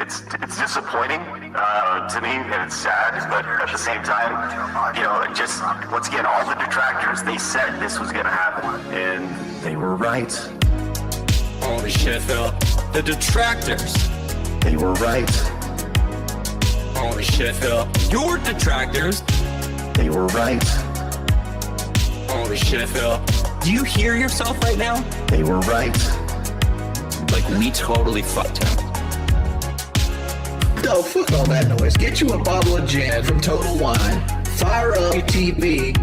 it's disappointing to me, and it's sad, but at the same time, you know, just once again, all the detractors, they said this was going to happen, and they were right. Holy shit, Phil. The detractors. They were right. Holy shit, Phil. Your detractors. They were right. Holy shit, Phil. Do you hear yourself right now? They were right. Like, we totally fucked him. No, fuck all that noise. Get you a bottle of gin from Total Wine. Fire up your TV.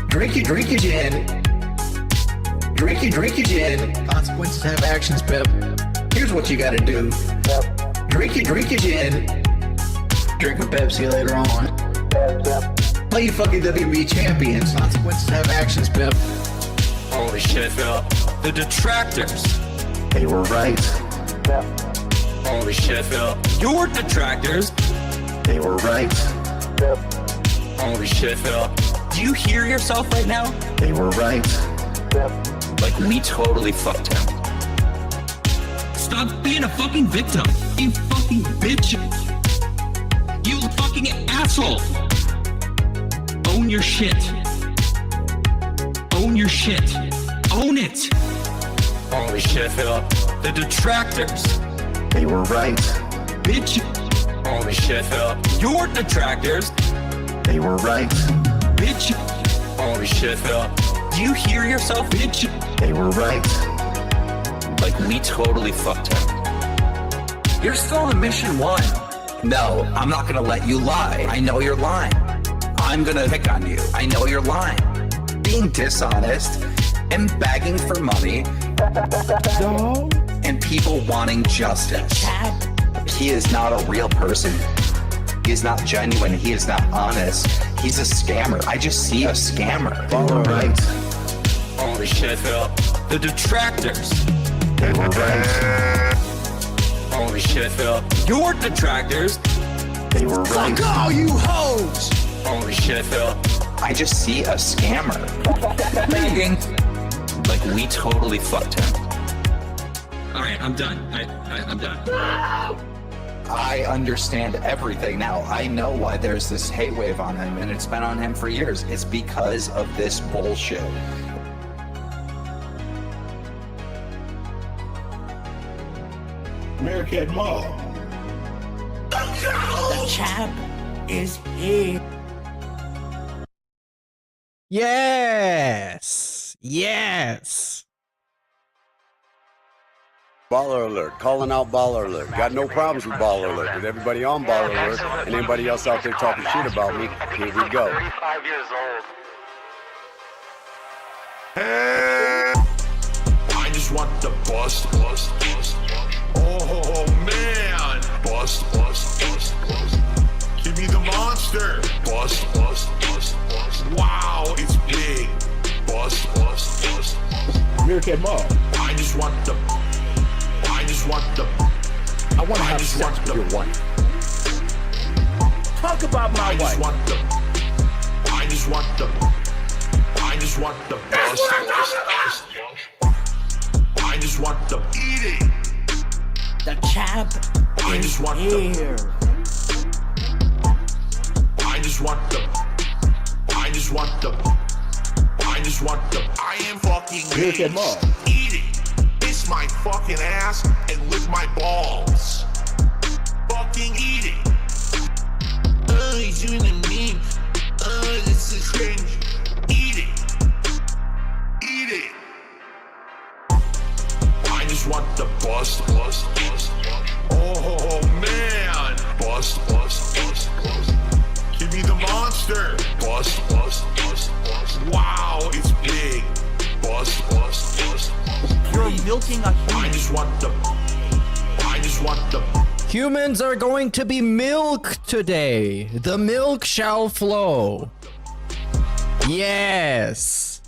Drink your gin. Drink your gin. Consequences have actions, Pep. Here's what you gotta do. Drink your gin. Drink a Pepsi later on. Play your fucking WWEC champions. Consequences have actions, Pep. Holy shit, Phil. The detractors. They were right. Holy shit, Phil. Your detractors. They were right. Holy shit, Phil. Do you hear yourself right now? They were right. Like, we totally fucked him. Stop being a fucking victim. You fucking bitch. You fucking asshole. Own your shit. Own your shit. Own it. Holy shit, Phil. The detractors. They were right. Bitch. Holy shit, Phil. Your detractors. They were right. Bitch. Holy shit, Phil. Do you hear yourself, bitch? They were right. Like, we totally fucked him. You're still in mission 1. No, I'm not gonna let you lie. I know you're lying. I'm gonna pick on you. I know you're lying. Being dishonest and begging for money. No. And people wanting justice. He is not a real person. He is not genuine. He is not honest. He's a scammer. I just see a scammer. They were right. Holy shit, Phil. The detractors. They were right. Holy shit, Phil. Your detractors. They were right. Fuck all you hoes! Holy shit, Phil. I just see a scammer. Begging. Like, we totally fucked him. Alright, I'm done. I'm done. I understand everything now. I know why there's this hate wave on him, and it's been on him for years. It's because of this bullshit. American Mall. The champ is here. Yes. Yes. Baller alert, calling out baller alert. Got no problems with baller alert. With everybody on baller alert and anybody else out there talking shit about me, here we go. 35 years old. I just want the bust. Oh man, bust. Give me the monster. Bust. Wow, it's big. Bust. American Mall. I just want the. I want to have sex with your wife. Talk about my I wife. just want the bust. I just want the eating. The champ I is just want here. I am fucking American Mall. eating. Kiss my fucking ass and lick my balls. Fucking eating. Oh, he's doing a meme. Oh, this is cringe. Eating. I just want the bust. Oh man, bust. Give me the monster. Bust. Wow, it's big. Bust. You're milking a human. I just want the. Humans are going to be milked today. The milk shall flow. Yes.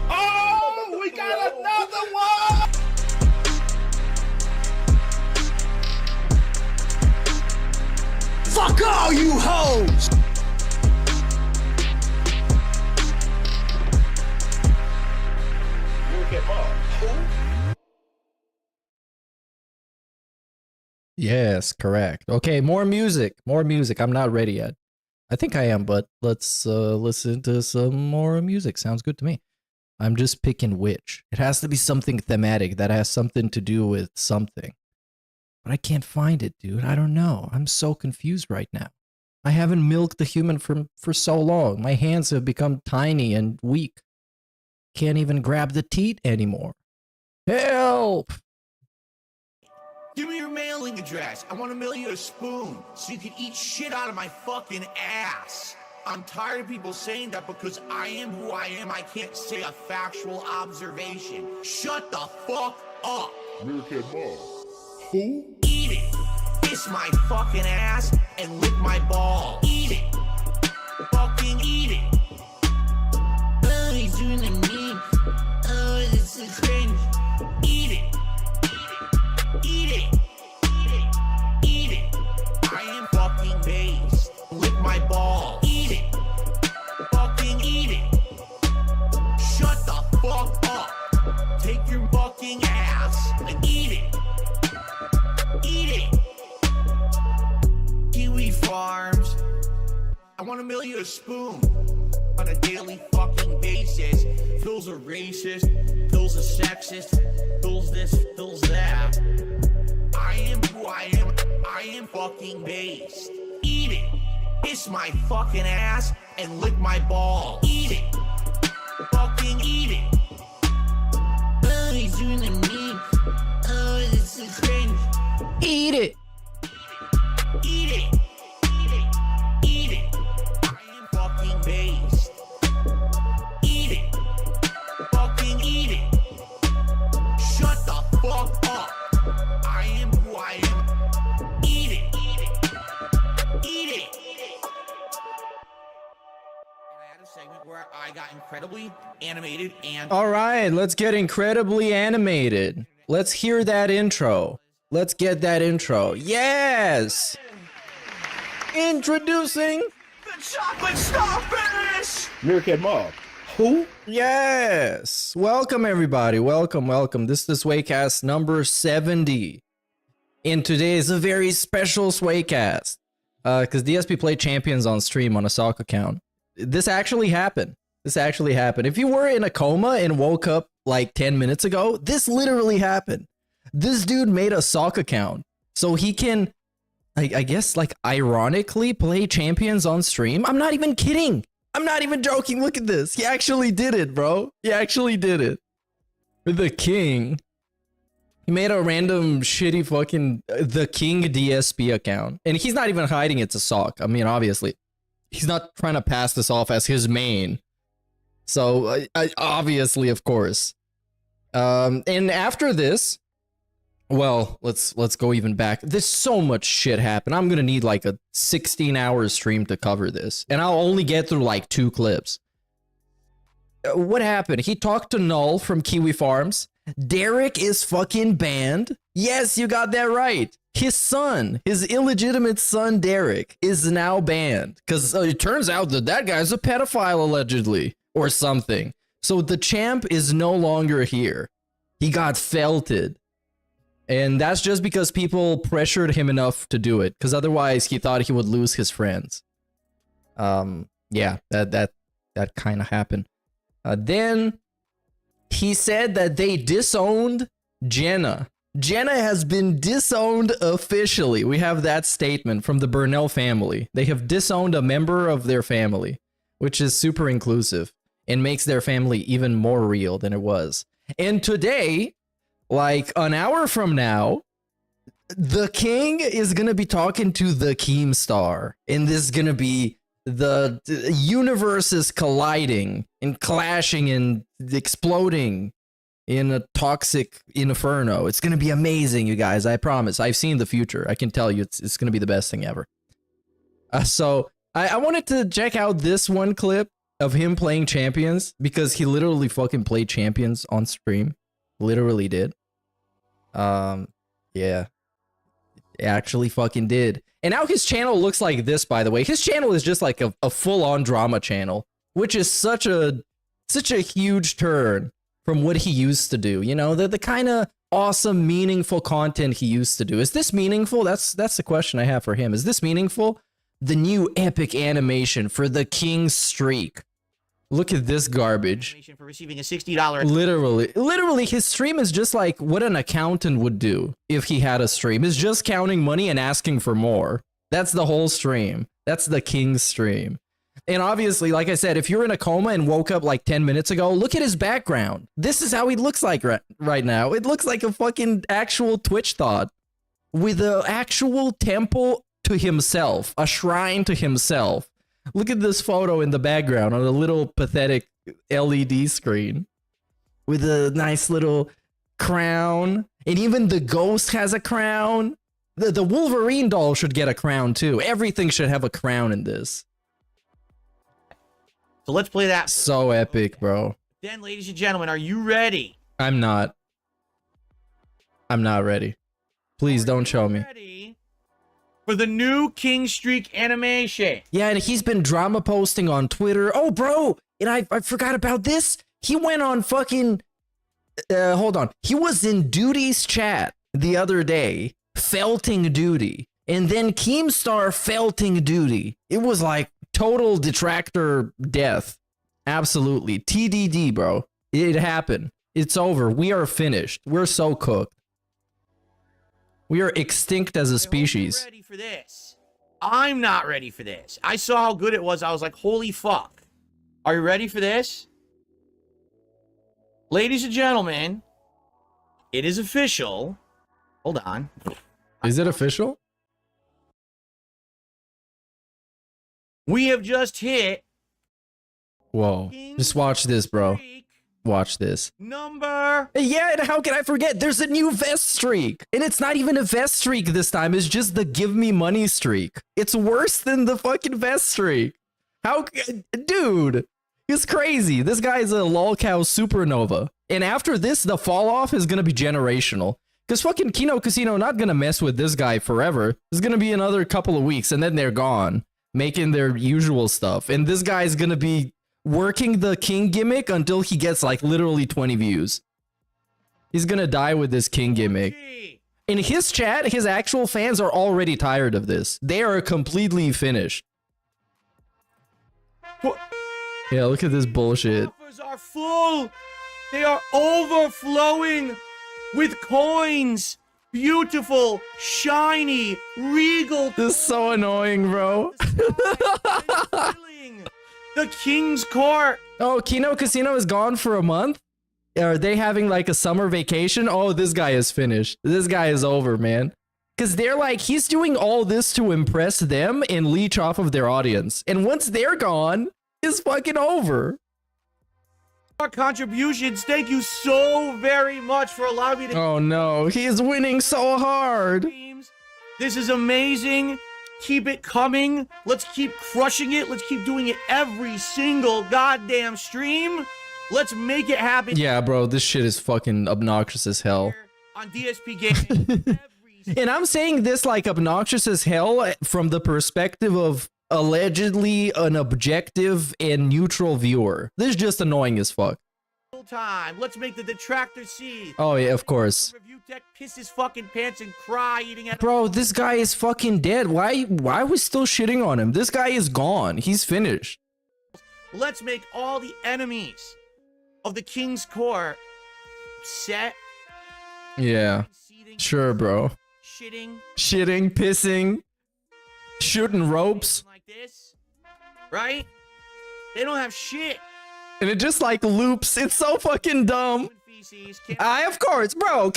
Oh, we got another one! Fuck all you hoes! American Mall. Yes, correct. Okay, more music. More music. I'm not ready yet. I think I am, but let's listen to some more music. Sounds good to me. I'm just picking which. It has to be something thematic that has something to do with something. But I can't find it, dude. I don't know. I'm so confused right now. I haven't milked the human for so long. My hands have become tiny and weak. Can't even grab the teat anymore. Help! Give me your mailing address. I want to mail you a spoon so you can eat shit out of my fucking ass. I'm tired of people saying that because I am who I am, I can't say a factual observation. Shut the fuck up. Meerkat Mom. Who? Eat it. Kiss my fucking ass and lick my ball. Eat it. Fucking eat it. Oh, he's doing a meme. Oh, this is cringe. Eat it. Eat it. Eat it. I am fucking based. Lick my ball. Eat it. Fucking eat it. Shut the fuck up. Take your fucking ass and eat it. Eat it. Kiwi Farms. I want to mail you a spoon on a daily fucking basis. Phil's a racist, Phil's a sexist, Phil's this, Phil's that. I am who I am fucking based. Eat it. Kiss my fucking ass and lick my ball. Eat it. Fucking eat it. Oh, he's doing a meme. Oh, this is cringe. Eat it! Eat it. Eat it. Eat it. I am fucking based. Eat it. Fucking eat it. Shut the fuck up. I am who I am. Eat it. Eat it. Eat it. And I had a segment where I got incredibly animated and All right, let's get incredibly animated. Let's hear that intro. Let's get that intro. Yes! Introducing... the chocolate starfish. Meerkat Mom. Who? Yes! Welcome, everybody. Welcome, welcome. This is Swaycast number 70. And today is a very special Swaycast. Because DSP played Champions on stream on a sock account. This actually happened. This actually happened. If you were in a coma and woke up like 10 minutes ago, this literally happened. This dude made a sock account so he can, I guess, like, ironically play Champions on stream. I'm not even kidding. I'm not even joking. Look at this. He actually did it, bro. He actually did it. With the king. He made a random shitty fucking the king DSP account. And he's not even hiding it's a sock. I mean, obviously. He's not trying to pass this off as his main. So, obviously, of course. And after this, well, let's go even back. There's so much shit happened. I'm gonna need like a 16-hour stream to cover this, and I'll only get through like 2 clips. What happened? He talked to Null from Kiwi Farms. Derek is fucking banned. Yes, you got that right. His son, his illegitimate son Derek, is now banned because it turns out that that guy's a pedophile allegedly or something. So the champ is no longer here. He got felted. And that's just because people pressured him enough to do it, because otherwise he thought he would lose his friends. Yeah, that kind of happened. Then he said that they disowned Jenna. Jenna has been disowned officially. We have that statement from the Burnell family. They have disowned a member of their family, which is super inclusive and makes their family even more real than it was. And today, like an hour from now, the king is going to be talking to the Keemstar. And this is going to be the universes colliding and clashing and exploding in a toxic inferno. It's going to be amazing, you guys. I promise. I've seen the future. I can tell you it's going to be the best thing ever. So I wanted to check out this one clip of him playing Champions because he literally fucking played Champions on stream. Literally did. Yeah. It actually fucking did. And now his channel looks like this, by the way. His channel is just like a full-on drama channel, which is such a huge turn from what he used to do. You know, the kind of awesome, meaningful content he used to do. Is this meaningful? That's the question I have for him. Is this meaningful? The new epic animation for the King streak. Look at this garbage. For receiving a $60. Literally, his stream is just like what an accountant would do if he had a stream. It's just counting money and asking for more. That's the whole stream. That's the King stream. And obviously, like I said, if you're in a coma and woke up like 10 minutes ago, look at his background. This is how he looks like right now. It looks like a fucking actual Twitch thought with an actual temple to himself, a shrine to himself. Look at this photo in the background on a little pathetic LED screen with a nice little crown. And even the ghost has a crown. The Wolverine doll should get a crown too. Everything should have a crown in this. So let's play that. So epic, bro. Then, ladies and gentlemen, are you ready? I'm not. I'm not ready. Please don't show me. Ready for the new King Streak animation. Yeah, and he's been drama posting on Twitter. Oh, bro, and I forgot about this. He went on fucking... hold on. He was in Duty's chat the other day, felting Duty. And then Keemstar felting Duty. It was like total detractor death. Absolutely. TDD, bro. It happened. It's over. We are finished. We're so cooked. We are extinct as a species. Ready for this? I'm not ready for this. I saw how good it was. I was like, holy fuck. Are you ready for this? Ladies and gentlemen, it is official. Hold on. Is it official? We have just hit. Whoa. Just watch this, bro. Watch this. Number. Yeah, and how can I forget? There's a new vest streak. And it's not even a vest streak this time. It's just the give me money streak. It's worse than the fucking vest streak. How, dude, it's crazy. This guy is a lolcow supernova. And after this, the fall off is going to be generational. Because fucking Kino Casino not going to mess with this guy forever. It's going to be another couple of weeks and then they're gone, making their usual stuff. And this guy's going to be working the King gimmick until he gets like literally 20 views. He's gonna die with this King gimmick. In his chat, his actual fans are already tired of this. They are completely finished. Yeah, look at this bullshit. Coffers are full. They are overflowing with coins. Beautiful, shiny, regal. This is so annoying, bro. The King's Court. Oh, Kino Casino is gone for a month? Are they having like a summer vacation? Oh, this guy is finished. This guy is over, man. Because they're like, he's doing all this to impress them and leech off of their audience. And once they're gone, it's fucking over. Our contributions. Thank you so very much for allowing me to... Oh no, he is winning so hard. This is amazing. Keep it coming. Let's keep crushing it. Let's keep doing it every single goddamn stream. Let's make it happen. Yeah, bro, this shit is fucking obnoxious as hell. On dspgaming. And I'm saying this like obnoxious as hell from the perspective of allegedly an objective and neutral viewer. This is just annoying as fuck. Time. Let's make the detractor see. Oh yeah, of course. Review tech piss his fucking pants and cry eating at. Bro, this guy is fucking dead. Why are we still shitting on him? This guy is gone. He's finished. Let's make all the enemies of the King's Court upset. Yeah. Sure, bro. Shitting, pissing, shooting ropes. like this, right? They don't have shit. And it just like loops. It's so fucking dumb. Of course, bro.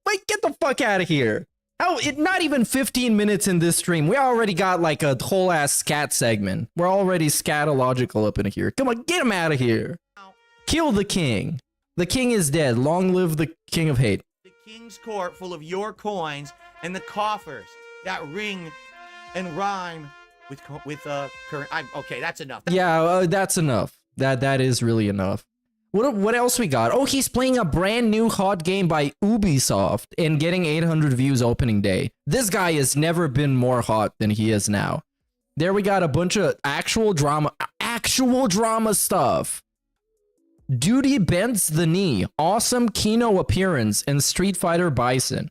Wait, get the fuck out of here. How? Not even 15 minutes in this stream. We already got like a whole ass scat segment. We're already scatological up in here. Come on, get him out of here. Kill the king. The king is dead. Long live the king of hate. The King's Court full of your coins and the coffers that ring and rhyme with current. Okay, that's enough. Yeah, that's enough. That is really enough. What else we got? Oh, he's playing a brand new hot game by Ubisoft and getting 800 views opening day. This guy has never been more hot than he is now. There we got a bunch of actual drama stuff. Duty bends the knee. Awesome Kino appearance in Street Fighter Bison.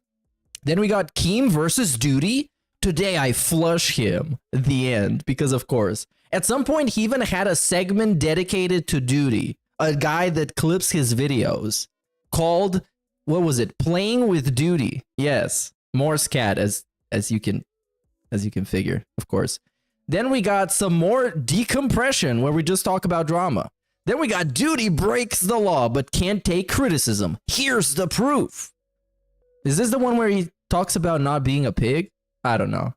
Then we got Keem versus Duty. Today I flush him. The end. Because of course. At some point he even had a segment dedicated to Duty. A guy that clips his videos. Called, what was it? Playing with Duty. Yes. Morse cat as you can figure, of course. Then we got some more decompression where we just talk about drama. Then we got Duty breaks the law but can't take criticism. Here's the proof. Is this the one where he talks about not being a pig? I don't know.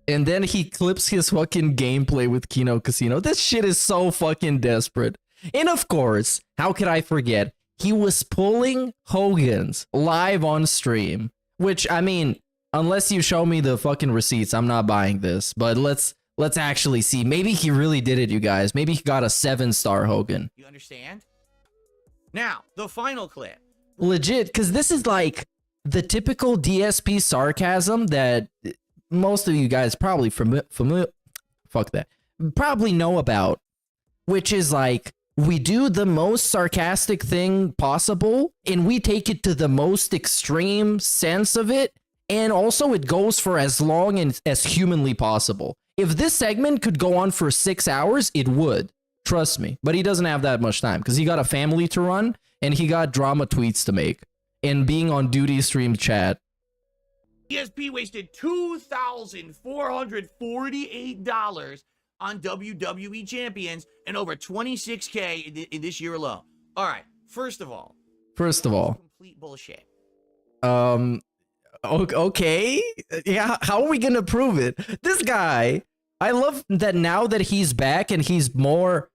And then he clips his fucking gameplay with Kino Casino. This shit is so fucking desperate. And of course, how could I forget? He was pulling Hogan's live on stream. Which, I mean, unless you show me the fucking receipts, I'm not buying this. But let's actually see. Maybe he really did it, you guys. Maybe he got a 7-star Hogan. You understand? Now, the final clip. Legit, because this is like the typical DSP sarcasm that most of you guys probably probably know about, which is like, we do the most sarcastic thing possible and we take it to the most extreme sense of it, and also it goes for as long as humanly possible. If this segment could go on for 6 hours, it would. Trust me. But he doesn't have that much time because he got a family to run and he got drama tweets to make and being on Duty stream chat. DSP wasted $2,448 on WWE champions and over 26K in this year alone. All right, first of all, complete bullshit. Okay, yeah, how are we gonna prove it? This guy, I love that now that he's back and he's more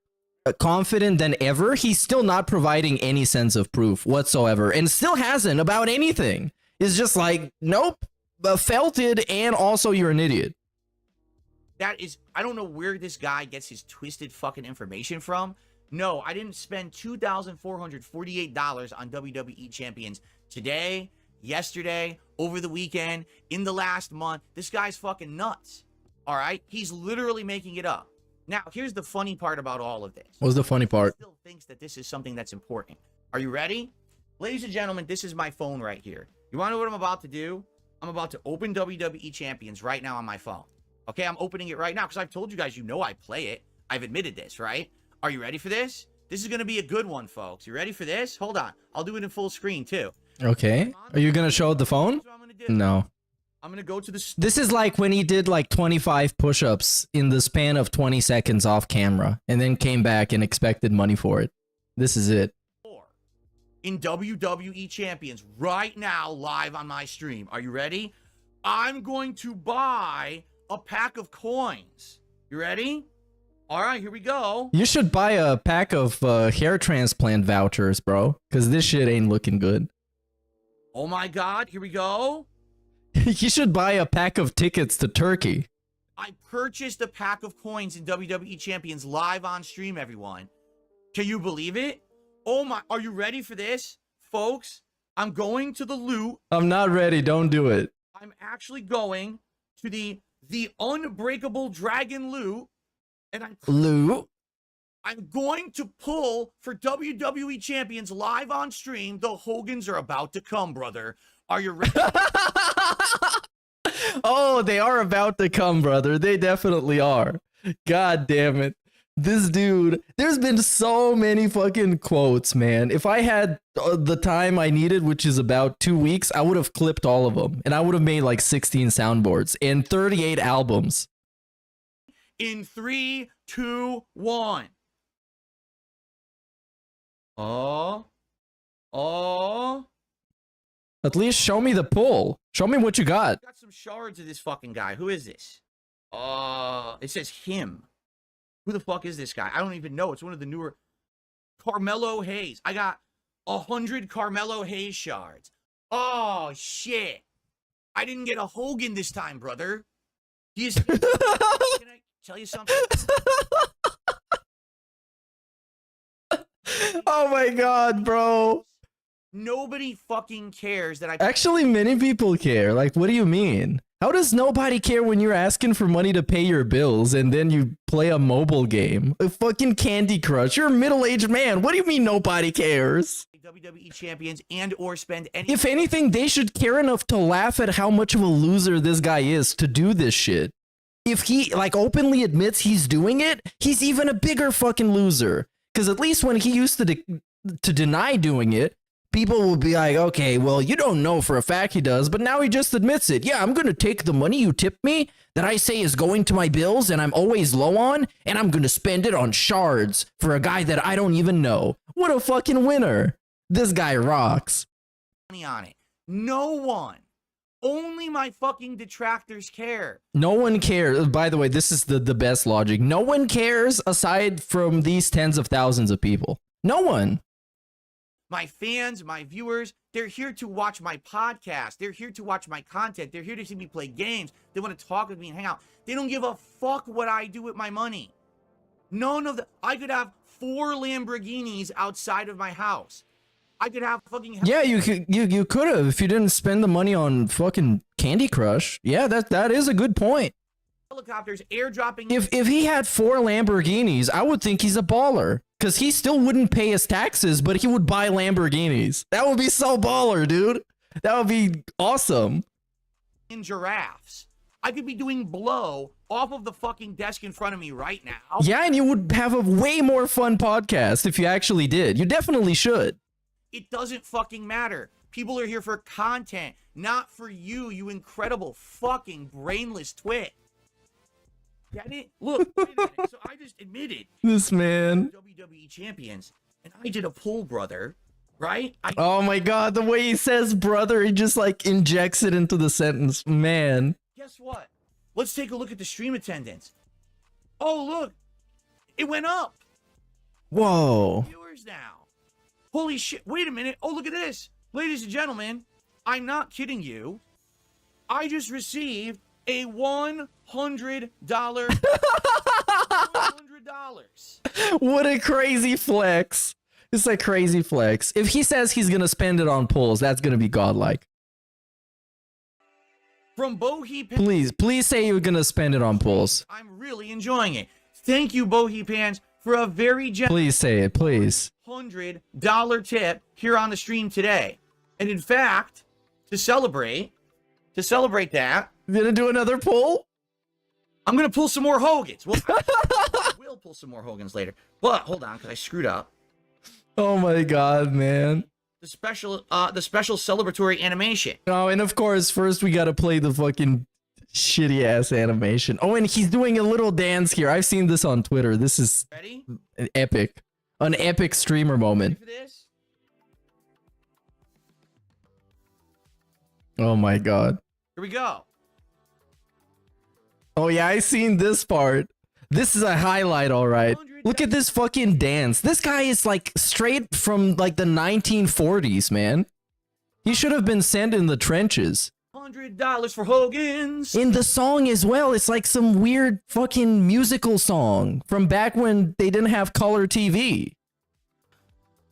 confident than ever, he's still not providing any sense of proof whatsoever and still hasn't about anything. It's just like, nope, felt it, and also you're an idiot. That is, I don't know where this guy gets his twisted fucking information from. No, I didn't spend $2,448 on WWE champions today, yesterday, over the weekend, in the last month. This guy's fucking nuts. All right? He's literally making it up. Now, here's the funny part about all of this. What's the funny part? He still thinks that this is something that's important. Are you ready? Ladies and gentlemen, this is my phone right here. You want to know what I'm about to do? I'm about to open WWE champions right now on my phone. Okay, I'm opening it right now because I've told you guys, you know I play it. I've admitted this, right? Are you ready for this? This is going to be a good one, folks. You ready for this? Hold on. I'll do it in full screen, too. Okay. Are you going to show the phone? No. I'm going to go to the... This is like when he did like 25 push-ups in the span of 20 seconds off camera and then came back and expected money for it. This is it. In WWE champions right now live on my stream. Are you ready? I'm going to buy a pack of coins. You ready? All right, here we go. You should buy a pack of hair transplant vouchers, bro, because this shit ain't looking good. Oh my God, here we go. You should buy a pack of tickets to Turkey. I purchased a pack of coins in WWE champions live on stream, everyone. Can you believe it? Oh my, are you ready for this? Folks, I'm going to the loot. I'm not ready, don't do it. I'm actually going to the Unbreakable Dragon loot, and I'm going to pull for WWE champions live on stream. The Hogans are about to come, brother. Are you ready? Oh, they are about to come, brother. They definitely are. God damn it. This dude, there's been so many fucking quotes, man. If I had the time I needed, which is about 2 weeks, I would have clipped all of them. And I would have made like 16 soundboards and 38 albums. In 3, 2, 1. Oh. At least show me the pull. Show me what you got. Got some shards of this fucking guy. Who is this? It says him. Who the fuck is this guy? I don't even know. It's one of the newer... Carmelo Hayes. I got 100 Carmelo Hayes shards. Oh, shit. I didn't get a Hogan this time, brother. Can I tell you something? Oh my God, bro. Nobody fucking cares that I... Actually, many people care. Like, what do you mean? How does nobody care when you're asking for money to pay your bills and then you play a mobile game? A fucking Candy Crush. You're a middle-aged man. What do you mean nobody cares? WWE champions and or spend any. If anything, they should care enough to laugh at how much of a loser this guy is to do this shit. If he like openly admits he's doing it, he's even a bigger fucking loser. Because at least when he used to deny doing it, people will be like, okay, well, you don't know for a fact he does, but now he just admits it. Yeah, I'm going to take the money you tip me that I say is going to my bills and I'm always low on, and I'm going to spend it on shards for a guy that I don't even know. What a fucking winner. This guy rocks. Money on it. No one. Only my fucking detractors care. No one cares. By the way, this is the best logic. No one cares aside from these tens of thousands of people. No one. My fans, my viewers, they're here to watch my podcast. They're here to watch my content. They're here to see me play games. They want to talk with me and hang out. They don't give a fuck what I do with my money. None of the... I could have 4 Lamborghinis outside of my house. I could have fucking... Yeah, you could have if you didn't spend the money on fucking Candy Crush. Yeah, that is a good point. Helicopters airdropping... If he had 4 Lamborghinis, I would think he's a baller. Because he still wouldn't pay his taxes, but he would buy Lamborghinis. That would be so baller, dude. That would be awesome. In giraffes. I could be doing blow off of the fucking desk in front of me right now. Yeah, and you would have a way more fun podcast if you actually did. You definitely should. It doesn't fucking matter. People are here for content, not for you, you incredible fucking brainless twit. Get it? Look, wait a minute. So I just admitted This man. WWE champions, and I did a pull, brother. Right? Oh my god, the way he says brother, he just like injects it into the sentence. Man. Guess what? Let's take a look at the stream attendance. Oh, look. It went up. Whoa. Viewers now. Holy shit. Wait a minute. Oh, look at this. Ladies and gentlemen, I'm not kidding you. I just received a $100. $100. What a crazy flex. It's a crazy flex. If he says he's going to spend it on pulls, that's going to be godlike. From Bohi Pants. Please say you're going to spend it on pulls. I'm really enjoying it. Thank you, Bohi Pants, for a very generous Please say it, please. $100 tip here on the stream today. And in fact, to celebrate that, You gonna do another pull? I'm gonna pull some more Hogans. We'll pull some more Hogans later. But hold on, because I screwed up. Oh my god, man. The special celebratory animation. Oh, and of course, first we gotta play the fucking shitty ass animation. Oh, and he's doing a little dance here. I've seen this on Twitter. This is Ready? an epic streamer moment. Ready for this? Oh my god. Here we go. Oh yeah, I seen this part. This is a highlight, all right. Look at this fucking dance. This guy is like straight from like the 1940s, man. He should have been sent in the trenches. $100 for Hogans. In the song as well, it's like some weird fucking musical song from back when they didn't have color TV.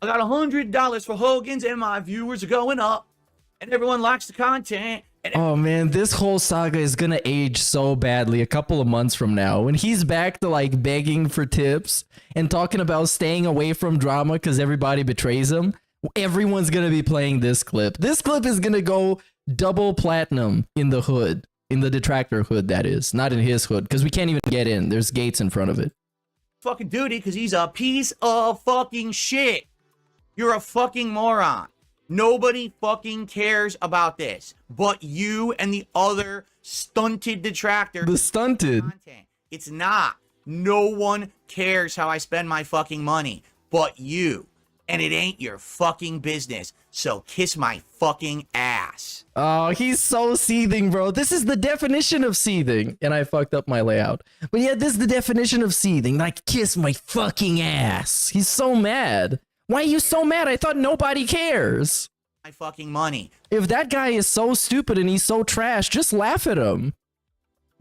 I got $100 for Hogans, and my viewers are going up, and everyone likes the content. And Oh man, this whole saga is gonna age so badly a couple of months from now when he's back to like begging for tips and talking about staying away from drama because everybody betrays him. Everyone's gonna be playing this clip. This clip is gonna go double platinum in the hood, in the detractor hood, that is, not in his hood, because we can't even get in. There's gates in front of it. fucking duty, because he's a piece of fucking shit. You're a fucking moron. Nobody fucking cares about this but you and the other stunted detractors. The stunted. Content. It's not. No one cares how I spend my fucking money but you. And it ain't your fucking business. So kiss my fucking ass. Oh, he's so seething, bro. This is the definition of seething. And I fucked up my layout. But yeah, this is the definition of seething. Like, kiss my fucking ass. He's so mad. Why are you so mad? I thought nobody cares. My fucking money. If that guy is so stupid and he's so trash, just laugh at him.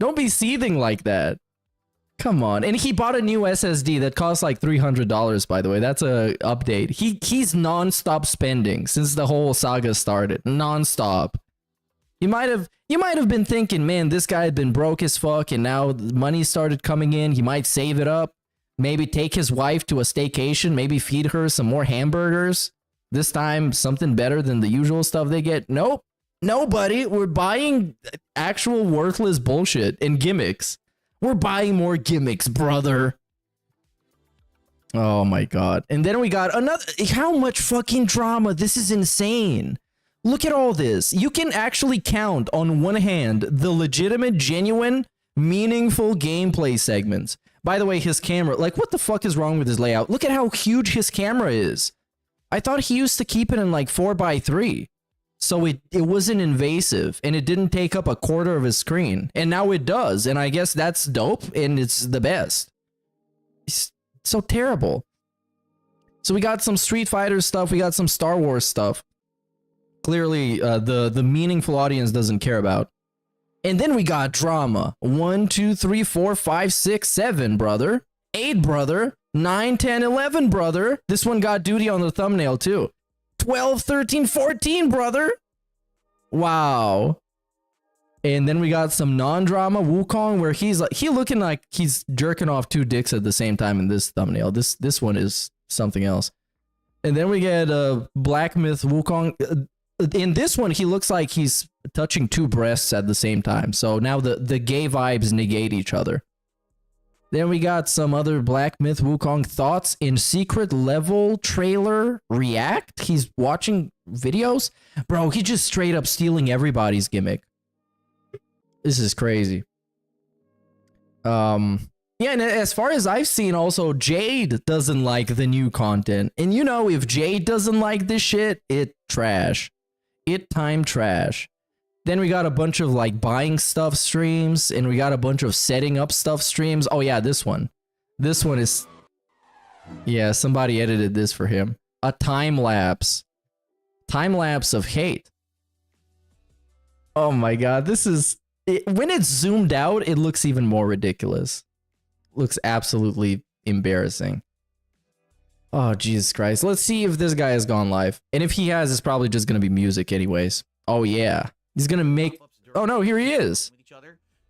Don't be seething like that. Come on. And he bought a new SSD that costs like $300, by the way. That's a update. He's non-stop spending since the whole saga started. Non-stop. You might have been thinking, man, this guy had been broke as fuck, and now the money started coming in. He might save it up, maybe take his wife to a staycation, maybe feed her some more hamburgers. This time, something better than the usual stuff they get. Nope, nobody. We're buying actual worthless bullshit and gimmicks. We're buying more gimmicks, brother. Oh my god. And then we got another. How much fucking drama? This is insane. Look at all this. You can actually count on one hand the legitimate, genuine, meaningful gameplay segments. By the way, his camera, like, what the fuck is wrong with his layout? Look at how huge his camera is. I thought he used to keep it in like 4:3. So it wasn't invasive and it didn't take up a quarter of his screen. And now it does. And I guess that's dope and it's the best. It's so terrible. So we got some Street Fighter stuff. We got some Star Wars stuff. Clearly, the meaningful audience doesn't care about. And then we got drama. 1, 2, 3, 4, 5, 6, 7, brother. 8, brother. 9, 10, 11, brother. This one got duty on the thumbnail, too. 12, 13, 14, brother. Wow. And then we got some non-drama Wukong where he's like, looking like he's jerking off 2 dicks at the same time in this thumbnail. This one is something else. And then we get Black Myth Wukong. In this one, he looks like he's touching 2 breasts at the same time. So now the gay vibes negate each other. Then we got some other Black Myth Wukong thoughts in secret level trailer react. He's watching videos. Bro, he's just straight up stealing everybody's gimmick. This is crazy. Yeah, and as far as I've seen, also, Jade doesn't like the new content. And you know, if Jade doesn't like this shit, it trash. It time trash. Then we got a bunch of like buying stuff streams, and we got a bunch of setting up stuff streams. Oh yeah, this one. This one is... Yeah, somebody edited this for him. A time lapse. Time lapse of hate. Oh my god, this is... when it's zoomed out, it looks even more ridiculous. Looks absolutely embarrassing. Oh, Jesus Christ. Let's see if this guy has gone live. And if he has, it's probably just going to be music anyways. Oh, yeah. He's going to make... Oh, no, here he is.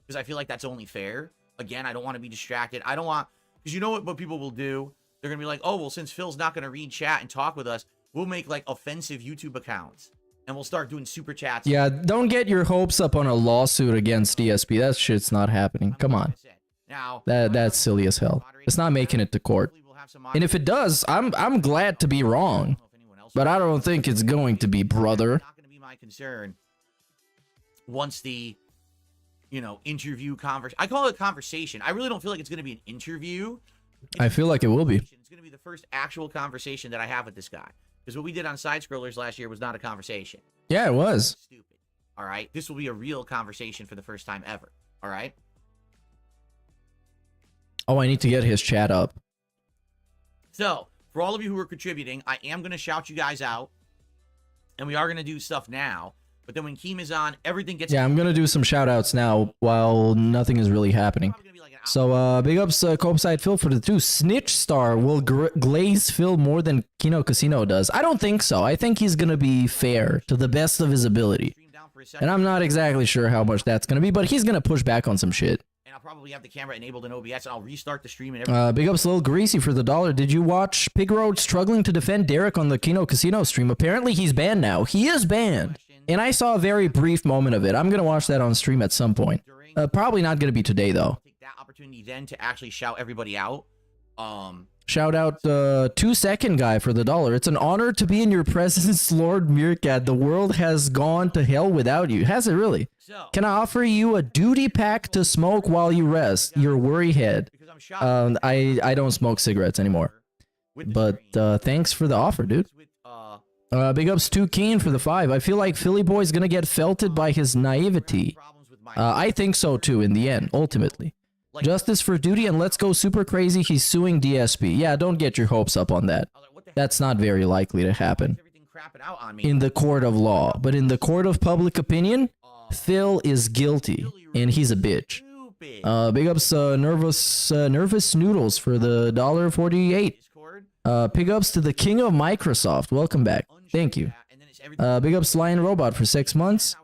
Because I feel like that's only fair. Again, I don't want to be distracted. I don't want... Because you know what people will do? They're going to be like, oh, well, since Phil's not going to read chat and talk with us, we'll make, like, offensive YouTube accounts. And we'll start doing super chats. Yeah, don't get your hopes up on a lawsuit against DSP. That shit's not happening. Come on. Now, That's silly as hell. It's not making it to court. And if it does, I'm glad to be wrong. But I don't think it's going to be, brother. Not going to be my concern. Once the, you know, interview conversation. I call it conversation. I really don't feel like it's going to be an interview. I feel like it will be. It's going to be the first actual conversation that I have with this guy. Because what we did on Side Scrollers last year was not a conversation. Yeah, it was. Stupid. All right? This will be a real conversation for the first time ever. All right? Oh, I need to get his chat up. So, for all of you who are contributing, I am going to shout you guys out. And we are going to do stuff now. But then when Keem is on, everything gets... Yeah, I'm going to do some shout-outs now while nothing is really happening. So, big ups, Copeside Phil for the 2. Snitch Star will glaze Phil more than Kino Casino does. I don't think so. I think he's going to be fair to the best of his ability. And I'm not exactly sure how much that's going to be, but he's going to push back on some shit. And I'll probably have the camera enabled in OBS, and I'll restart the stream and everything. Big ups, Lil Greasy for the $1. Did you watch Pig Road struggling to defend Derek on the Kino Casino stream? Apparently he's banned now. He is banned. And I saw a very brief moment of it. I'm going to watch that on stream at some point. Probably not going to be today, though. Take that opportunity then to actually shout everybody out. Shout out 2-second guy for the $1. It's an honor to be in your presence, Lord Meerkat. The world has gone to hell without you. Has it really? Can I offer you a duty pack to smoke while you rest? Your worry head. I don't smoke cigarettes anymore. But thanks for the offer, dude. Big ups to Keem for the 5. I feel like Philly Boy's gonna get felted by his naivety. I think so too in the end, ultimately. Justice for duty and let's go super crazy. He's suing DSP. Yeah, don't get your hopes up on that. That's not very likely to happen in the court of law. But in the court of public opinion, Phil is guilty and he's a bitch. Big ups Nervous Noodles for the $1.48. Big ups to the king of Microsoft. Welcome back. Thank you. Big ups Lion Robot for 6 months.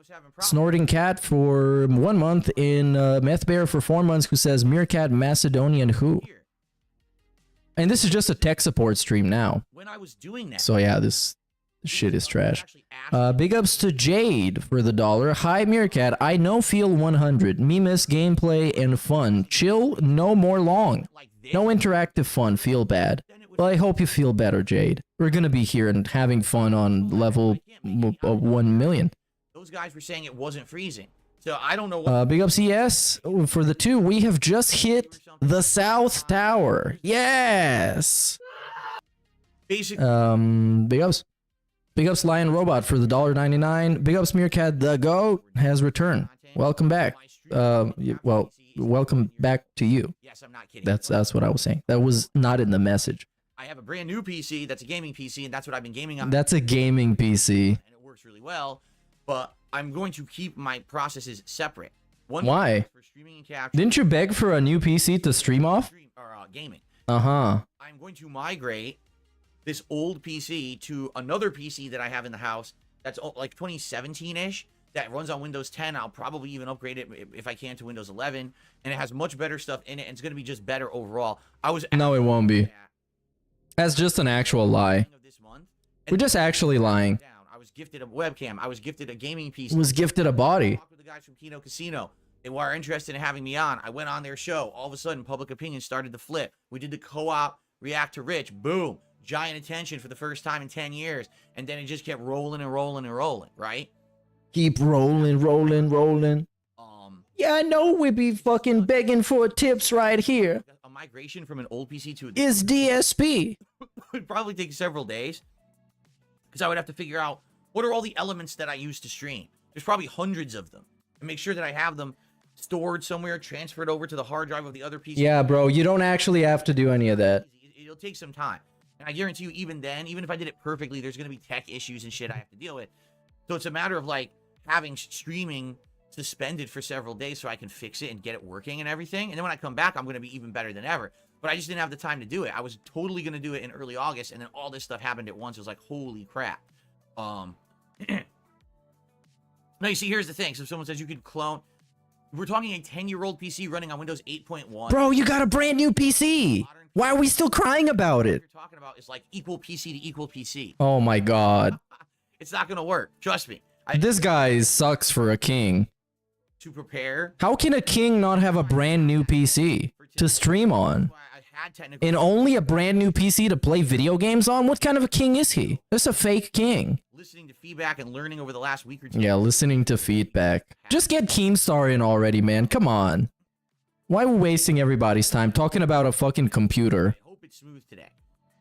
Snorting Cat for 1 month, in Meth Bear for 4 months, who says Meerkat Macedonian who? And this is just a tech support stream now. When I was doing that, So yeah, this shit is trash. Big ups to Jade for the $1. Hi Meerkat, I know feel 100. Me miss gameplay and fun. Chill, no more long. No interactive fun, feel bad. Well, I hope you feel better, Jade. We're gonna be here and having fun on level 1 million. those guys were saying it wasn't freezing. So I don't know what. Big ups, yes. For the 2, we have just hit the South Tower. Yes. Basically, Big ups. Big ups, Lion Robot for the $1.99. Big ups, Meerkat the Goat has returned. Welcome back. Well, welcome back to you. yes, I'm not kidding. That's what I was saying. That was not in the message. I have a brand new PC that's a gaming PC, and that's what I've been gaming on. That's a gaming PC. And it works really well. But I'm going to keep my processes separate. One Why? for streaming and capture. Didn't you beg for a new PC to stream off? Gaming. Uh-huh. I'm going to migrate this old PC to another PC that I have in the house that's like 2017-ish that runs on Windows 10. I'll probably even upgrade it if I can to Windows 11, and it has much better stuff in it, and it's going to be just better overall. No, it won't be. That's just an actual lie. We're just actually lying. I was gifted a webcam. I was gifted a gaming PC. Was gifted a body. Talked with the guys from Kino Casino. They were interested in having me on. I went on their show. All of a sudden, public opinion started to flip. We did the co-op React to Rich. Boom. Giant attention for the first time in 10 years. And then it just kept rolling and rolling and rolling, right? Keep rolling. Yeah, I know we be fucking begging for tips right here. A migration from an old PC to Is DSP. would probably take several days. Because I would have to figure out what are all the elements that I use to stream. There's probably hundreds of them. And make sure that I have them stored somewhere, transferred over to the hard drive of the other PC. Yeah, bro, you don't actually have to do any of that. It'll take some time. And I guarantee you, even then, even if I did it perfectly, there's going to be tech issues and shit I have to deal with. So it's a matter of like having streaming suspended for several days so I can fix it and get it working and everything. And then when I come back, I'm going to be even better than ever. But I just didn't have the time to do it. I was totally going to do it in early August, and then all this stuff happened at once. It was like, holy crap. Now, you see, here's the thing. So if someone says you could clone... We're talking a 10-year-old PC running on Windows 8.1. Bro, you got a brand new PC. Why are we still crying about it? What you're talking about is like equal PC to equal PC. Oh my god. It's not going to work. Trust me. This guy sucks for a king. To prepare... How can a king not have a brand new PC to stream on? And only a brand new PC to play video games on? What kind of a king is he? That's a fake king. Listening to feedback and learning over the last week or two. Yeah, listening to feedback. Just get Keemstar in already, man. Come on. Why are we wasting everybody's time talking about a fucking computer? I hope it's smooth today.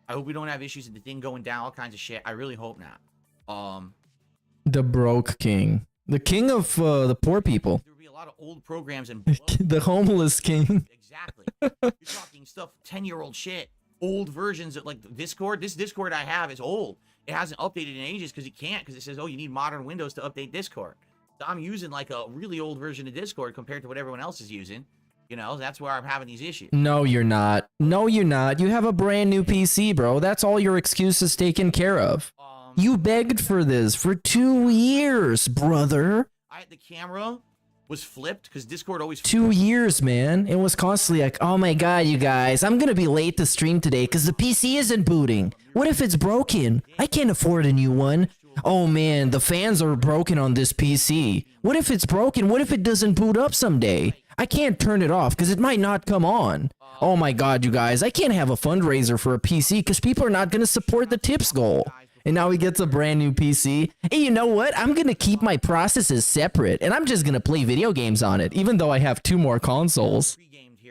I hope we don't have issues with the thing going down, all kinds of shit. I really hope not. The broke king. The king of the poor people. There will be a lot of old programs and... The homeless king. Exactly. You're talking stuff, 10-year-old shit. Old versions of, like, Discord. This Discord I have is old. It hasn't updated in ages because it can't, because it says, oh, you need modern Windows to update Discord. So I'm using, like, a really old version of Discord compared to what everyone else is using. You know, that's where I'm having these issues. No, you're not. No, you're not. You have a brand new PC, bro. That's all your excuses taken care of. You begged for this for 2 years, brother. The camera was flipped because Discord always... 2 years, man. It was constantly like, oh my god, you guys, I'm gonna be late to stream today because the PC isn't booting. What if it's broken? I can't afford a new one. Oh man, the fans are broken on this PC. What if it's broken? What if it doesn't boot up someday? I can't turn it off because it might not come on. Oh my god, you guys, I can't have a fundraiser for a PC because people are not gonna support the tips goal. And now he gets a brand new PC. Hey, you know what? I'm going to keep my processes separate, and I'm just going to play video games on it, even though I have 2 more consoles.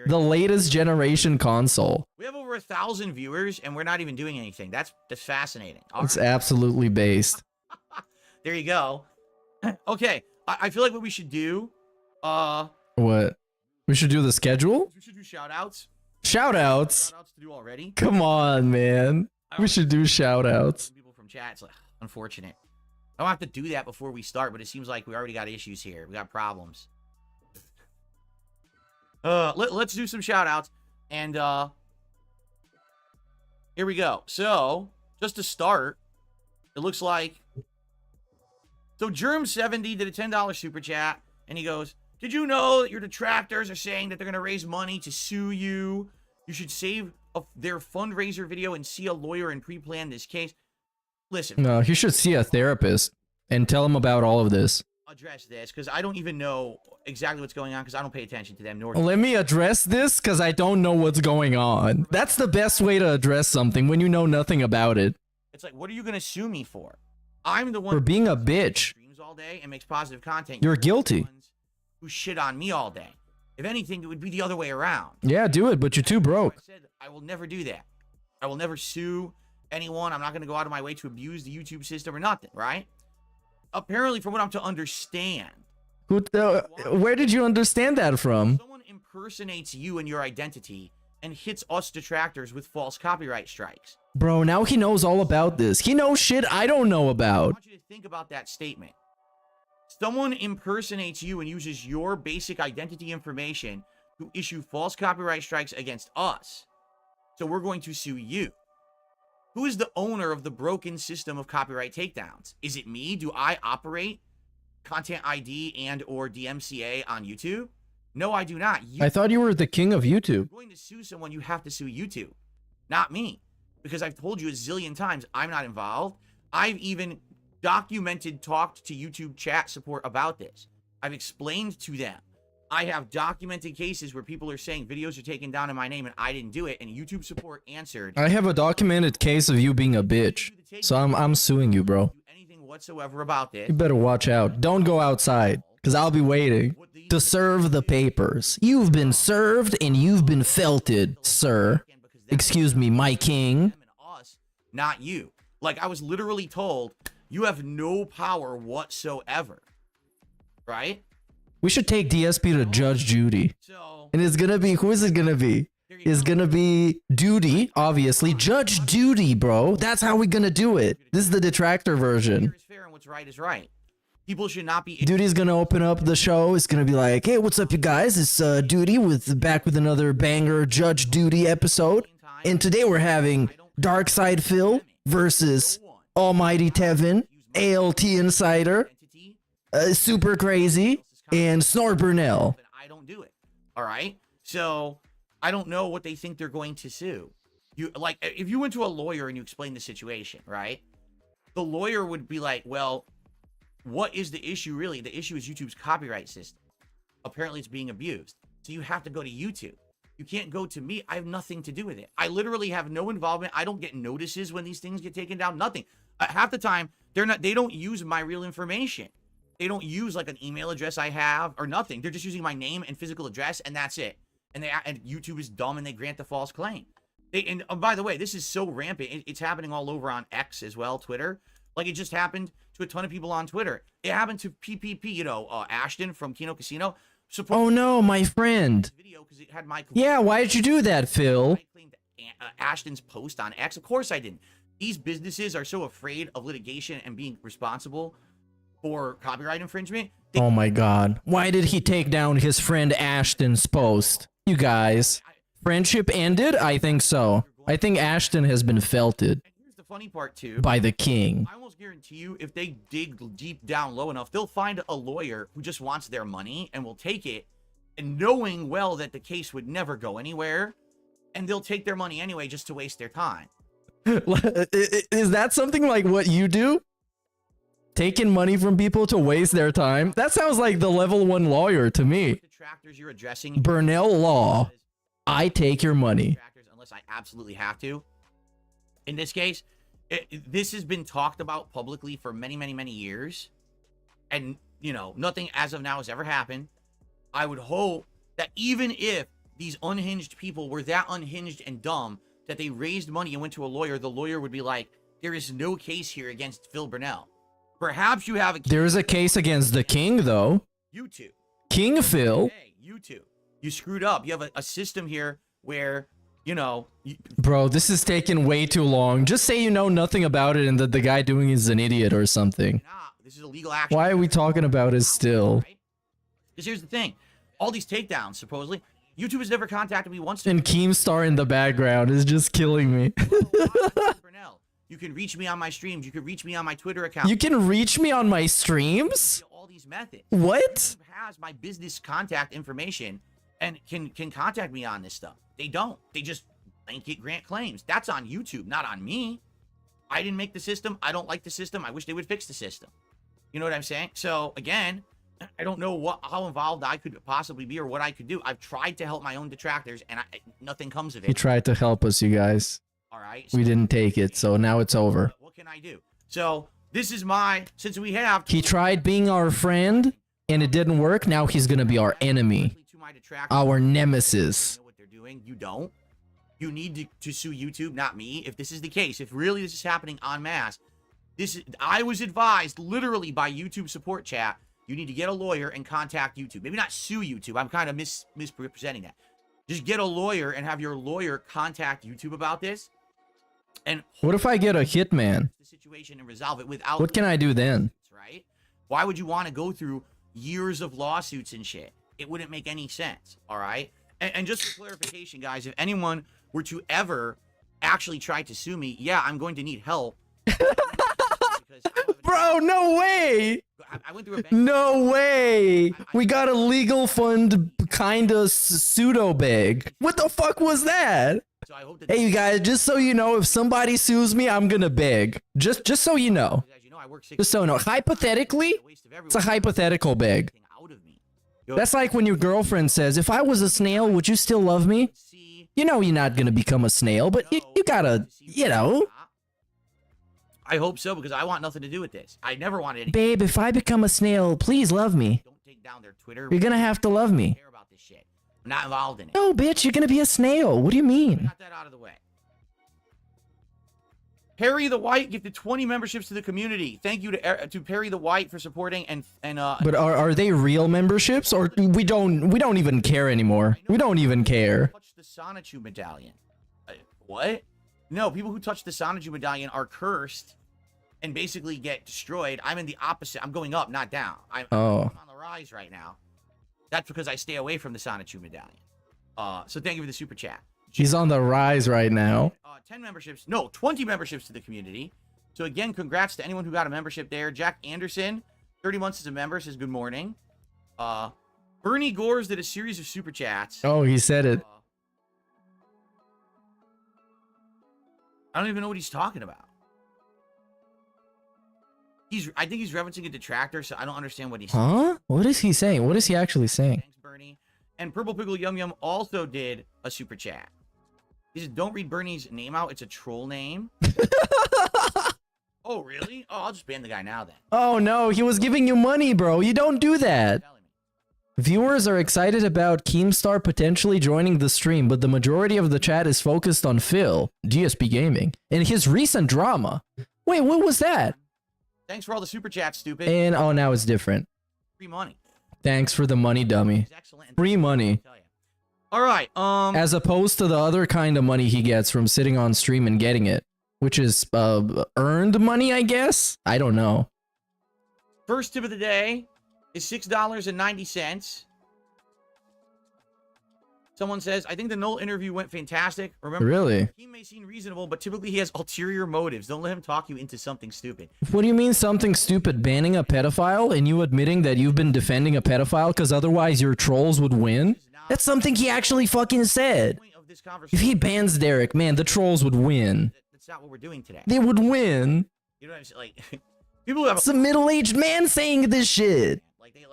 The latest generation console. We have over 1,000 viewers, and we're not even doing anything. That's fascinating. It's absolutely based. There you go. Okay, I feel like what we should do... What? We should do the schedule? We should do shout-outs. Shout-outs? Shout-outs to do already. Come on, man. We should do shout-outs. Chat. It's like, unfortunate. I don't have to do that before we start, but it seems like we already got issues here. We got problems. Let's do some shout outs. And here we go. So, just to start, it looks like So Germ70 did a $10 super chat, and he goes, "Did you know that your detractors are saying that they're going to raise money to sue you? You should save their fundraiser video and see a lawyer and pre-plan this case." Listen. No, he should see a therapist and tell him about all of this. Address this, because I don't even know exactly what's going on, because I don't pay attention to them. Nor Let me address this, because I don't know what's going on. That's the best way to address something when you know nothing about it. It's like, what are you going to sue me for? I'm the one For being a who bitch. streams all day and makes positive content. You're the guilty. ones who shit on me all day. If anything, it would be the other way around. Yeah, do it, but you're too broke. I said I will never do that. I will never sue anyone. I'm not going to go out of my way to abuse the YouTube system or nothing, right? Apparently, from what I'm to understand, Where did you understand that from? someone impersonates you and your identity and hits us detractors with false copyright strikes. Bro, now he knows all about this. He knows shit I don't know I about. want you to think about that statement. Someone impersonates you and uses your basic identity information to issue false copyright strikes against us. So we're going to sue you. Who is the owner of the broken system of copyright takedowns? Is it me? Do I operate Content ID and or DMCA on YouTube? No, I do not. I thought you were the king of YouTube. If you're going to sue someone, you have to sue YouTube, not me. Because I've told you a zillion times, I'm not involved. I've even talked to YouTube chat support about this. I've explained to them. I have documented cases where people are saying videos are taken down in my name and I didn't do it, and YouTube support answered. I have a documented case of you being a bitch. So I'm suing you, bro. Do anything whatsoever about this. You better watch out. Don't go outside, because I'll be waiting to serve the papers. You've been served and you've been felted, sir. Excuse me, my king. Us, not you. Like, I was literally told, you have no power whatsoever. Right? We should take DSP to Judge Judy. So, And it's gonna be, who is it gonna be? It's gonna be Duty, obviously. Judge Duty, bro. That's how we're gonna do it. This is the detractor version. fair is fair and what's right is right. People should not be. Duty's gonna open up the show. It's gonna be like, hey, what's up, you guys? It's Duty back with another banger Judge Duty episode. And today we're having Darkside Phil versus Almighty Tevin, ALT Insider, Super Crazy, and Snort Burnell. I don't do it. All right. So I don't know what they think they're going to sue. You like if you went to a lawyer and you explained the situation, right? The lawyer would be like, well, what is the issue really? The issue is YouTube's copyright system. Apparently it's being abused. So you have to go to YouTube. You can't go to me. I have nothing to do with it. I literally have no involvement. I don't get notices when these things get taken down. Nothing. Half the time, they don't use my real information. They don't use like an email address I have or nothing. They're just using my name and physical address, and that's it. And YouTube is dumb and they grant the false claim. And by the way, this is so rampant. It's happening all over on X as well, Twitter. Like it just happened to a ton of people on Twitter. It happened to PPP, Ashton from Kino Casino. Oh no, my friend. Video because it had my Yeah, why did you do that, Phil? I claimed Ashton's post on X. Of course I didn't. These businesses are so afraid of litigation and being responsible for copyright infringement. Oh my god. Why did he take down his friend Ashton's post? You guys. Friendship ended? I think so. I think Ashton has been felted And here's the funny part too. by the king. I almost guarantee you, if they dig deep down low enough, they'll find a lawyer who just wants their money and will take it, and knowing well that the case would never go anywhere, and they'll take their money anyway just to waste their time. Is that something like what you do? Taking money from people to waste their time? That sounds like the level 1 lawyer to me. Detractors you're addressing. Burnell Law. I take your money. Detractors unless I absolutely have to. In this case, this has been talked about publicly for many, many, many years. And, nothing as of now has ever happened. I would hope that even if these unhinged people were that unhinged and dumb that they raised money and went to a lawyer, the lawyer would be like, there is no case here against Phil Burnell. Perhaps you have a case. There is a case against the king, though. YouTube. King Phil. Hey, YouTube. You screwed up. You have a system here where, Bro, this is taking way too long. Just say you know nothing about it and that the guy doing it is an idiot or something. this is a legal action. Why are we talking about it still? Because here's the thing. All these takedowns, supposedly, YouTube has never contacted me once. And Keemstar in the background is just killing me. You can reach me on my streams. You can reach me on my Twitter account. You can reach me on my streams? All these methods. What? YouTube has my business contact information and can contact me on this stuff. They don't. They just blanket grant claims. That's on YouTube, not on me. I didn't make the system. I don't like the system. I wish they would fix the system. You know what I'm saying? So again, I don't know how involved I could possibly be or what I could do. I've tried to help my own detractors and nothing comes of it. He tried to help us, you guys. All right. We didn't take it, so now it's over. What can I do? So this is since we have. He tried being our friend, and it didn't work. Now he's gonna be our enemy, our nemesis. You know what they're doing? You don't. You need to sue YouTube, not me. If this is the case, if really this is happening en masse, I was advised literally by YouTube support chat. You need to get a lawyer and contact YouTube. Maybe not sue YouTube. I'm kind of misrepresenting that. Just get a lawyer and have your lawyer contact YouTube about this. And what if I get a hitman? The situation and resolve it without. What can I do then? Right? Why would you want to go through years of lawsuits and shit? It wouldn't make any sense. All right. And just for clarification, guys, if anyone were to ever actually try to sue me, yeah, I'm going to need help. Bro, no way. I went through a bank. No way. We got a legal fund kind of pseudo bag. What the fuck was that? So I hope that hey, you guys, just so you know, if somebody sues me, I'm gonna beg. Just so you know. As you know, I work Just so you know. Hypothetically, it's a hypothetical beg. That's like when your girlfriend says, if I was a snail, would you still love me? You know you're not gonna become a snail, but you gotta, you know. I hope so, because I want nothing to do with this. I never wanted any. Babe, if I become a snail, please love me. Don't take down their Twitter. You're gonna have to love me. Care about this shit. I'm not involved in it. No, bitch, you're gonna be a snail. What do you mean? Got that out of the way. Perry the White gifted 20 memberships to the community. Thank you to Perry the White for supporting and But are they real memberships, or we don't even care anymore? We don't even care. Touch the Sonichu medallion. What? No, people who touch the Sonichu medallion are cursed and basically get destroyed. I'm in the opposite. I'm going up, not down. I'm on the rise right now. That's because I stay away from the Sonichu medallion. So thank you for the super chat. He's on the rise right now. 10 memberships. No, 20 memberships to the community. So again, congrats to anyone who got a membership there. Jack Anderson, 30 months as a member, says good morning. Bernie Gores did a series of super chats. Oh, he said it. I don't even know what he's talking about. I think he's referencing a detractor, so I don't understand what he's saying. Huh? What is he saying? What is he actually saying? Thanks, Bernie. And Purple Pickle Yum Yum also did a super chat. He said, don't read Bernie's name out. It's a troll name. Oh, really? Oh, I'll just ban the guy now then. Oh, no. He was giving you money, bro. You don't do that. Viewers are excited about Keemstar potentially joining the stream, but the majority of the chat is focused on Phil, DSP Gaming, and his recent drama. Wait, what was that? Thanks for all the super chats, stupid. And oh, now it's different. Free money. Thanks for the money, dummy. Free money. All right. As opposed to the other kind of money he gets from sitting on stream and getting it, which is earned money, I guess. I don't know. First tip of the day is $6.90. Someone says, I think the Noel interview went fantastic. Remember, really? He may seem reasonable, but typically he has ulterior motives. Don't let him talk you into something stupid. What do you mean something stupid? Banning a pedophile and you admitting that you've been defending a pedophile because otherwise your trolls would win? That's something he actually fucking said. If he bans Derek, man, the trolls would win. That's not what we're doing today. They would win. You know what I'm saying? Like, people have it's a middle-aged man saying this shit.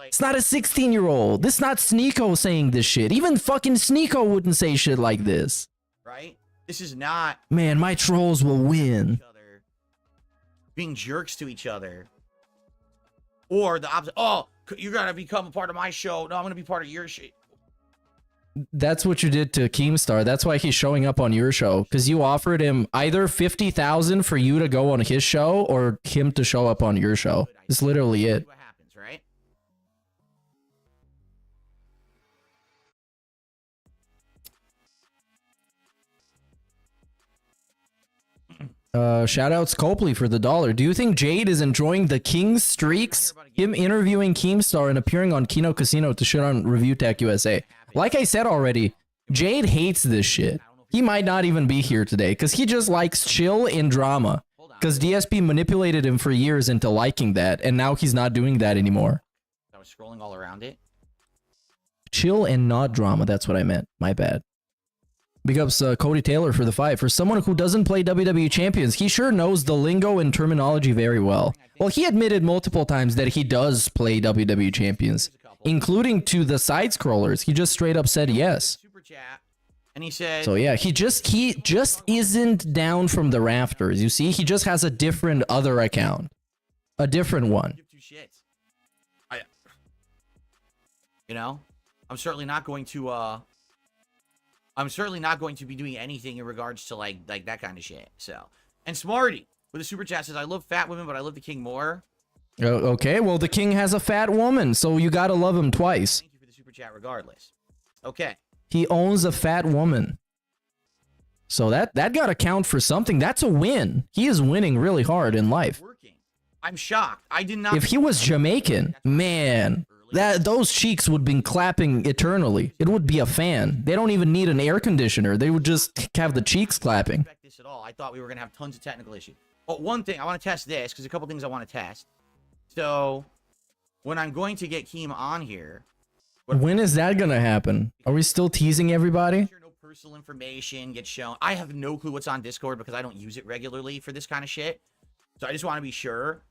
It's not a 16-year-old. This is not Sneeko saying this shit. Even fucking Sneeko wouldn't say shit like this. Right? This is not... Man, my trolls will win. Being jerks to each other. Or the opposite. Oh, you're going to become a part of my show. No, I'm going to be part of your shit. That's what you did to Keemstar. That's why he's showing up on your show. Because you offered him either $50,000 for you to go on his show or him to show up on your show. That's literally it. What happens, right? Shoutouts Copley for the $1. Do you think Jade is enjoying the King streaks? Him interviewing Keemstar and appearing on Kino Casino to shit on Review Tech USA. Like I said already, Jade hates this shit. He might not even be here today because he just likes chill and drama. Because DSP manipulated him for years into liking that, and now he's not doing that anymore. I was scrolling all around it. Chill and not drama. That's what I meant. My bad. Big ups Cody Taylor for the fight. For someone who doesn't play WWE Champions, he sure knows the lingo and terminology very well. Well, he admitted multiple times that he does play WWE Champions, including to the side scrollers. He just straight up said yes. Super chat, and he said, So yeah, he just isn't down from the rafters. You see, he just has a different other account, a different one. give two shits. You know, I'm certainly not going to be doing anything in regards to like that kind of shit. So, and Smarty with the super chat says, I love fat women, but I love the king more. Okay, well, the king has a fat woman, so you gotta love him twice. Thank you for the super chat regardless. Okay. He owns a fat woman. So that gotta count for something. That's a win. He is winning really hard in life. Working. I'm shocked. I did not. If he was Jamaican, man, those cheeks would be clapping eternally. It would be a fan. They don't even need an air conditioner. They would just have the cheeks clapping. Expect this at all. I thought we were gonna have tons of technical issues. But one thing, I want to test this because a couple things I want to test. So when I'm going to get Keem on here, When is that gonna happen? Are we still teasing everybody? no personal information gets shown. I have no clue what's on Discord because I don't use it regularly for this kind of shit. So I just want to be sure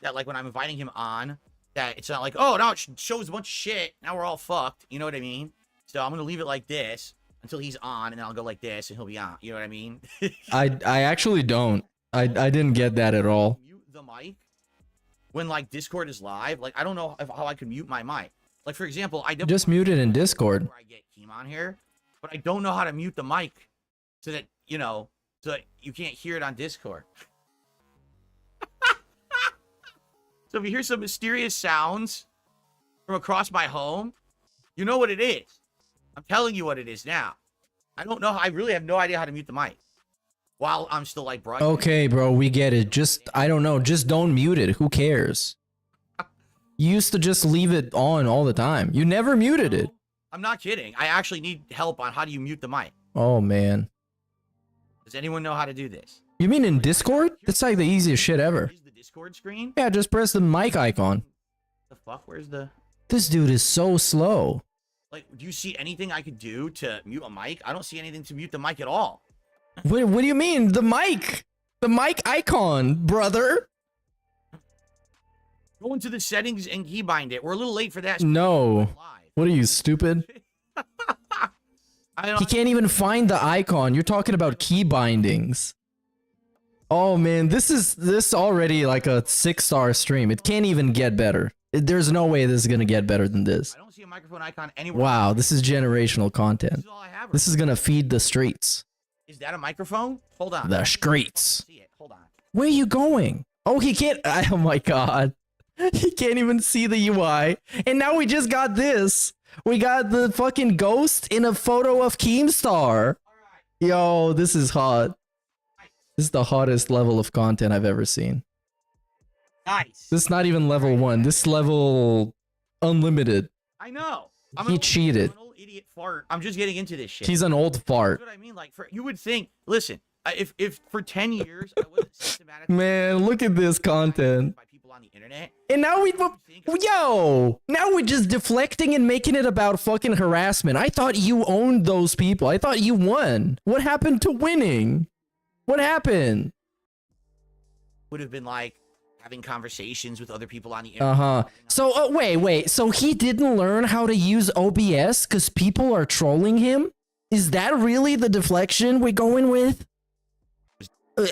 that like when I'm inviting him on, that it's not like, oh, now it shows a bunch of shit. Now we're all fucked. You know what I mean? So I'm gonna leave it like this until he's on, and then I'll go like this, and he'll be on. You know what I mean? I actually don't. I didn't get that at all. Mute the mic when like Discord is live. Like I don't know how I can mute my mic. Like for example, I Just mute it in Discord. where I get Keem on here, but I don't know how to mute the mic so that so that you can't hear it on Discord. So if you hear some mysterious sounds from across my home, you know what it is. I'm telling you what it is now. I don't know. I really have no idea how to mute the mic while I'm still like broadcasting. Okay, bro, we get it. Just, I don't know. Just don't mute it. Who cares? You used to just leave it on all the time. You never muted it. I'm not kidding. I actually need help on how do you mute the mic. Oh, man. Does anyone know how to do this? You mean in Discord? That's like the easiest shit ever. Is the Discord screen? Yeah, just press the mic icon. The fuck? Where's the... This dude is so slow. Like, do you see anything I could do to mute a mic? I don't see anything to mute the mic at all. What do you mean? The mic! The mic icon, brother! Go into the settings and keybind it. We're a little late for that. No. What are you, stupid? I don't He can't even find the icon. You're talking about key bindings. Oh man, this already like a 6-star stream. It can't even get better. There's no way this is gonna get better than this. I don't see a microphone icon anywhere. Wow, this is generational This content. is all I have. This is gonna feed the streets. Is that a microphone? Hold on. The streets. See it. Hold on. Where are you going? Oh, he can't. Oh my god. He can't even see the UI. And now we just got this. We got the fucking ghost in a photo of Keemstar. Yo, this is hot. This is the hottest level of content I've ever seen. Nice. This is not even level 1. This is level unlimited. I know. He cheated. I'm an old idiot fart. I'm just getting into this shit. He's an old fart. That's what I mean. Like, you would think. Listen, if for 10 years I wasn't systematically Man, look at this content. by people on the internet, And now now we're just deflecting and making it about fucking harassment. I thought you owned those people. I thought you won. What happened to winning? What happened? would have been like having conversations with other people on the internet. Uh-huh. So, wait. So he didn't learn how to use OBS because people are trolling him? Is that really the deflection we're going with?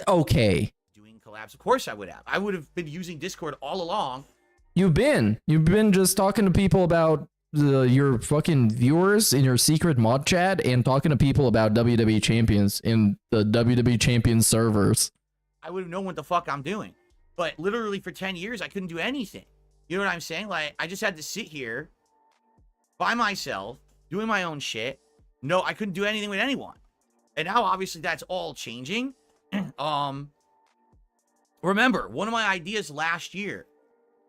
Okay. Doing collabs. Of course I would have. I would have been using Discord all along. You've been just talking to people about your fucking viewers in your secret mod chat and talking to people about WWE Champions in the WWE Champions servers. I would have known what the fuck I'm doing. But literally for 10 years, I couldn't do anything. You know what I'm saying? Like, I just had to sit here by myself, doing my own shit. No, I couldn't do anything with anyone. And now, obviously, that's all changing. Remember, one of my ideas last year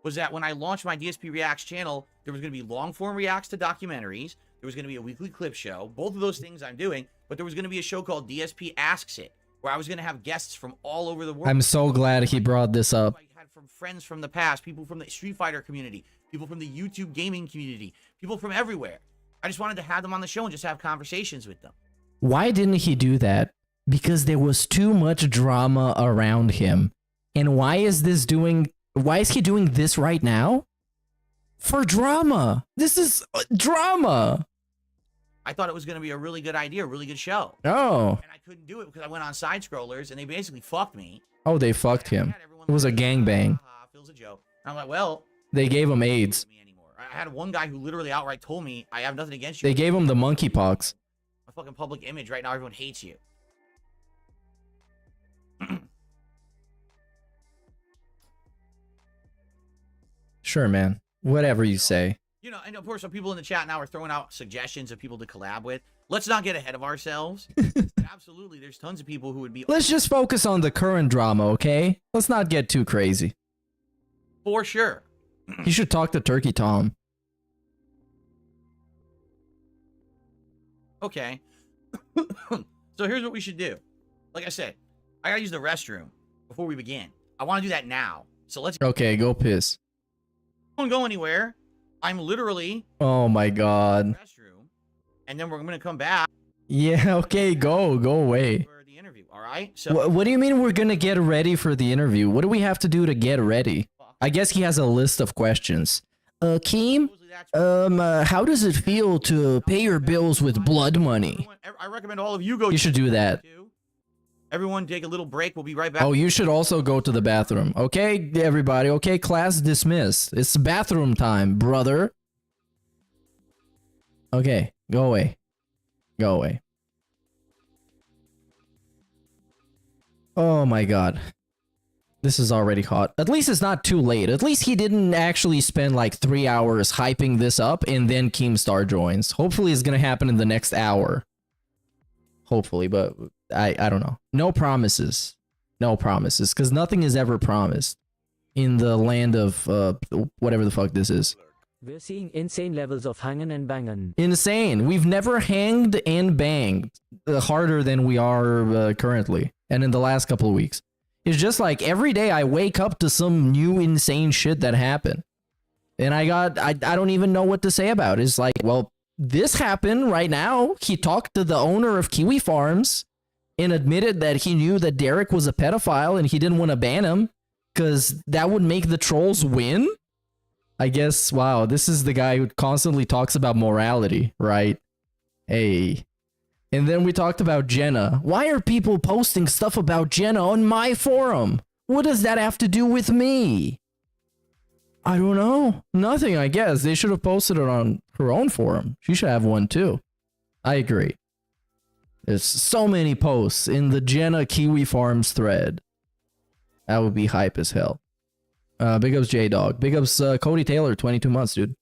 was that when I launched my DSP Reacts channel, there was going to be long-form reacts to documentaries. There was going to be a weekly clip show. Both of those things I'm doing. But there was going to be a show called DSP Asks It, where I was going to have guests from all over the world. I'm so glad he brought this up. I had from friends from the past, people from the Street Fighter community, people from the YouTube gaming community, people from everywhere. I just wanted to have them on the show and just have conversations with them. Why didn't he do that? Because there was too much drama around him. And why is he doing this right now? For drama. This is drama. I thought it was going to be a really good idea, a really good show. Oh. And I couldn't do it because I went on side scrollers and they basically fucked me. Oh, they fucked him. It was a gangbang. Feels a joke. And I'm like, well, They gave him AIDS. me anymore. I had one guy who literally outright told me, I have nothing against you. They gave him the monkeypox. A fucking public image right now. Everyone hates you. Sure, man. Whatever you say. You know, and of course, some people in the chat now are throwing out suggestions of people to collab with. Let's not get ahead of ourselves. Absolutely, there's tons of people who would be Let's just focus on the current drama, okay? Let's not get too crazy. for sure. You should talk to Turkey Tom. Okay. So here's what we should do. Like I said, I gotta use the restroom before we begin. I want to do that now. So let's Okay, go piss. don't go anywhere. I'm literally Oh my in god. the restroom, and then we're gonna come back Yeah, okay, go away. for the interview. All right. So What do you mean we're gonna get ready for the interview? What do we have to do to get ready? I guess he has a list of questions. Keem, supposedly that's how does it feel to pay your bills with blood money? I recommend all of you go. You should do that. Everyone take a little break. We'll be right back. Oh, you should also go to the bathroom. Okay, everybody. Okay, class dismissed. It's bathroom time, brother. Okay, go away. Go away. Oh my god. This is already hot. At least it's not too late. At least he didn't actually spend like 3 hours hyping this up and then Keemstar joins. Hopefully it's gonna happen in the next hour. Hopefully, but I don't know. No promises. No promises, because nothing is ever promised in the land of whatever the fuck this is. We're seeing insane levels of hangin' and bangin'. Insane. We've never hanged and banged harder than we are currently, and in the last couple of weeks. It's just like every day I wake up to some new insane shit that happened. And I don't even know what to say about it. It's like, well, this happened right now. He talked to the owner of Kiwi Farms and admitted that he knew that Derek was a pedophile and he didn't want to ban him because that would make the trolls win. I guess, wow, this is the guy who constantly talks about morality, right? Hey. And then we talked about Jenna. Why are people posting stuff about Jenna on my forum? What does that have to do with me? I don't know. Nothing, I guess. They should have posted it on her own forum. She should have one too. I agree. There's so many posts in the Jenna Kiwi Farms thread. That would be hype as hell. Big ups J-Dog. Big ups Cody Taylor, 22 months, dude.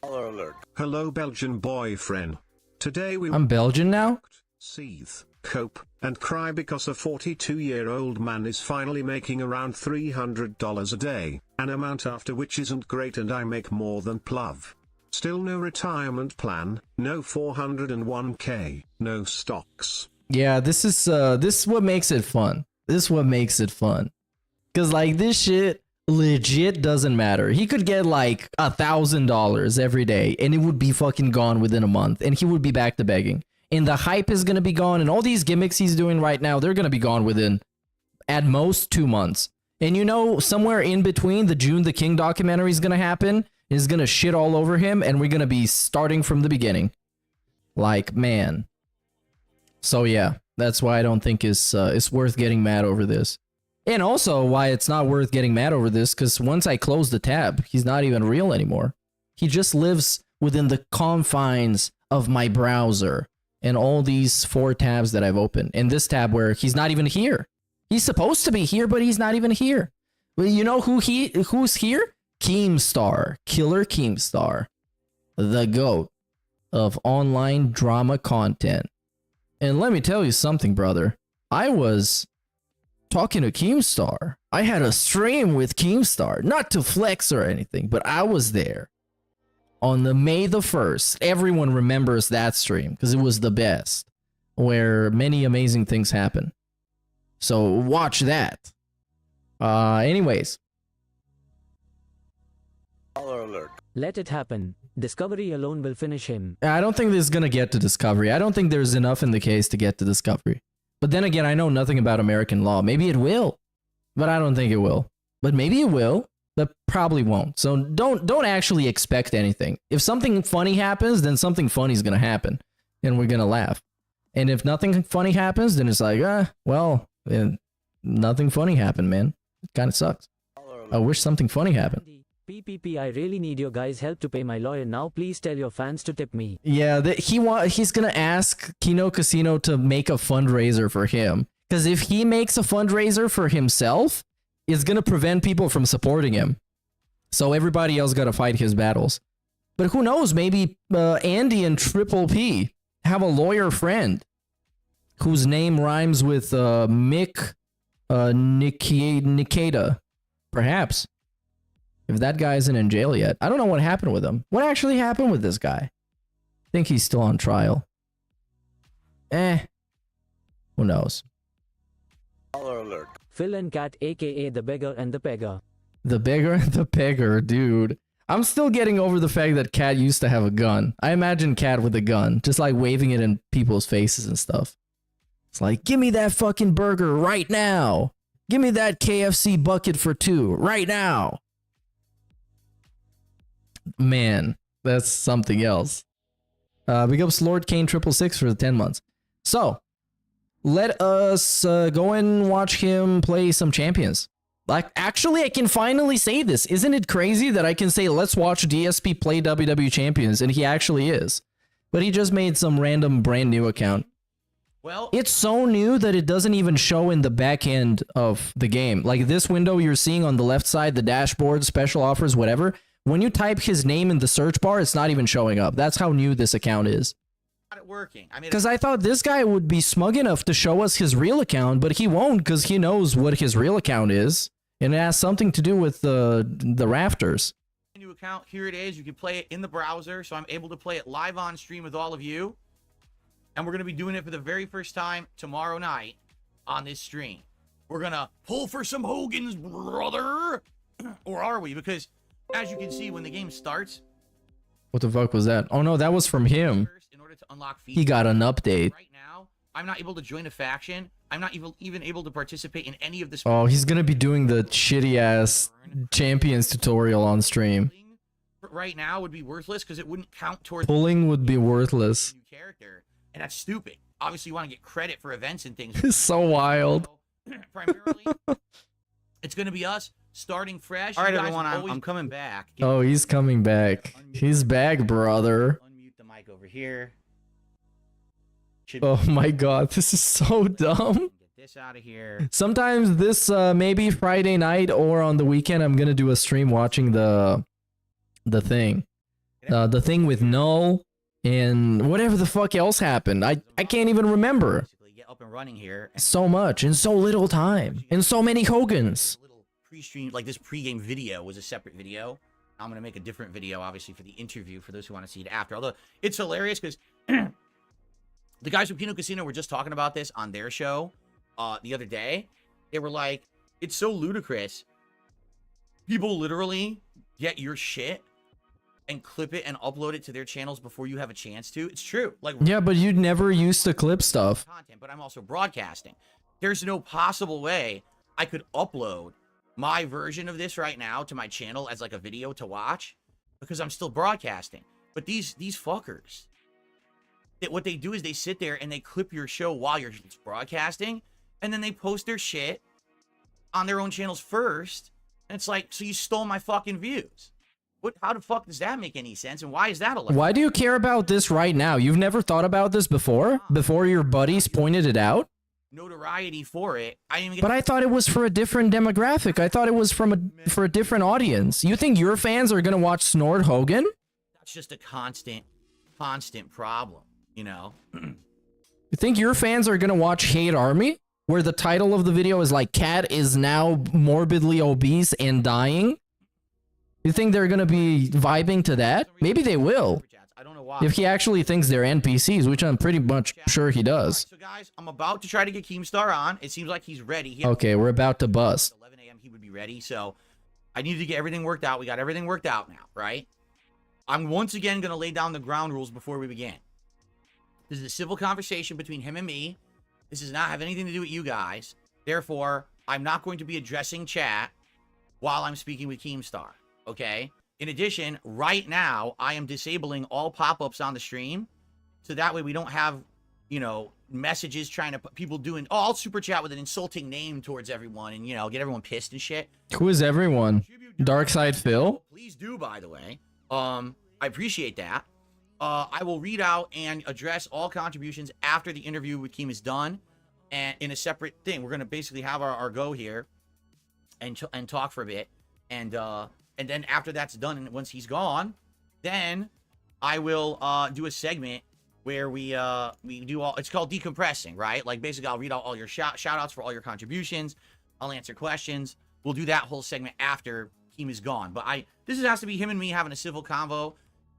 Baller alert. Hello Belgian boyfriend. Today we I'm Belgian now? seethe, cope, and cry because a 42-year-old man is finally making around $300 a day, an amount after which isn't great, and I make more than Plov. Still no retirement plan, no 401k, no stocks. Yeah, this is what makes it fun. This is what makes it fun. Cause like this shit legit doesn't matter. He could get like $1,000 every day and it would be fucking gone within a month and he would be back to begging. And the hype is gonna be gone and all these gimmicks he's doing right now, they're gonna be gone within at most 2 months. And you know, somewhere in between the June the King documentary is gonna happen, is gonna shit all over him and we're gonna be starting from the beginning. Like, man. So yeah, that's why I don't think it's worth getting mad over this. And also why it's not worth getting mad over this, because once I close the tab, he's not even real anymore. He just lives within the confines of my browser and all these 4 tabs that I've opened. And this tab where he's not even here. He's supposed to be here, but he's not even here. Well, you know who's here? Keemstar. Killer Keemstar. The GOAT of online drama content. And let me tell you something, brother. I was talking to Keemstar. I had a stream with Keemstar, not to flex or anything, but I was there on the May the 1st. Everyone remembers that stream because it was the best. where many amazing things happen. So watch that. Anyways. Baller alert. Let it happen. Discovery alone will finish him. I don't think this is going to get to Discovery. I don't think there's enough in the case to get to Discovery. But then again, I know nothing about American law. Maybe it will, but I don't think it will. But maybe it will, but probably won't. So don't actually expect anything. If something funny happens, then something funny is going to happen, and we're going to laugh. And if nothing funny happens, then it's like, nothing funny happened, man. It kind of sucks. I wish something funny happened. PPP, I really need your guys' help to pay my lawyer now. Please tell your fans to tip me. Yeah, he's gonna ask Kino Casino to make a fundraiser for him. Because if he makes a fundraiser for himself, it's gonna prevent people from supporting him. So everybody else gotta fight his battles. But who knows? Maybe Andy and Triple P have a lawyer friend whose name rhymes with Mick Nikita. Perhaps. If that guy isn't in jail yet. I don't know what happened with him. What actually happened with this guy? I think he's still on trial. Who knows? Baller alert. Phil and Cat, aka the beggar and the pegger. The beggar and the pegger, dude. I'm still getting over the fact that Cat used to have a gun. I imagine Cat with a gun, just like waving it in people's faces and stuff. It's like, give me that fucking burger right now. Give me that KFC bucket for 2 right now. Man, that's something else. Big ups Lord Kane 666 for the 10 months. So, let us go and watch him play some champions. Like, actually, I can finally say this. Isn't it crazy that I can say, let's watch DSP play WWE champions, and he actually is. But he just made some random brand new account. Well, it's so new that it doesn't even show in the back end of the game. Like this window you're seeing on the left side, the dashboard, special offers, whatever. When you type his name in the search bar, it's not even showing up. That's how new this account is. not working. I mean, Because I thought this guy would be smug enough to show us his real account, but he won't because he knows what his real account is. And it has something to do with the rafters. new account, here it is. You can play it in the browser, so I'm able to play it live on stream with all of you. And we're going to be doing it for the very first time tomorrow night on this stream. We're going to pull for some Hogan's, brother. Or are we? Because as you can see, when the game starts... What the fuck was that? Oh no, that was from him. In order to unlock He got an update. Right now, I'm not able to join a faction. I'm not even able to participate in any of the... Oh, he's going to be doing the shitty-ass Champions tutorial on stream. Right now would be worthless because it wouldn't count towards... Pulling would be worthless. ...new character. And that's stupid. Obviously, you want to get credit for events and things. It's so wild. Primarily, it's going to be us starting fresh. All right, everyone, I'm coming back. Oh, he's coming back. He's back, brother. Unmute the mic over here. Oh my god, this is so dumb. Get this out of here. Sometimes this, maybe Friday night or on the weekend, I'm going to do a stream watching the thing. The thing with Null and whatever the fuck else happened. I can't even remember. Get up and running here. So much in so little time. And so many Hogans. Pre-stream, like this pre-game video was a separate video. I'm going to make a different video, obviously, for the interview for those who want to see it after. Although, it's hilarious because the guys from Kino Casino were just talking about this on their show the other day. They were like, it's so ludicrous. People literally get your shit and clip it and upload it to their channels before you have a chance to. It's true. Like, yeah, but you never used to clip stuff. Content, but I'm also broadcasting. There's no possible way I could upload my version of this right now to my channel as like a video to watch because I'm still broadcasting. But these fuckers, what they do is they sit there and they clip your show while you're broadcasting, and then they post their shit on their own channels first. And it's like, so you stole my fucking views. How the fuck does that make any sense? And why is that allowed? Why do you care about this right now? You've never thought about this before? Before your buddies pointed it out? Notoriety for it. But I thought it was for a different demographic. I thought it was for a different audience. You think your fans are gonna watch Snort Hogan? That's just a constant problem, you know? You think your fans are gonna watch Hate Army? Where the title of the video is like, Cat is now morbidly obese and dying? You think they're gonna be vibing to that? Maybe they will. I don't know why. If he actually thinks they're NPCs, which I'm pretty much sure he does. So guys, I'm about to try to get Keemstar on. It seems like he's ready. Okay, we're about to bust. 11 a.m. he would be ready. So I needed to get everything worked out. We got everything worked out now, right? I'm once again going to lay down the ground rules before we begin. This is a civil conversation between him and me. This does not have anything to do with you guys. Therefore, I'm not going to be addressing chat while I'm speaking with Keemstar, okay? In addition, right now, I am disabling all pop-ups on the stream, so that way we don't have, you know, messages trying to, people doing, oh, I'll super chat with an insulting name towards everyone and, you know, get everyone pissed and shit. Who is everyone? Darkside Phil? Please do, by the way. I appreciate that. I will read out and address all contributions after the interview with Keem is done, and in a separate thing. We're gonna basically have our go here, and talk for a bit, and then after that's done, and once he's gone, then I will do a segment where we do all. It's called decompressing, right? Like basically, I'll read out all your shout outs for all your contributions. I'll answer questions. We'll do that whole segment after Keem is gone. But this has to be him and me having a civil convo.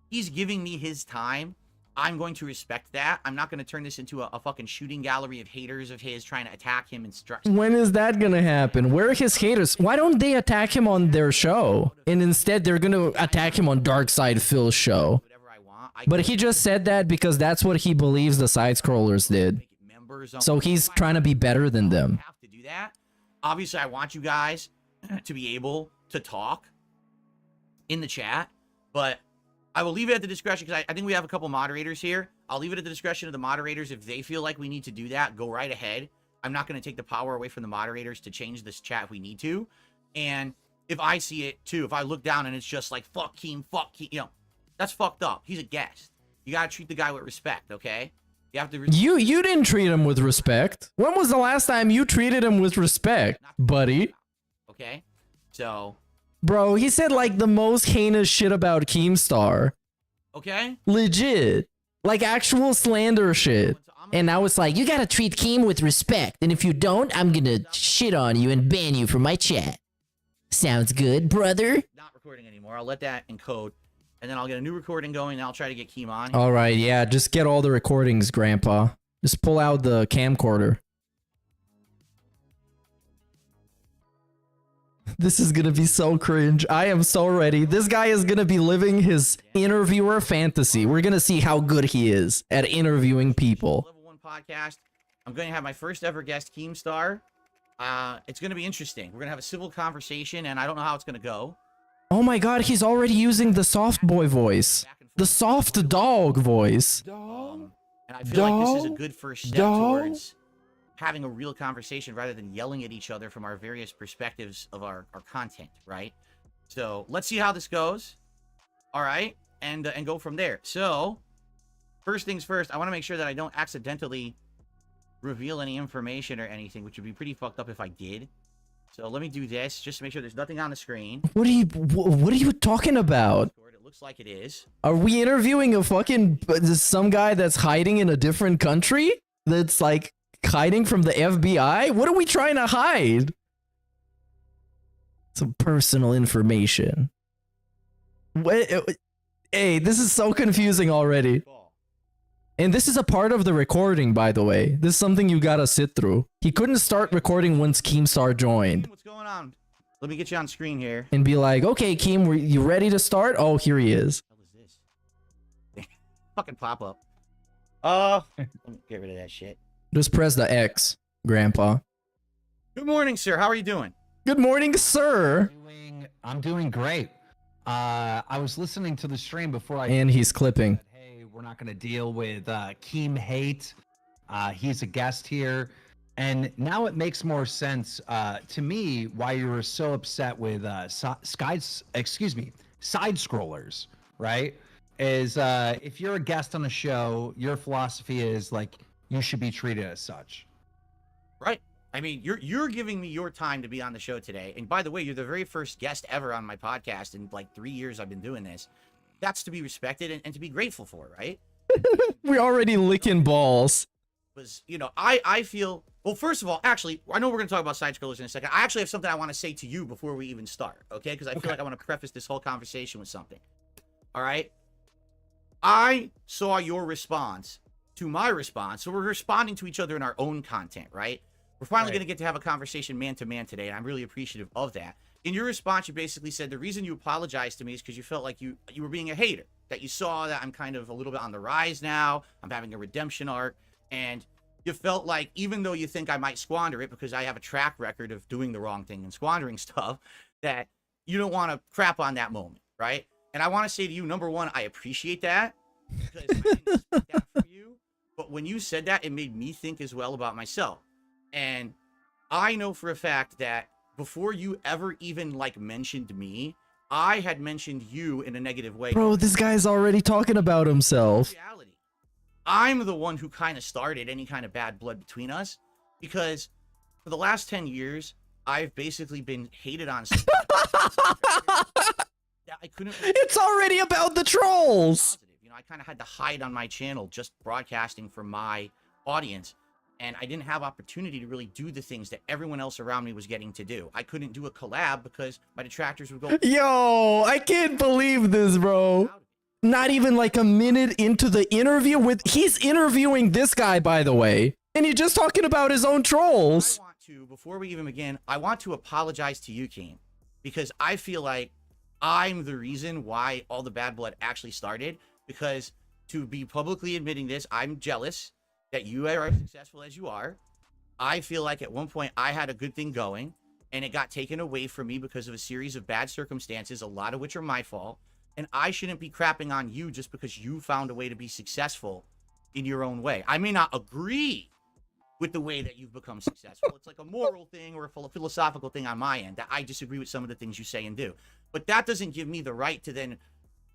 He's giving me his time. I'm going to respect that. I'm not going to turn this into a fucking shooting gallery of haters of his trying to attack him and stress. When is that gonna happen? Where are his haters? Why don't they attack him on their show? And instead they're gonna attack him on Darkside Phil's show. But he just said that because that's what he believes the side scrollers did. So he's trying to be better than them. Have to do that. Obviously, I want you guys to be able to talk in the chat, but I will leave it at the discretion, because I think we have a couple moderators here. I'll leave it at the discretion of the moderators. If they feel like we need to do that, go right ahead. I'm not going to take the power away from the moderators to change this chat if we need to. And if I see it too, if I look down and it's just like, fuck Keem, you know, that's fucked up. He's a guest. You got to treat the guy with respect, okay? You have to. You didn't treat him with respect. When was the last time you treated him with respect, buddy? Okay? So. Bro, he said like the most heinous shit about Keemstar. Okay? Legit. Like actual slander shit. And now it's like, you gotta treat Keem with respect. And if you don't, I'm gonna shit on you and ban you from my chat. Sounds good, brother? Not recording anymore. I'll let that encode. And then I'll get a new recording going and I'll try to get Keem on. Alright, yeah, just get all the recordings, Grandpa. Just pull out the camcorder. This is gonna be so cringe. I am so ready. This guy is gonna be living his interviewer fantasy. We're gonna see how good he is at interviewing people. Level 1 podcast. I'm going to have my first ever guest, Keemstar. It's going to be interesting. We're going to have a civil conversation, and I don't know how it's going to go. Oh my god, he's already using the soft boy voice. The soft dog voice. And I feel like this is a good first step towards having a real conversation rather than yelling at each other from our various perspectives of our content, right? So let's see how this goes. All right, and go from there. So first things first, I want to make sure that I don't accidentally reveal any information or anything, which would be pretty fucked up if I did. So let me do this just to make sure there's nothing on the screen. What are you talking about? It looks like it is. Are we interviewing a fucking some guy that's hiding in a different country? That's like hiding from the FBI? What are we trying to hide? Some personal information. Hey, this is so confusing already. And this is a part of the recording, by the way. This is something you gotta sit through. He couldn't start recording once Keemstar joined. What's going on? Let me get you on screen here. And be like, okay, Keem, were you ready to start? Oh, here he is. What is this? Fucking pop up. Let me get rid of that shit. Just press the X, Grandpa. Good morning, sir. How are you doing? Good morning, sir. I'm doing great. I was listening to the stream before And he's clipping. Hey, we're not going to deal with Keem hate. He's a guest here. And now it makes more sense to me why you were so upset with side scrollers, right? Is if you're a guest on a show, your philosophy is like you should be treated as such. Right. I mean, you're giving me your time to be on the show today. And by the way, you're the very first guest ever on my podcast in like 3 years I've been doing this. That's to be respected and to be grateful for, right? We're already licking balls. Was, you know, I feel, well, first of all, actually, I know we're going to talk about side scrollers in a second. I actually have something I want to say to you before we even start, okay? Because I feel like I want to preface this whole conversation with something. All right? I saw your response to my response. So we're responding to each other in our own content, right? We're finally going to get to have a conversation man to man today, and I'm really appreciative of that. In your response, you basically said the reason you apologized to me is because you felt like you were being a hater, that you saw that I'm kind of a little bit on the rise now, I'm having a redemption arc, and you felt like even though you think I might squander it because I have a track record of doing the wrong thing and squandering stuff, that you don't want to crap on that moment, right? And I want to say to you, number one, I appreciate that because I didn't expect that from you. But when you said that, it made me think as well about myself. And I know for a fact that before you ever even like mentioned me, I had mentioned you in a negative way. Bro, this guy's already talking about himself. Reality, I'm the one who kind of started any kind of bad blood between us because for the last 10 years, I've basically been hated on. I couldn't. It's already about the trolls. You know, I kind of had to hide on my channel just broadcasting for my audience. And I didn't have opportunity to really do the things that everyone else around me was getting to do. I couldn't do a collab because my detractors would go, Yo, I can't believe this, bro. Not even like a minute into the interview he's interviewing this guy, by the way. And he's just talking about his own trolls. I want to, before we even begin, I want to apologize to you, Keem, because I feel like I'm the reason why all the bad blood actually started. Because to be publicly admitting this, I'm jealous that you are as successful as you are. I feel like at one point I had a good thing going and it got taken away from me because of a series of bad circumstances, a lot of which are my fault. And I shouldn't be crapping on you just because you found a way to be successful in your own way. I may not agree with the way that you've become successful. It's like a moral thing or a philosophical thing on my end that I disagree with some of the things you say and do. But that doesn't give me the right to then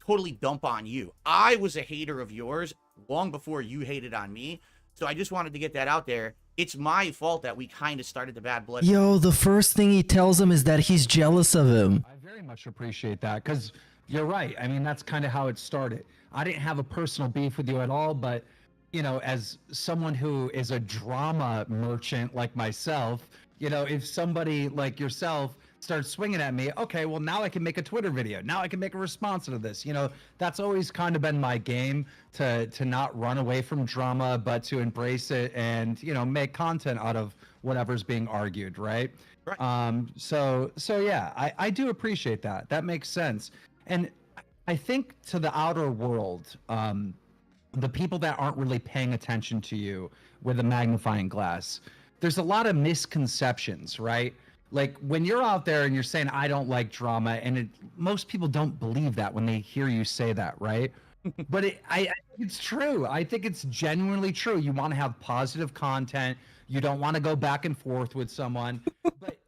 totally dump on you. I was a hater of yours long before you hated on me. So I just wanted to get that out there. It's my fault that we kind of started the bad blood. Yo, the first thing he tells him is that he's jealous of him. I very much appreciate that because you're right. I mean, that's kind of how it started. I didn't have a personal beef with you at all, but you know, as someone who is a drama merchant like myself, you know, if somebody like yourself starts swinging at me, okay, well, now I can make a Twitter video. Now I can make a response to this. You know, that's always kind of been my game, to not run away from drama, but to embrace it and, you know, make content out of whatever's being argued, right? So yeah, I do appreciate that. That makes sense. And I think to the outer world, the people that aren't really paying attention to you with a magnifying glass, there's a lot of misconceptions, right? Like when you're out there and you're saying, I don't like drama, and most people don't believe that when they hear you say that, right? But I think it's true. I think it's genuinely true. You want to have positive content. You don't want to go back and forth with someone. But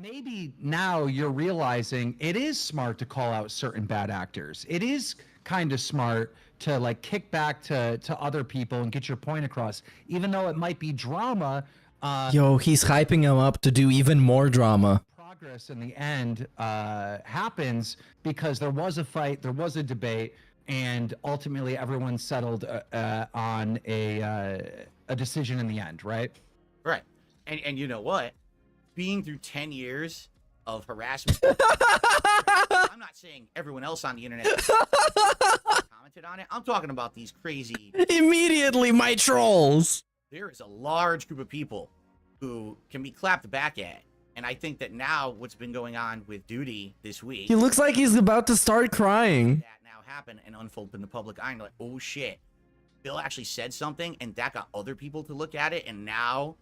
maybe now you're realizing it is smart to call out certain bad actors. It is kind of smart to like kick back to other people and get your point across, even though it might be drama. Yo, he's hyping him up to do even more drama. Progress in the end happens because there was a fight, there was a debate, and ultimately everyone settled on a decision in the end, right? Right. And you know what? Being through 10 years of harassment, I'm not saying everyone else on the internet commented on it. I'm talking about these crazy... Immediately, my trolls! There is a large group of people who can be clapped back at. And I think that now what's been going on with Duty this week... He looks like he's about to start crying. ...that now happen and unfold in the public eye. And like, oh shit, Bill actually said something and that got other people to look at it. And now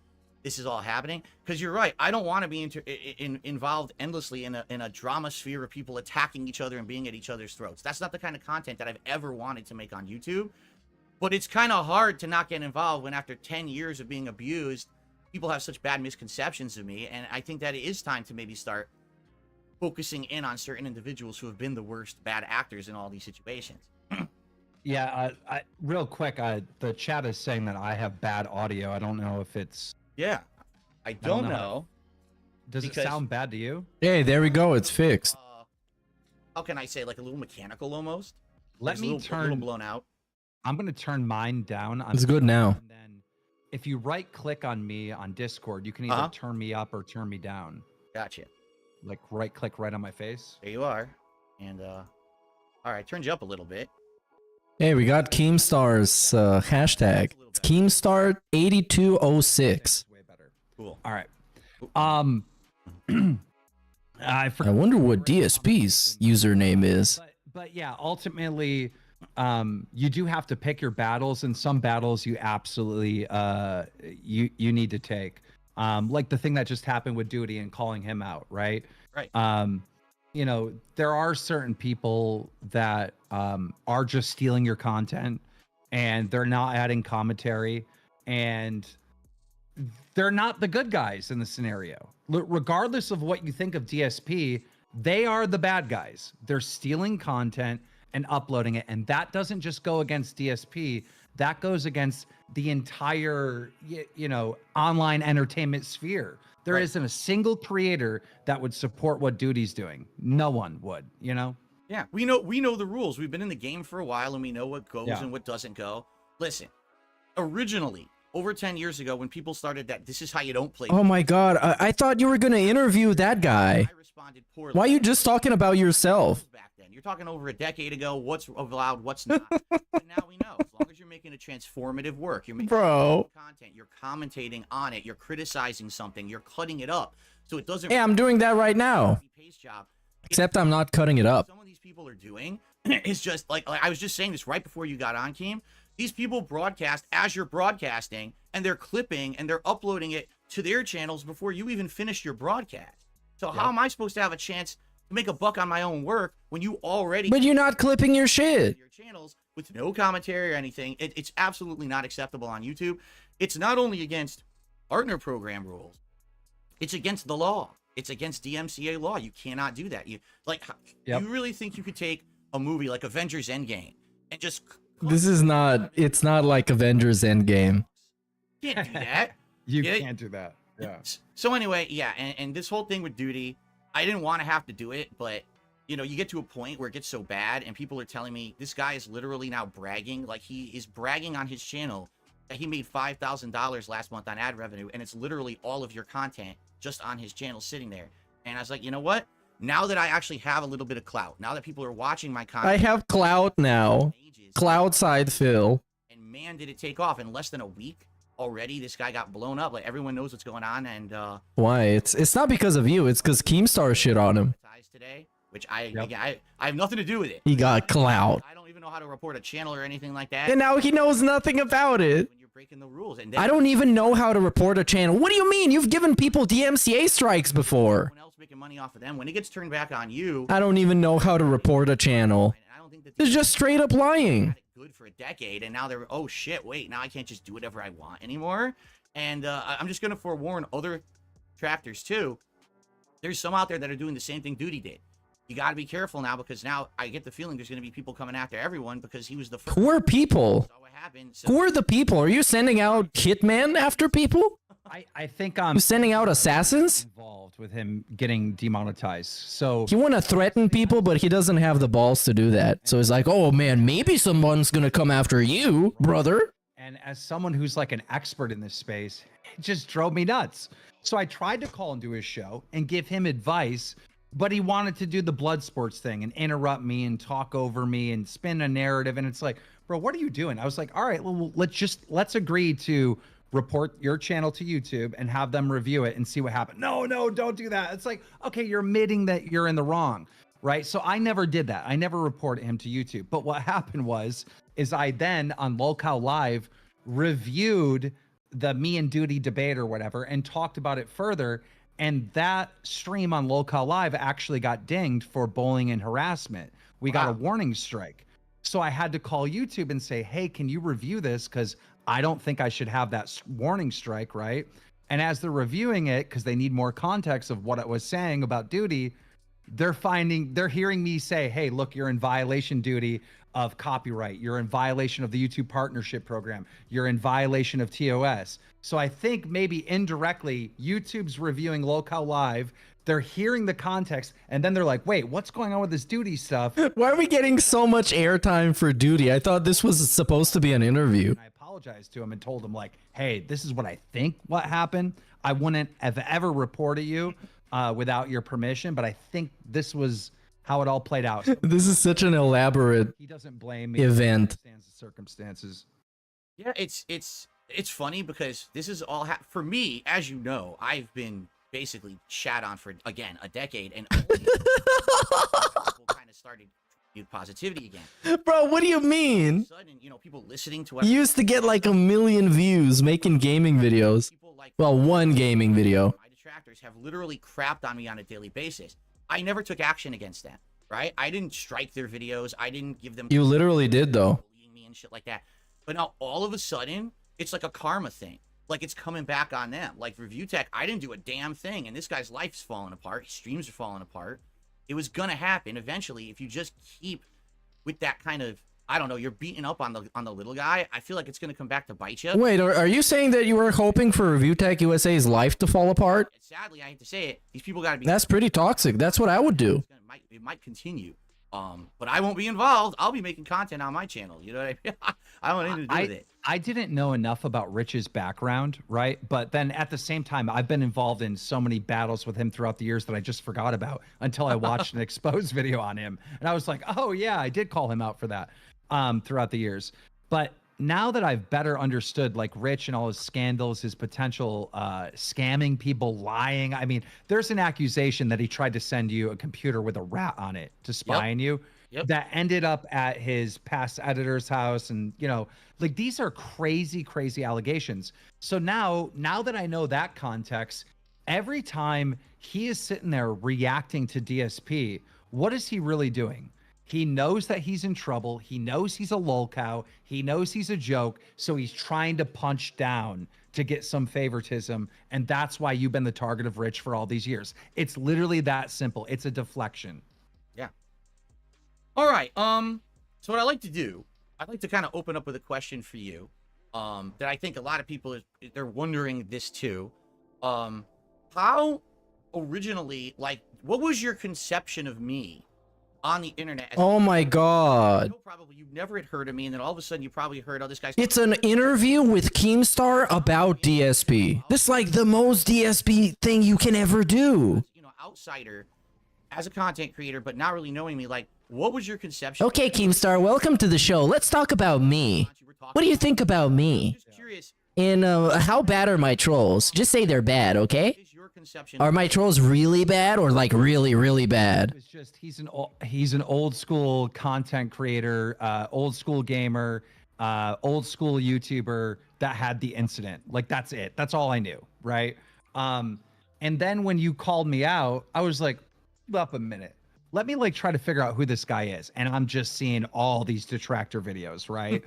this is all happening. Because you're right, I don't want to be involved endlessly in a drama sphere of people attacking each other and being at each other's throats. That's not the kind of content that I've ever wanted to make on YouTube. But it's kind of hard to not get involved when after 10 years of being abused, people have such bad misconceptions of me. And I think that it is time to maybe start focusing in on certain individuals who have been the worst bad actors in all these situations. Yeah, real quick, the chat is saying that I have bad audio. I don't know if it's... Yeah, I don't know. Does it sound bad to you? Hey, there we go. It's fixed. How can I say, like a little mechanical almost? Let me turn... A little blown out. I'm going to turn mine down. It's good now. And then if you right click on me on Discord, you can either turn me up or turn me down. Gotcha. Like right click right on my face. There you are. And, all right, turned you up a little bit. Hey, we got Keemstar's hashtag. It's Keemstar8206. Way better. Cool. All right. I wonder what DSP's username is. But yeah, ultimately, you do have to pick your battles, and some battles you absolutely you need to take. Like the thing that just happened with Duty and calling him out, right? Right. You know, there are certain people that are just stealing your content, and they're not adding commentary, and they're not the good guys in the scenario. Regardless of what you think of DSP, they are the bad guys. They're stealing content and uploading it, and that doesn't just go against DSP. That goes against the entire, you know, online entertainment sphere. There isn't a single creator that would support what Duty's doing. No one would, you know? Yeah, we know the rules. We've been in the game for a while, and we know what goes Yeah. and what doesn't go. Listen, originally, over 10 years ago, when people started that, this is how you don't play. Oh my god, I thought you were gonna interview that guy. I responded poorly. Why are you just talking about yourself? Back then, you're talking over a decade ago. What's allowed, what's not. But now we know. As long as you're making a transformative work, you're making Bro. content, you're commentating on it, you're criticizing something, you're cutting it up, so it doesn't. Yeah, I'm doing that right now. Pace job. Except I'm not cutting it up. Some of these people are doing is just like I was just saying this right before you got on, Keem. These people broadcast as you're broadcasting, and they're clipping and they're uploading it to their channels before you even finish your broadcast. So how am I supposed to have a chance to make a buck on my own work when you already? But you're not clipping your shit. Your channels with no commentary or anything. It's absolutely not acceptable on YouTube. It's not only against partner program rules, it's against the law. It's against DMCA law. You cannot do that. You you really think you could take a movie like Avengers Endgame and just It's not like Avengers Endgame. can't do that. You Get it? can't do that. Yeah. So anyway, yeah, and this whole thing with Duty, I didn't want to have to do it, but you know, you get to a point where it gets so bad, and people are telling me this guy is literally now bragging, like he is bragging on his channel that he made $5,000 last month on ad revenue, and it's literally all of your content just on his channel sitting there. And I was like, you know what? Now that I actually have a little bit of clout, now that people are watching my content, I have clout now. Cloud side Phil. and man, did it take off in less than a week. Already, this guy got blown up. Like everyone knows what's going on, and Why? It's not because of you. It's because Keemstar shit on him. today, which I have nothing to do with it. He got clout. I don't even know how to report a channel or anything like that. And now he knows nothing about it. When you're breaking the rules, and I don't even know how to report a channel. What do you mean? You've given people DMCA strikes before. Someone else making money off of them. When it gets turned back on you, I don't even know how to report a channel. I don't think that It's just straight up lying. good for a decade, and now they're oh shit, wait, now I can't just do whatever I want anymore. And I'm just gonna forewarn other tractors too. There's some out there that are doing the same thing Duty did. You got to be careful now, because now I get the feeling there's going to be people coming after everyone because he was the first. Who are people? Saw what happened, so Who are the people? Are you sending out hitmen after people? I think You sending out assassins? involved with him getting demonetized. So He want to threaten people, but he doesn't have the balls to do that. So he's like, oh man, maybe someone's gonna come after you, brother. and as someone who's like an expert in this space, it just drove me nuts. So I tried to call into his show and give him advice, but he wanted to do the blood sports thing and interrupt me and talk over me and spin a narrative. And it's like, bro, what are you doing? I was like, all right, well, let's agree to report your channel to YouTube and have them review it and see what happened. No, don't do that. It's like, okay, you're admitting that you're in the wrong, right? So I never did that. I never reported him to YouTube. But what happened is I then on Lolcow Live reviewed the Me and Duty debate or whatever and talked about it further. And that stream on Lolcow Live actually got dinged for bullying and harassment. We got a warning strike. So I had to call YouTube and say, hey, can you review this? Because I don't think I should have that warning strike, right? And as they're reviewing it, because they need more context of what I was saying about Duty, they're hearing me say, hey, look, you're in violation, Duty, of copyright. You're in violation of the YouTube partnership program. You're in violation of TOS. So I think maybe indirectly, YouTube's reviewing Lolcow Live. They're hearing the context, and then they're like, wait, what's going on with this Duty stuff? Why are we getting so much airtime for Duty? I thought this was supposed to be an interview. I apologized to him and told him, like, hey, this is what I think what happened. I wouldn't have ever reported you without your permission, but I think this was how it all played out. This is such an elaborate He doesn't blame me. event. He understands the circumstances. Yeah, it's funny because this is all for me, as you know, I've been basically shat on for again a decade, and people kind of started with positivity again. Bro, what do you mean? Sudden, you know, people listening to what You used to get like 1 million views making gaming videos. Well, one gaming video. my detractors have literally crapped on me on a daily basis. I never took action against them, right? I didn't strike their videos. I didn't give them. You literally did though. Bullying me and shit like that. But now all of a sudden, it's like a karma thing. Like it's coming back on them. Like Review Tech, I didn't do a damn thing, and this guy's life's falling apart. His streams are falling apart. It was gonna happen eventually if you just keep with that kind of, I don't know, you're beating up on the little guy. I feel like it's gonna come back to bite you. Wait, are you saying that you were hoping for Review Tech USA's life to fall apart? Sadly, I hate to say it, these people gotta be. That's pretty toxic. That's what I would do. It might continue. But I won't be involved. I'll be making content on my channel. You know what I mean? I don't want anything to do with it. I didn't know enough about Rich's background, right? But then at the same time, I've been involved in so many battles with him throughout the years that I just forgot about until I watched an exposed video on him. And I was like, oh yeah, I did call him out for that throughout the years. But now that I've better understood like Rich and all his scandals, his potential scamming people, lying. I mean, there's an accusation that he tried to send you a computer with a rat on it to spy on you. Yep. That ended up at his past editor's house. And, you know, like these are crazy, crazy allegations. So now that I know that context, every time he is sitting there reacting to DSP, what is he really doing? He knows that he's in trouble. He knows he's a lolcow. He knows he's a joke. So he's trying to punch down to get some favoritism. And that's why you've been the target of Rich for all these years. It's literally that simple. It's a deflection. Yeah. All right. So what I like to do, I'd like to kind of open up with a question for you. That I think a lot of people, they're wondering this too. How originally, like, what was your conception of me on the internet? Oh my god. Probably you never had heard of me, and then all of a sudden you probably heard, oh, this guy's. It's an interview with Keemstar about DSP. This is like the most DSP thing you can ever do. You know, outsider, as a content creator, but not really knowing me, like, what was your conception? Okay, Keemstar, welcome to the show. Let's talk about me. What do you think about me? And how bad are my trolls? Just say they're bad, okay? Are my trolls really bad or like really, really bad? It's just he's an old school content creator, old school gamer, old school YouTuber that had the incident. Like that's it. That's all I knew, right? And then when you called me out, I was like, up a minute. Let me like try to figure out who this guy is. And I'm just seeing all these detractor videos, right?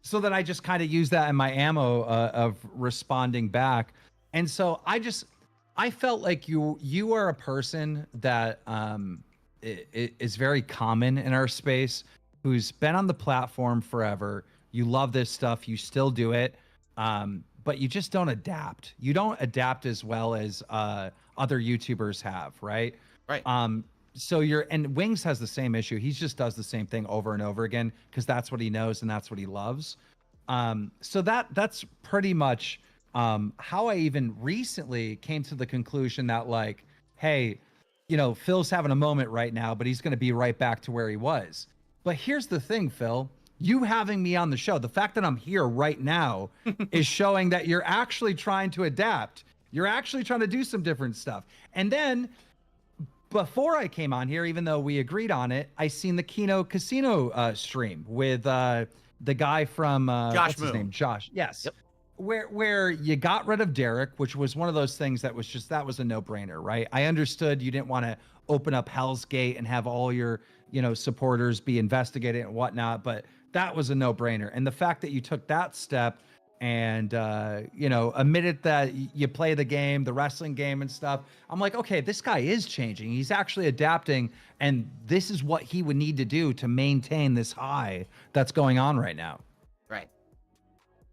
So that I just kind of use that in my ammo of responding back. And so I felt like you are a person that is very common in our space, who's been on the platform forever. You love this stuff. You still do it. But you just don't adapt. You don't adapt as well as other YouTubers have, right? Right. So and Wings has the same issue. He just does the same thing over and over again because that's what he knows and that's what he loves. So that's pretty much how I even recently came to the conclusion that like, hey, you know, Phil's having a moment right now, but he's going to be right back to where he was. But here's the thing, Phil, you having me on the show, the fact that I'm here right now is showing that you're actually trying to adapt. You're actually trying to do some different stuff. And then before I came on here, even though we agreed on it, I seen the Kino Casino stream with the guy from Josh what's his Moon. name? Josh. Yes. Yep. Where you got rid of Derek, which was one of those things that was a no-brainer, right? I understood you didn't want to open up Hell's Gate and have all your, you know, supporters be investigated and whatnot, but that was a no-brainer. And the fact that you took that step and you know, admitted that you play the game, the wrestling game and stuff, I'm like, okay, this guy is changing. He's actually adapting, and this is what he would need to do to maintain this high that's going on right now. Right.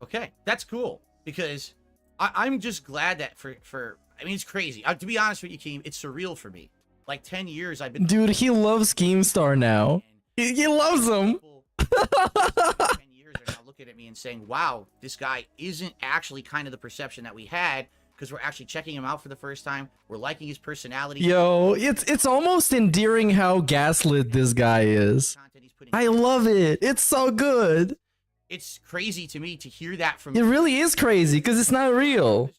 Okay, that's cool because I'm just glad that for I mean, it's crazy. To be honest with you, Keem, it's surreal for me. Like 10 years I've been. Dude, he loves Keemstar now. He loves him. 10 years are now looking at me and saying, wow, this guy isn't actually kind of the perception that we had, because we're actually checking him out for the first time. We're liking his personality. Yo, it's almost endearing how gaslit this guy is. I love it. It's so good. It's crazy to me to hear that from It really is crazy because it's not real.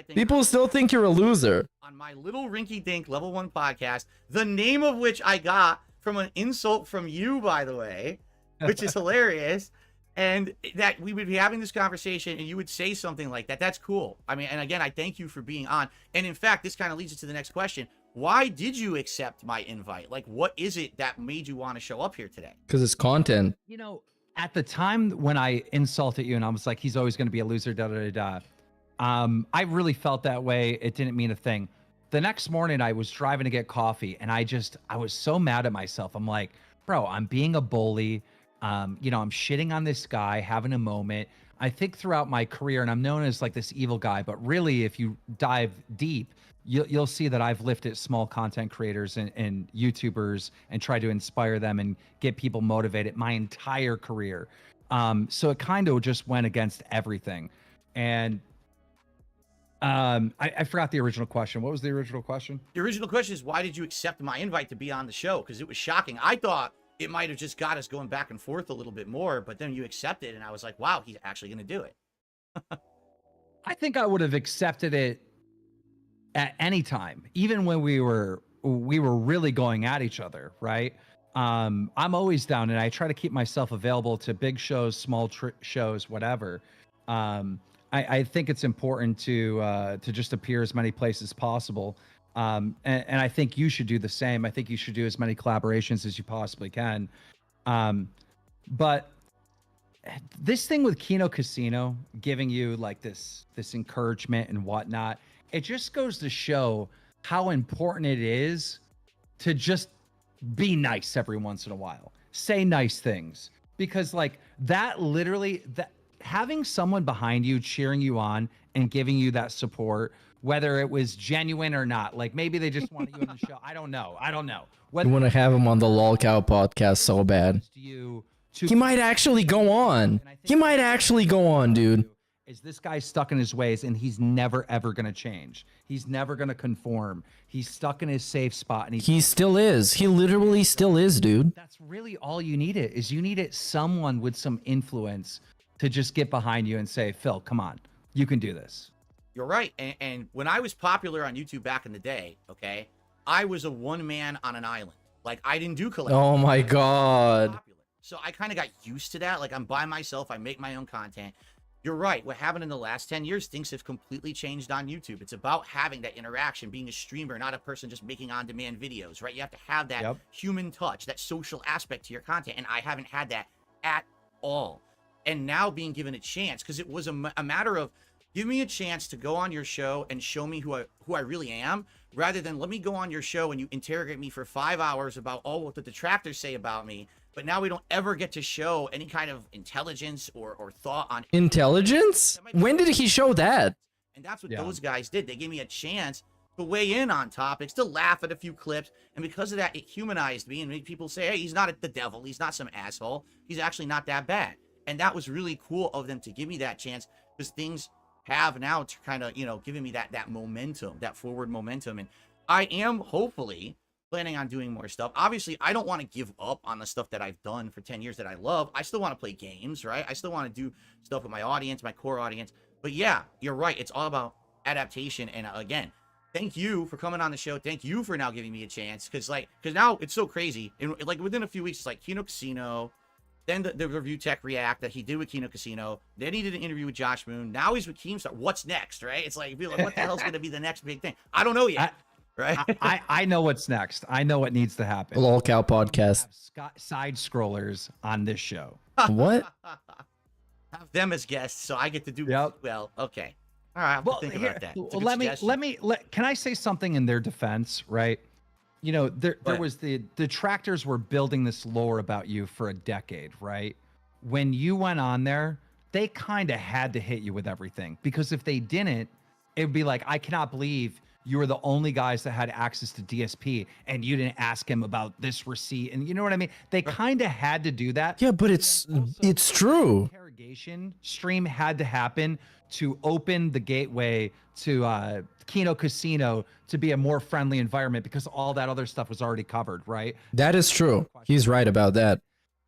People still think you're a loser. On my little rinky-dink level 1 podcast, the name of which I got from an insult from you, by the way, which is hilarious. And that we would be having this conversation and you would say something like that. That's cool. I mean, and again, I thank you for being on. And in fact, this kind of leads us to the next question. Why did you accept my invite? Like, what is it that made you want to show up here today? Because it's content. You know, at the time when I insulted you and I was like, he's always going to be a loser, da da da da. I really felt that way. It didn't mean a thing. The next morning I was driving to get coffee and I was so mad at myself. I'm like, bro, I'm being a bully. You know, I'm shitting on this guy, having a moment. I think throughout my career, and I'm known as like this evil guy, but really if you dive deep, you'll see that I've lifted small content creators and YouTubers and tried to inspire them and get people motivated my entire career. So it kind of just went against everything. And I forgot the original question. What was the original question? The original question is, why did you accept my invite to be on the show? Because it was shocking. I thought it might have just got us going back and forth a little bit more, but then you accepted, and I was like, wow, he's actually going to do it. I think I would have accepted it at any time, even when we were really going at each other, right? I'm always down, and I try to keep myself available to big shows, small shows, whatever. I think it's important to just appear as many places as possible. And I think you should do the same. I think you should do as many collaborations as you possibly can. But this thing with Kino Casino giving you like this encouragement and whatnot, it just goes to show how important it is to just be nice every once in a while. Say nice things, because like that literally, that having someone behind you cheering you on and giving you that support, whether it was genuine or not, like maybe they just wanted you on the show. I don't know. You want to have him on the LolCow podcast so bad. He might actually go on. He might actually go on, dude. Is this guy stuck in his ways and he's never ever going to change? He's never going to conform. He's stuck in his safe spot, and he still is. He literally still is, dude. That's really all you need. You needed someone with some influence to just get behind you and say, Phil, come on, you can do this. You're right. And when I was popular on YouTube back in the day, okay, I was a one man on an island. Like, I didn't do collab. Oh my God. So I kind of got used to that. Like, I'm by myself. I make my own content. You're right. What happened in the last 10 years, things have completely changed on YouTube. It's about having that interaction, being a streamer, not a person just making on-demand videos, right? You have to have that human touch, that social aspect to your content. And I haven't had that at all. And now being given a chance, because it was a matter of, give me a chance to go on your show and show me who I really am, rather than let me go on your show and you interrogate me for 5 hours about all what the detractors say about me. But now we don't ever get to show any kind of intelligence or thought on intelligence. When did he show that? And that's what those guys did. They gave me a chance to weigh in on topics, to laugh at a few clips. And because of that, it humanized me and made people say, hey, he's not the devil. He's not some asshole. He's actually not that bad. And that was really cool of them to give me that chance, because things have now to kind of, you know, giving me that momentum, that forward momentum. And I am hopefully planning on doing more stuff. Obviously, I don't want to give up on the stuff that I've done for 10 years that I love. I still want to play games, right? I still want to do stuff with my audience, my core audience. But yeah, you're right. It's all about adaptation. And again, thank you for coming on the show. Thank you for now giving me a chance. Because now it's so crazy. And like within a few weeks, it's like Kino Casino, then the Review Tech React that he did with Kino Casino. Then he did an interview with Josh Moon. Now he's with Keems. What's next, right? It's like, what the hell's going to be the next big thing? I don't know yet. Right? I know what's next. I know what needs to happen. LolCow podcast. Side scrollers on this show. What? Have them as guests, so I get to do well. Okay, all right. I'll think about that. Well, can I say something in their defense? Right? You know, there was the detractors were building this lore about you for a decade, right? When you went on there, they kind of had to hit you with everything, because if they didn't, it would be like, I cannot believe you were the only guys that had access to DSP and you didn't ask him about this receipt. And you know what I mean? They kind of had to do that. Yeah, but it's true. interrogation stream had to happen to open the gateway to Kino Casino to be a more friendly environment because all that other stuff was already covered, right? That is true. He's right about that.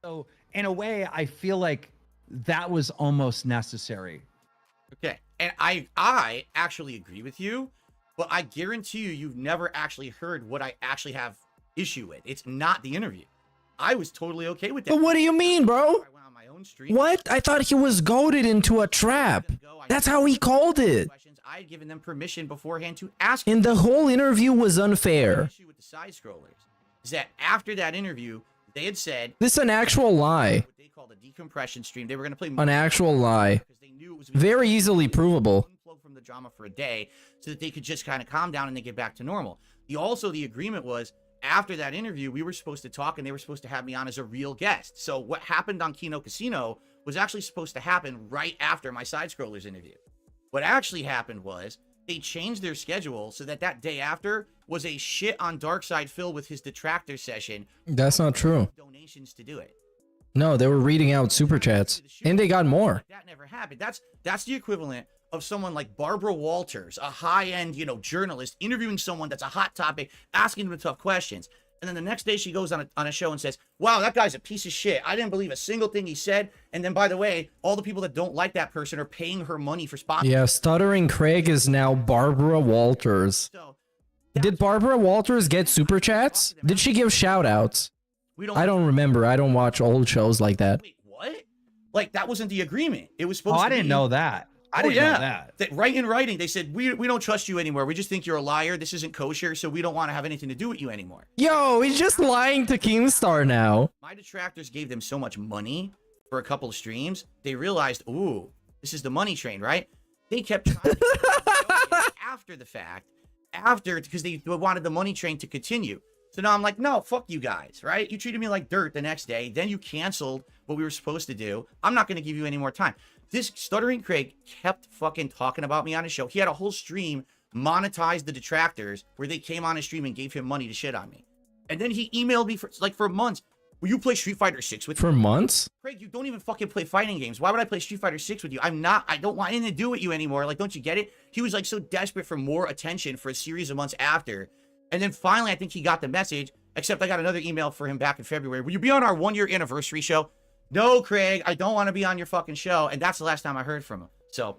So in a way, I feel like that was almost necessary. Okay, and I actually agree with you, but I guarantee you've never actually heard what I actually have issue with. It's not the interview. I was totally okay with that. But what do you mean, bro? I went on my own stream. What? I thought he was goaded into a trap. That's how he called it. I had given them permission beforehand to ask. And the whole interview was unfair. The issue with the side scrollers is that after that interview, they had said This is an actual lie. what they called a decompression stream. They were going to play An actual lie. because they knew it was Very easily provable. unplug from the drama for a day so that they could just kind of calm down and then get back to normal. The agreement was after that interview, we were supposed to talk and they were supposed to have me on as a real guest. So what happened on Kino Casino was actually supposed to happen right after my side scrollers interview. What actually happened was they changed their schedule so that that day after was a shit on Darkseid Phil with his detractor session. That's not true. Donations to do it. No, they were reading out super chats. And they got more. That never happened. That's the equivalent of someone like Barbara Walters, a high-end, journalist, interviewing someone that's a hot topic, asking them tough questions. And then the next day she goes on a show and says, wow, that guy's a piece of shit. I didn't believe a single thing he said. And then, by the way, all the people that don't like that person are paying her money for sponsoring. Yeah, Stuttering Craig is now Barbara Walters. So, Did Barbara Walters get super chats? Did she give shout outs? we don't I don't remember. I don't watch old shows like that. Wait, what? Like, that wasn't the agreement. It was supposed Oh, to I didn't be- know that. I didn't know that. Right in writing, they said, we don't trust you anymore. We just think you're a liar. This isn't kosher, so we don't want to have anything to do with you anymore. Yo, he's just lying to Keemstar now. My detractors gave them so much money for a couple of streams, they realized, ooh, this is the money train, right? They kept trying to after the fact, because they wanted the money train to continue. So now I'm like, no, fuck you guys, right? You treated me like dirt the next day. Then you canceled what we were supposed to do. I'm not going to give you any more time. This Stuttering Craig kept fucking talking about me on his show. He had a whole stream monetized the detractors where they came on his stream and gave him money to shit on me. And then he emailed me for months. Will you play Street Fighter 6 with me? For months? Craig, you don't even fucking play fighting games. Why would I play Street Fighter 6 with you? I don't want anything to do with you anymore. Like, don't you get it? He was like so desperate for more attention for a series of months after. And then finally, I think he got the message, except I got another email for him back in February. Will you be on our 1-year anniversary show? No, Craig, I don't want to be on your fucking show. And that's the last time I heard from him. So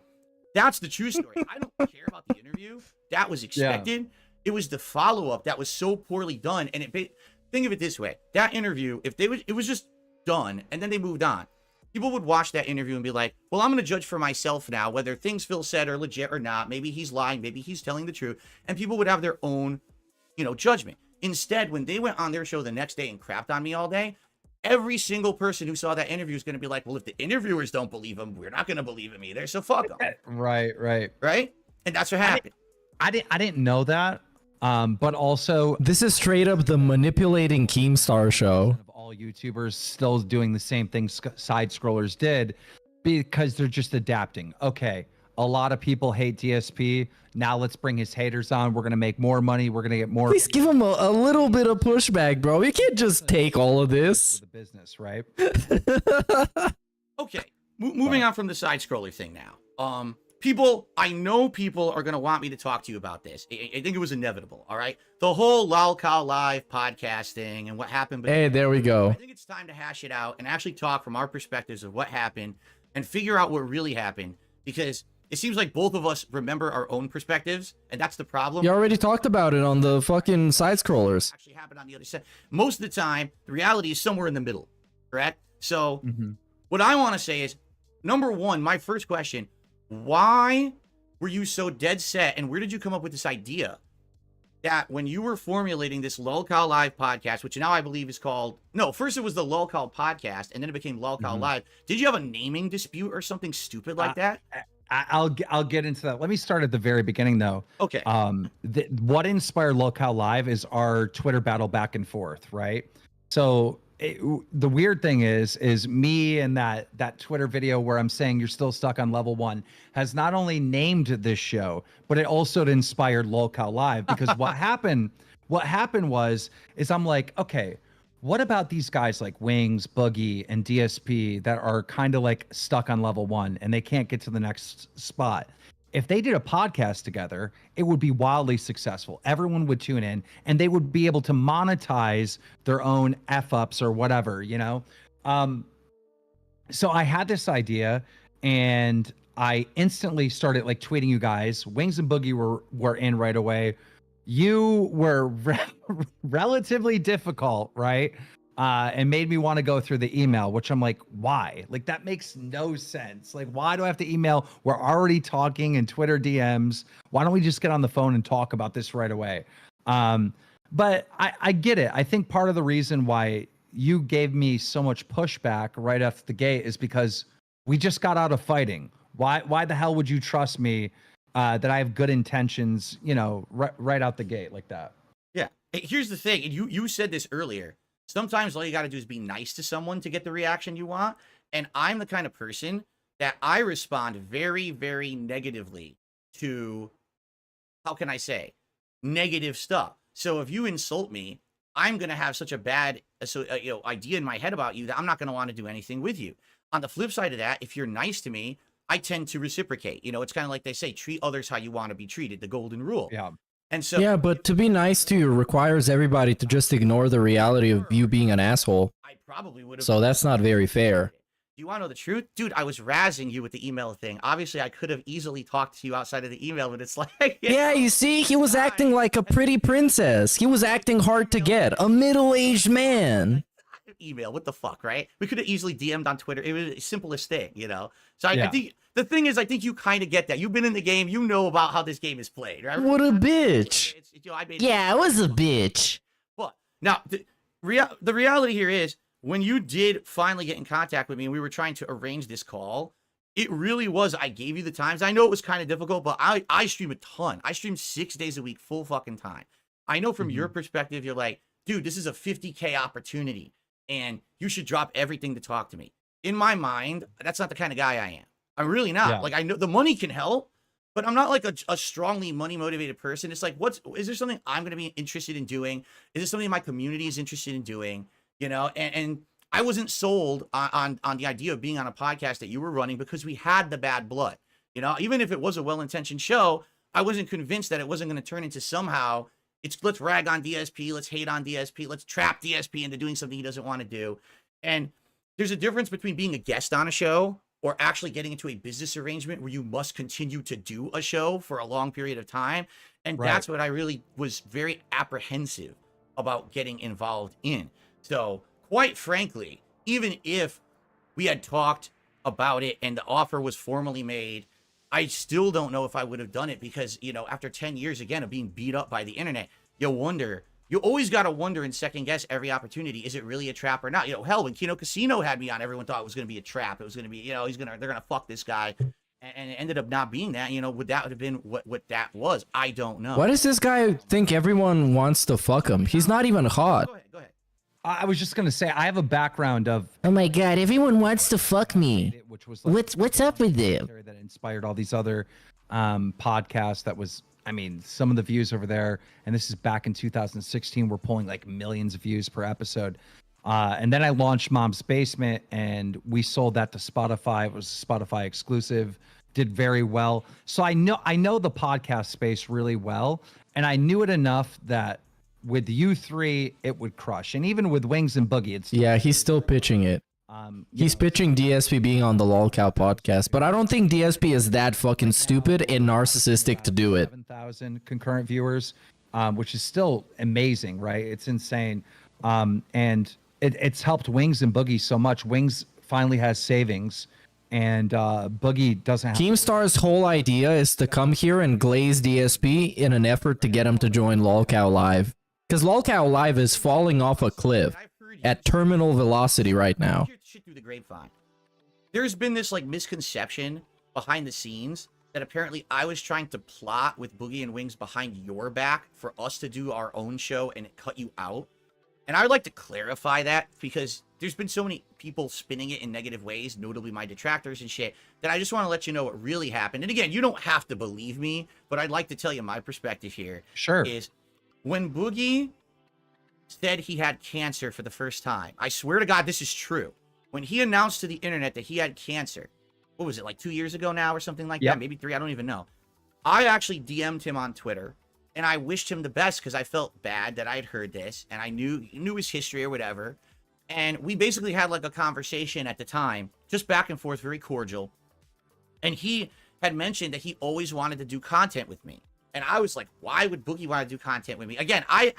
that's the true story. I don't care about the interview. That was expected. Yeah. It was the follow-up that was so poorly done. And think of it this way. That interview, it was just done and then they moved on. People would watch that interview and be like, well, I'm going to judge for myself now, whether things Phil said are legit or not. Maybe he's lying. Maybe he's telling the truth. And people would have their own, judgment. Instead, when they went on their show the next day and crapped on me all day, every single person who saw that interview is going to be like, well, if the interviewers don't believe him, we're not going to believe him either. So fuck them. Right. Right? And that's what happened. I didn't know that. But also, this is straight up the manipulating Keemstar show. All YouTubers still doing the same thing side scrollers did because they're just adapting. Okay, a lot of people hate DSP. Now let's bring his haters on. We're gonna make more money. We're gonna get more. Please give him a little bit of pushback, bro. You can't just take all of this. The business, right? Okay, moving on from the side scroller thing now. I know people are going to want me to talk to you about this. I think it was inevitable, all right? The whole LolCal Live podcasting and what happened. Hey, there we go. I think it's time to hash it out and actually talk from our perspectives of what happened and figure out what really happened, because it seems like both of us remember our own perspectives, and that's the problem. You already talked about it on the fucking side scrollers. Actually happened on the other side. Most of the time, the reality is somewhere in the middle, correct? So what I want to say is, number one, my first question, why were you so dead set, and where did you come up with this idea that when you were formulating this LolCal Live podcast, which now I believe is called, no, first it was the LolCal podcast, and then it became LolCal Live. Did you have a naming dispute or something stupid like that? I'll get into that. Let me start at the very beginning, though. Okay. What inspired LolCal Live is our Twitter battle back and forth, right? So the weird thing is me and that Twitter video where I'm saying you're still stuck on level 1 has not only named this show, but it also inspired LolCal Live, because what happened is I'm like, okay, what about these guys like Wings, Boogie, and DSP that are kind of like stuck on level 1 and they can't get to the next spot? If they did a podcast together, it would be wildly successful. Everyone would tune in and they would be able to monetize their own F-ups or whatever, you know? So I had this idea and I instantly started like tweeting you guys. Wings and Boogie were in right away. You were relatively difficult, right? And made me want to go through the email, which I'm like, why? Like, that makes no sense. Like, why do I have to email? We're already talking in Twitter DMs. Why don't we just get on the phone and talk about this right away? But I get it. I think part of the reason why you gave me so much pushback right off the gate is because we just got out of fighting. Why the hell would you trust me that I have good intentions, you know, right out the gate like that? Yeah. Here's the thing. And you said this earlier. Sometimes all you got to do is be nice to someone to get the reaction you want. And I'm the kind of person that I respond very, very negatively to, how can I say, negative stuff. So if you insult me, I'm going to have such a bad idea in my head about you that I'm not going to want to do anything with you. On the flip side of that, if you're nice to me, I tend to reciprocate. You know, it's kind of like they say, treat others how you want to be treated, the golden rule. Yeah. And so, yeah, but to be nice to you requires everybody to just ignore the reality of you being an asshole. I probably would have. So that's not very fair. Do you want to know the truth? Dude, I was razzing you with the email thing. Obviously, I could have easily talked to you outside of the email, but it's like... Yeah, you see, he was acting like a pretty princess. He was acting hard to get. A middle-aged man. Email, what the fuck, right? We could have easily DM'd on Twitter. It was the simplest thing, you know? So I think... The thing is, I think you kind of get that. You've been in the game. You know about how this game is played, right? What a bitch. Yeah, I was a bitch. But now, the reality here is, when you did finally get in contact with me and we were trying to arrange this call, it really was, I gave you the times. I know it was kind of difficult, but I stream a ton. I stream 6 days a week, full fucking time. I know from your perspective, you're like, dude, this is a 50K opportunity and you should drop everything to talk to me. In my mind, that's not the kind of guy I am. I'm really not. Yeah. Like, I know the money can help, but I'm not like a strongly money motivated person. It's like, is there something I'm going to be interested in doing? Is there something my community is interested in doing? You know, and I wasn't sold on the idea of being on a podcast that you were running because we had the bad blood. You know, even if it was a well-intentioned show, I wasn't convinced that it wasn't going to turn into somehow, let's rag on DSP, let's hate on DSP, let's trap DSP into doing something he doesn't want to do. And there's a difference between being a guest on a show or actually getting into a business arrangement where you must continue to do a show for a long period of time. And that's what I really was very apprehensive about getting involved in. So quite frankly, even if we had talked about it and the offer was formally made, I still don't know if I would have done it because, you know, after 10 years again of being beat up by the internet, you always got to wonder and second guess every opportunity. Is it really a trap or not? You know, hell, when Kino Casino had me on, everyone thought it was going to be a trap. It was going to be, you know, they're going to fuck this guy. And it ended up not being that. You know, would that have been what that was? I don't know. Why does this guy think everyone wants to fuck him? He's not even hot. Go ahead. I was just going to say, I have a background of... Oh my god, everyone wants to fuck me. Which was like, What's up with them? That inspired all these other podcasts that was... I mean, some of the views over there, and this is back in 2016, we're pulling like millions of views per episode. And then I launched Mom's Basement, and we sold that to Spotify. It was a Spotify exclusive, did very well. So I know the podcast space really well, and I knew it enough that with you three, it would crush. And even with Wings and Boogie, it's he's still pitching it. He's pitching DSP being on the LolCow podcast, but I don't think DSP is that fucking stupid and narcissistic to do it. 7,000 concurrent viewers, which is still amazing, right? It's insane. And it's helped Wings and Boogie so much. Wings finally has savings, and Boogie doesn't have... Keemstar's whole idea is to come here and glaze DSP in an effort to get him to join LolCow Live. Because LolCow Live is falling off a cliff at terminal velocity right now. Shit through the grapevine. There's been this like misconception behind the scenes that apparently I was trying to plot with Boogie and Wings behind your back for us to do our own show and cut you out. And I would like to clarify that because there's been so many people spinning it in negative ways, notably my detractors and shit, that I just want to let you know what really happened. And again, you don't have to believe me, but I'd like to tell you my perspective here. Sure. Is when Boogie said he had cancer for the first time. I swear to God, this is true. When he announced to the internet that he had cancer, what was it, like 2 years ago now or something like that? Maybe 3, I don't even know. I actually DM'd him on Twitter, and I wished him the best because I felt bad that I had heard this, and I knew his history or whatever. And we basically had like a conversation at the time, just back and forth, very cordial. And he had mentioned that he always wanted to do content with me. And I was like, why would Boogie want to do content with me? Again, I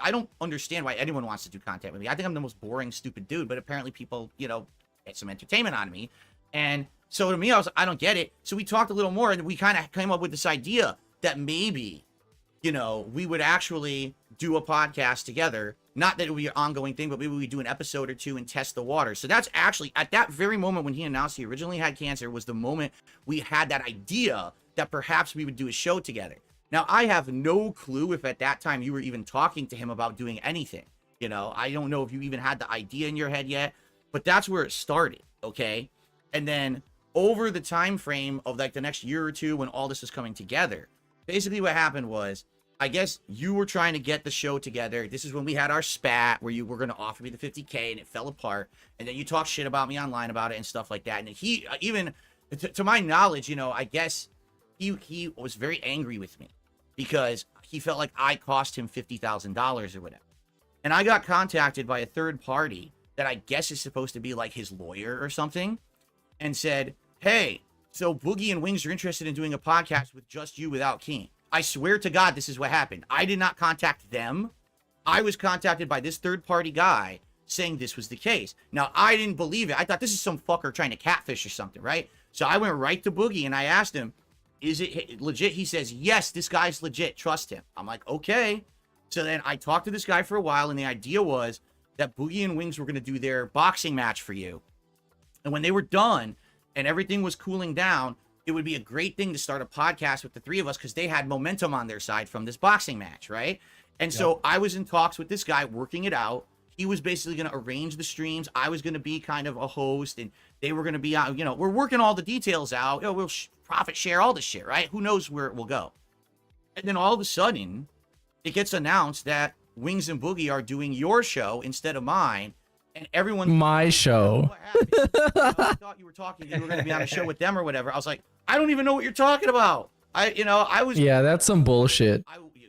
don't understand why anyone wants to do content with me. I think I'm the most boring, stupid dude, but apparently people, you know, get some entertainment out of me. And so to me, I was like, I don't get it. So we talked a little more, and we kind of came up with this idea that maybe, you know, we would actually do a podcast together. Not that it would be an ongoing thing, but maybe we do an episode or two and test the water. So that's actually, at that very moment when he announced he originally had cancer, was the moment we had that idea that perhaps we would do a show together. Now, I have no clue if at that time you were even talking to him about doing anything. You know, I don't know if you even had the idea in your head yet, but that's where it started, okay? And then over the time frame of like the next year or two when all this was coming together, basically what happened was, I guess you were trying to get the show together. This is when we had our spat where you were going to offer me the 50K and it fell apart. And then you talked shit about me online about it and stuff like that. And he, even to my knowledge, you know, I guess he was very angry with me because he felt like I cost him $50,000 or whatever. And I got contacted by a third party that I guess is supposed to be like his lawyer or something, and said, hey, so Boogie and Wings are interested in doing a podcast with just you without Keem. I swear to God, this is what happened. I did not contact them. I was contacted by this third-party guy saying this was the case. Now, I didn't believe it. I thought this is some fucker trying to catfish or something, right? So I went right to Boogie and I asked him, is it legit? He says, yes, this guy's legit. Trust him. I'm like, okay. So then I talked to this guy for a while, and the idea was that Boogie and Wings were going to do their boxing match for you. And when they were done and everything was cooling down, it would be a great thing to start a podcast with the three of us because they had momentum on their side from this boxing match, right? And so I was in talks with this guy, working it out. He was basically going to arrange the streams. I was going to be kind of a host, and they were going to be, you know, we're working all the details out. You know, we'll profit share all this shit, right? Who knows where it will go? And then all of a sudden, it gets announced that Wings and Boogie are doing your show instead of mine. And everyone, my show. I thought you were going to be on a show with them or whatever. I was like, I don't even know what you're talking about. I was. Yeah, that's some bullshit.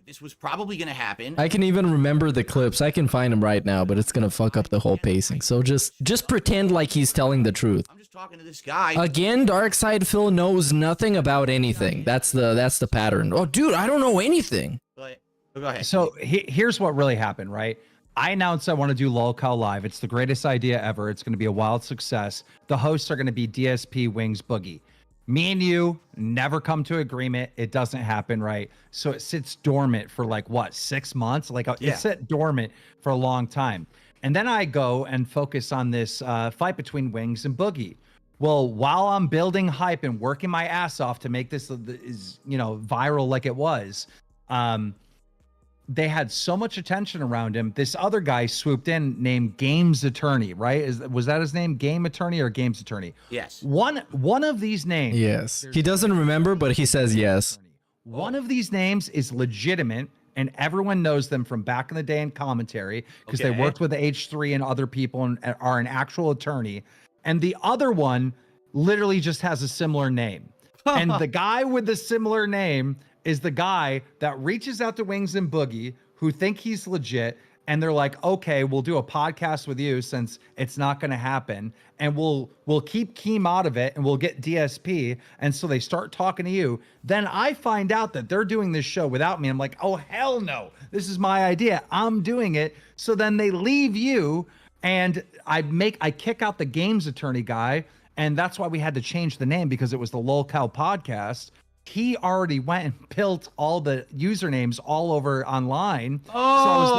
This was probably going to happen. I can even remember the clips. I can find them right now, but it's going to fuck up the whole pacing. So just pretend like he's telling the truth. I'm just talking to this guy. Again, Darkside Phil knows nothing about anything. That's the pattern. Oh, dude, I don't know anything. But go ahead. So here's what really happened, right? I announced I want to do LOLCOW Live. It's the greatest idea ever. It's going to be a wild success. The hosts are going to be DSP, Wings, Boogie. Me and you never come to agreement. It doesn't happen, right? So it sits dormant for like, what, 6 months? Like it sat dormant for a long time. And then I go and focus on this fight between Wings and Boogie. Well, while I'm building hype and working my ass off to make this, viral like it was, they had so much attention around him. This other guy swooped in named Games Attorney, right? Was that his name? Game Attorney or Games Attorney? Yes. One of these names. Yes. He doesn't remember, but he says yes. One of these names is legitimate, and everyone knows them from back in the day in commentary because they worked with H3 and other people and are an actual attorney. And the other one literally just has a similar name. And the guy with the similar name is the guy that reaches out to Wings and Boogie, who think he's legit, and they're like, okay, we'll do a podcast with you since it's not going to happen, and we'll keep Keem out of it, and we'll get DSP. And so they start talking to you. Then I find out that they're doing this show without me. I'm like, oh, hell no. This is my idea. I'm doing it. So then they leave you, and I kick out the Games Attorney guy, and that's why we had to change the name, because it was the LOLCOW podcast. He already went and built all the usernames all over online. Oh, so I was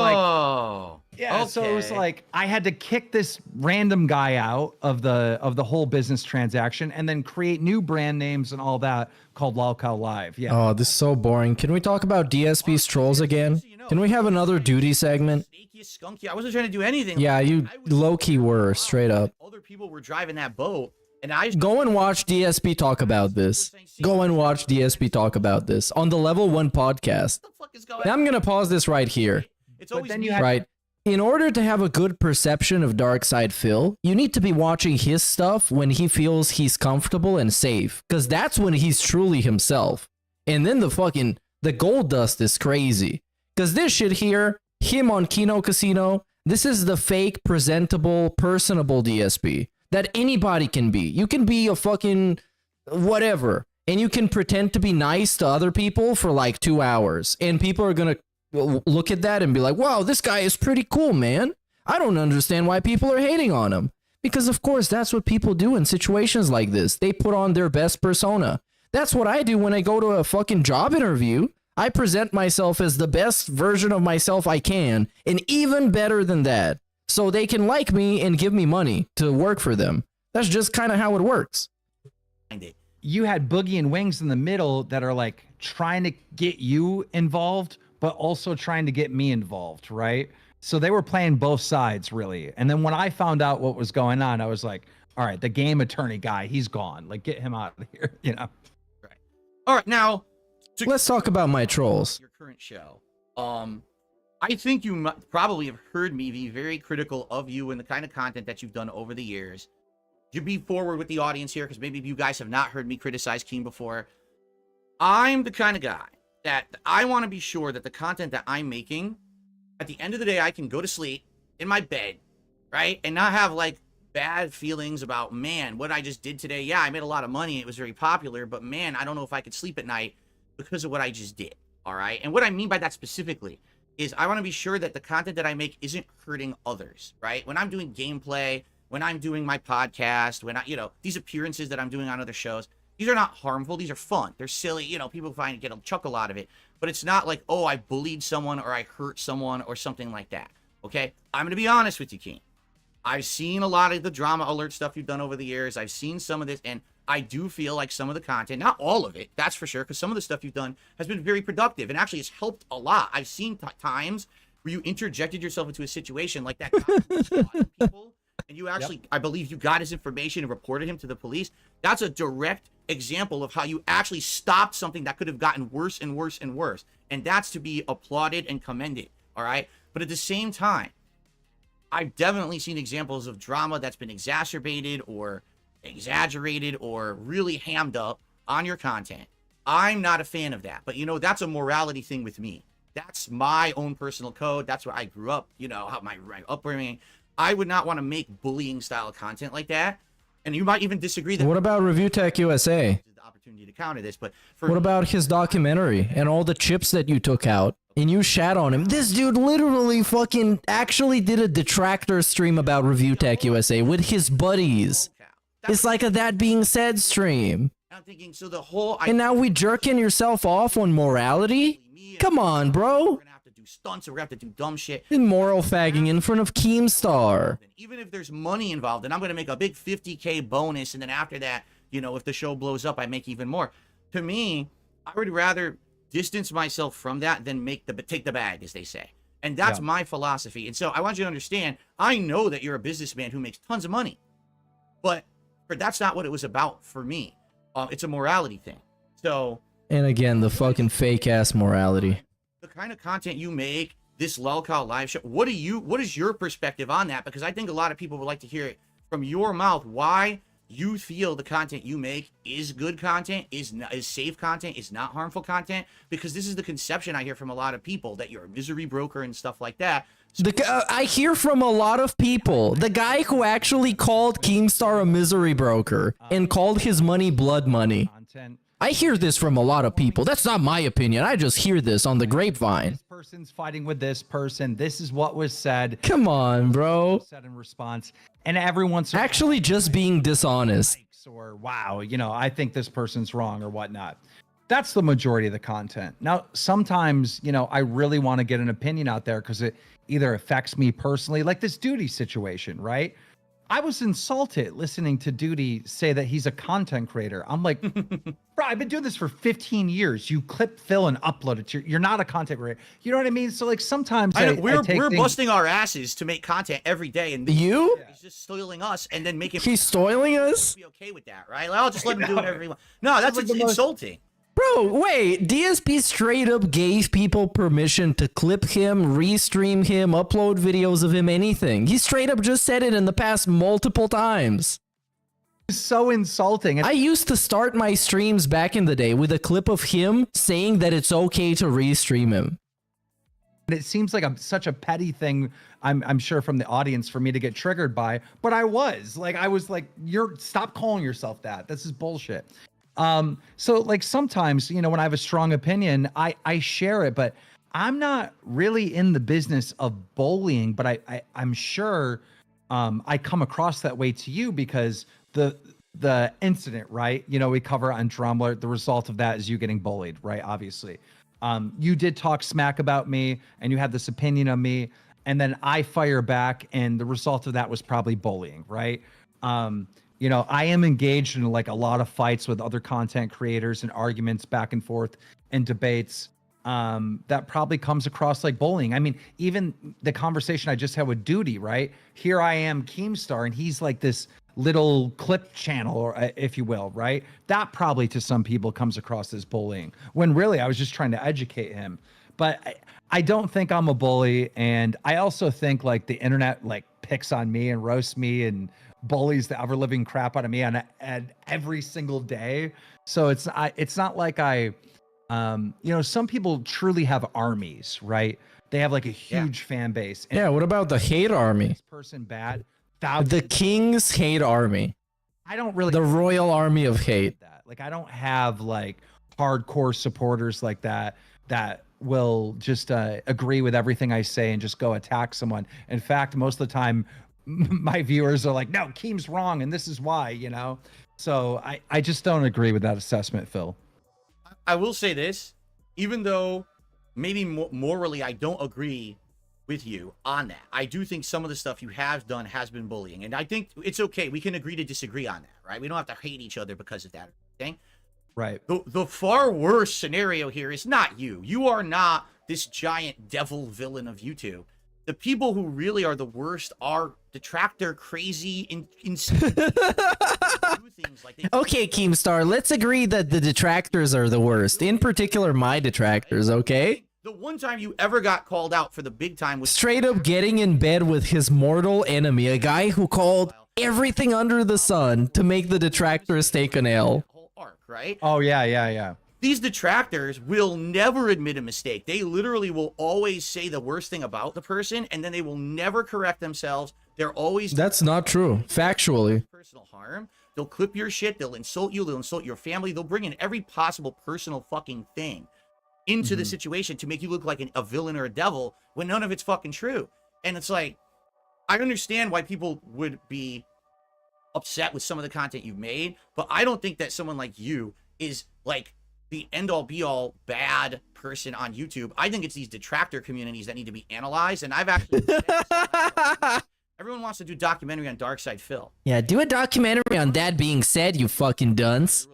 like, yeah. Okay. So it was like I had to kick this random guy out of the whole business transaction, and then create new brand names and all that called LOLCOW Live. Yeah. Oh, this is so boring. Can we talk about DSP's trolls again? Can we have another duty segment? Skunky. I wasn't trying to do anything. Yeah, you low-key were, straight up. Other people were driving that boat. And I go and watch DSP talk about this. Go and watch DSP talk about this on the Level 1 podcast. What the fuck is going Now I'm gonna pause this right here. It's always then you me. had, right. in order to have a good perception of Darkside Phil, you need to be watching his stuff when he feels he's comfortable and safe, because that's when he's truly himself. And then the gold dust is crazy, because this shit here, him on Kino Casino, this is the fake, presentable, personable DSP that anybody can be. You can be a fucking whatever, and you can pretend to be nice to other people for like 2 hours, and people are gonna look at that and be like, wow, this guy is pretty cool, man. I don't understand why people are hating on him. Because of course, that's what people do in situations like this. They put on their best persona. That's what I do when I go to a fucking job interview. I present myself as the best version of myself I can, and even better than that, so they can like me and give me money to work for them. That's just kind of how it works. You had Boogie and Wings in the middle that are like trying to get you involved, but also trying to get me involved, right? So they were playing both sides, really. And then when I found out what was going on, I was like, all right, the game attorney guy, he's gone. Like, get him out of here, you know? Right. All right, now... Let's talk about my trolls. Your current show. I think you probably have heard me be very critical of you and the kind of content that you've done over the years. You be forward with the audience here, because maybe you guys have not heard me criticize Keem before. I'm the kind of guy that I want to be sure that the content that I'm making, at the end of the day, I can go to sleep in my bed, right? And not have like bad feelings about, man, what I just did today. Yeah, I made a lot of money. It was very popular, but man, I don't know if I could sleep at night because of what I just did. All right. And what I mean by that specifically is I want to be sure that the content that I make isn't hurting others, right? When I'm doing gameplay, when I'm doing my podcast, when I, these appearances that I'm doing on other shows, these are not harmful. These are fun. They're silly. People get a chuckle out of it. But it's not like, oh, I bullied someone or I hurt someone or something like that. Okay? I'm going to be honest with you, Keem. I've seen a lot of the drama alert stuff you've done over the years. I've seen some of this, and I do feel like some of the content, not all of it, that's for sure, because some of the stuff you've done has been very productive and actually has helped a lot. I've seen times where you interjected yourself into a situation like that guy people, and you actually, I believe you got his information and reported him to the police. That's a direct example of how you actually stopped something that could have gotten worse and worse and worse. And that's to be applauded and commended, all right? But at the same time, I've definitely seen examples of drama that's been exacerbated or exaggerated or really hammed up on your content. I'm not a fan of that. But, that's a morality thing with me. That's my own personal code. That's where I grew up, how my upbringing. I would not want to make bullying style content like that. And you might even disagree that. What about Review Tech USA? The opportunity to counter this, but what about his documentary and all the chips that you took out and you shat on him? This dude literally fucking actually did a detractor stream about Review Tech USA with his buddies. It's like a That Being Said stream. I'm thinking, so the whole... And now we jerking yourself off on morality? Come on, bro. We're gonna have to do stunts, or we're gonna have to do dumb shit. And moral fagging in front of Keemstar. Even if there's money involved, and I'm gonna make a big 50K bonus, and then after that, if the show blows up, I make even more. To me, I would rather distance myself from that than take the bag, as they say. And that's my philosophy. And so I want you to understand, I know that you're a businessman who makes tons of money, but that's not what it was about for me. It's a morality thing. So, and again, the fucking fake ass morality. The kind of content you make, this Lolcow live show, what is your perspective on that? Because I think a lot of people would like to hear it from your mouth, why you feel the content you make is good content, is safe content, is not harmful content, because this is the conception I hear from a lot of people, that you're a misery broker and stuff like that. So I hear from a lot of people, the guy who actually called Keemstar a misery broker and called his money blood money. I hear this from a lot of people. That's not my opinion. I just hear this on the grapevine. This person's fighting with this person. This is what was said. Come on, bro. Said in response, and everyone's actually just being dishonest. Or wow, I think this person's wrong or whatnot. That's the majority of the content. Now, sometimes, I really want to get an opinion out there because it either affects me personally, like this Duty situation, right? I was insulted listening to Duty say that he's a content creator. I'm like, bro, I've been doing this for 15 years. You clip, fill, and upload it. You're not a content creator. You know what I mean? So like sometimes we're busting our asses to make content every day, and he's just spoiling us and then making. He's spoiling us. Be okay with that, right? Like, I'll just let him do whatever he wants. No, that's insulting. Bro, wait, DSP straight up gave people permission to clip him, restream him, upload videos of him, anything. He straight up just said it in the past multiple times. So insulting. And I used to start my streams back in the day with a clip of him saying that it's okay to restream him. it seems like such a petty thing, I'm sure, from the audience for me to get triggered by, but I was like, stop calling yourself that. This is bullshit. So like sometimes, you know, when I have a strong opinion, I share it, but I'm not really in the business of bullying, but I'm sure I come across that way to you because the incident, right? You know, we cover on Drumler. The result of that is you getting bullied, right? Obviously. You did talk smack about me and you had this opinion of me, and then I fire back, and the result of that was probably bullying, right? You know, I am engaged in like a lot of fights with other content creators and arguments back and forth and debates. That probably comes across like bullying. I mean, even the conversation I just had with Duty, right? Here I am, Keemstar, and he's like this little clip channel, or if you will, right? That probably to some people comes across as bullying, when really I was just trying to educate him. But I don't think I'm a bully, and I also think like the internet like picks on me and roasts me and bullies the ever living crap out of me on every single day. So it's not like you know, some people truly have armies, right? They have like a huge fan base. Yeah, what about the hate army? This person bad. The King's hate army. I don't really. The royal army of hate. That. Like, I don't have like hardcore supporters like that will just agree with everything I say and just go attack someone. In fact, most of the time, my viewers are like, "No, Keem's wrong, and this is why," you know. So I just don't agree with that assessment, Phil. I will say this, even though maybe morally I don't agree with you on that, I do think some of the stuff you have done has been bullying, and I think it's okay. We can agree to disagree on that, right? We don't have to hate each other because of that. Okay? Right. The far worse scenario here is not you. You are not this giant devil villain of YouTube. The people who really are the worst are detractor, crazy, Okay, Keemstar, let's agree that the detractors are the worst. In particular, my detractors, okay? The one time you ever got called out for the big time was straight up getting in bed with his mortal enemy, a guy who called everything under the sun to make the detractors take an L. whole arc, right? Oh, yeah. These detractors will never admit a mistake. They literally will always say the worst thing about the person, and then they will never correct themselves. They're always... That's not true, factually. Personal harm. They'll clip your shit. They'll insult you. They'll insult your family. They'll bring in every possible personal fucking thing into the situation to make you look like a villain or a devil when none of it's fucking true. And it's like, I understand why people would be upset with some of the content you've made, but I don't think that someone like you is like the end-all be-all bad person on YouTube. I think it's these detractor communities that need to be analyzed, and I've actually everyone wants to do documentary on Darkside Phil. Yeah, do a documentary on that being said, you fucking dunce.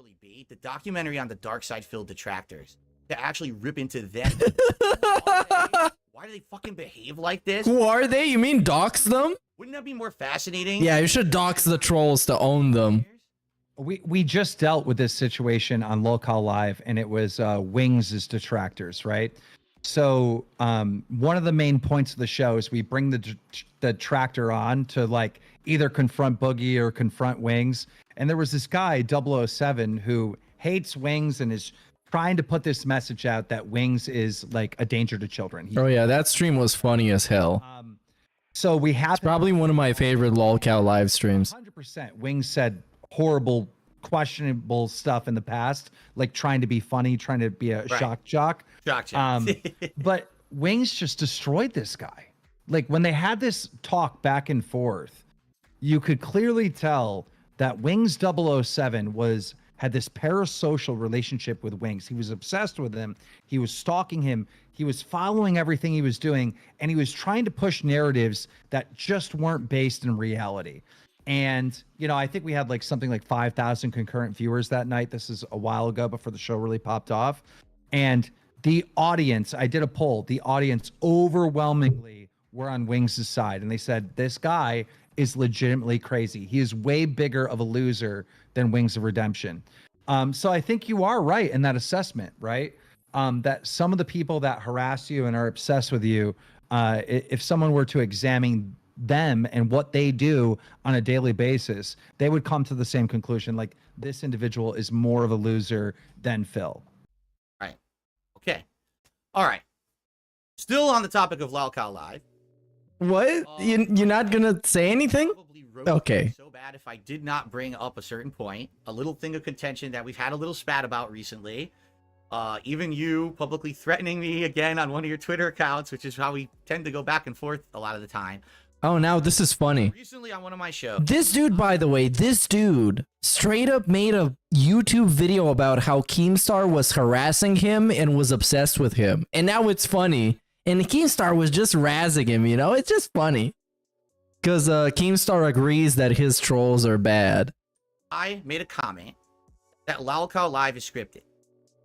The documentary on the Darkside Phil detractors to actually rip into them. Why do they fucking behave like this? Who are they? You mean dox them? Wouldn't that be more fascinating? Yeah, you should dox the trolls to own them. We just dealt with this situation on Local Live, and it was Wings' detractors, right? So one of the main points of the show is we bring the detractor on to like either confront Boogie or confront Wings. And there was this guy, 007, who hates Wings and is trying to put this message out that Wings is like a danger to children. Oh yeah, that stream was funny as hell. So we have... It's probably one of my favorite LOLCOW live streams. 100%. Wings said horrible, questionable stuff in the past, like trying to be funny, trying to be a shock jock. But Wings just destroyed this guy. Like when they had this talk back and forth, you could clearly tell that Wings 007 had this parasocial relationship with Wings. He was obsessed with him. He was stalking him. He was following everything he was doing, and he was trying to push narratives that just weren't based in reality. And, you know, I think we had like something like 5,000 concurrent viewers that night. This is a while ago before the show really popped off. And the audience, I did a poll, the audience overwhelmingly were on Wings' side. And they said, this guy is legitimately crazy. He is way bigger of a loser than Wings of Redemption. So I think you are right in that assessment, right? That some of the people that harass you and are obsessed with you, if someone were to examine them and what they do on a daily basis, they would come to the same conclusion. Like, this individual is more of a loser than Phil. Right. Okay. All right. Still on the topic of Lalcal Live. What? You're not gonna say anything? Okay. So bad if I did not bring up a certain point, a little thing of contention that we've had a little spat about recently. Even you publicly threatening me again on one of your Twitter accounts, which is how we tend to go back and forth a lot of the time. Oh, now this is funny. Recently on one of my shows. This dude, by the way, this dude straight up made a YouTube video about how Keemstar was harassing him and was obsessed with him. And now it's funny. And Keemstar was just razzing him, you know? It's just funny. Because Keemstar agrees that his trolls are bad. I made a comment that Lalcal Live is scripted.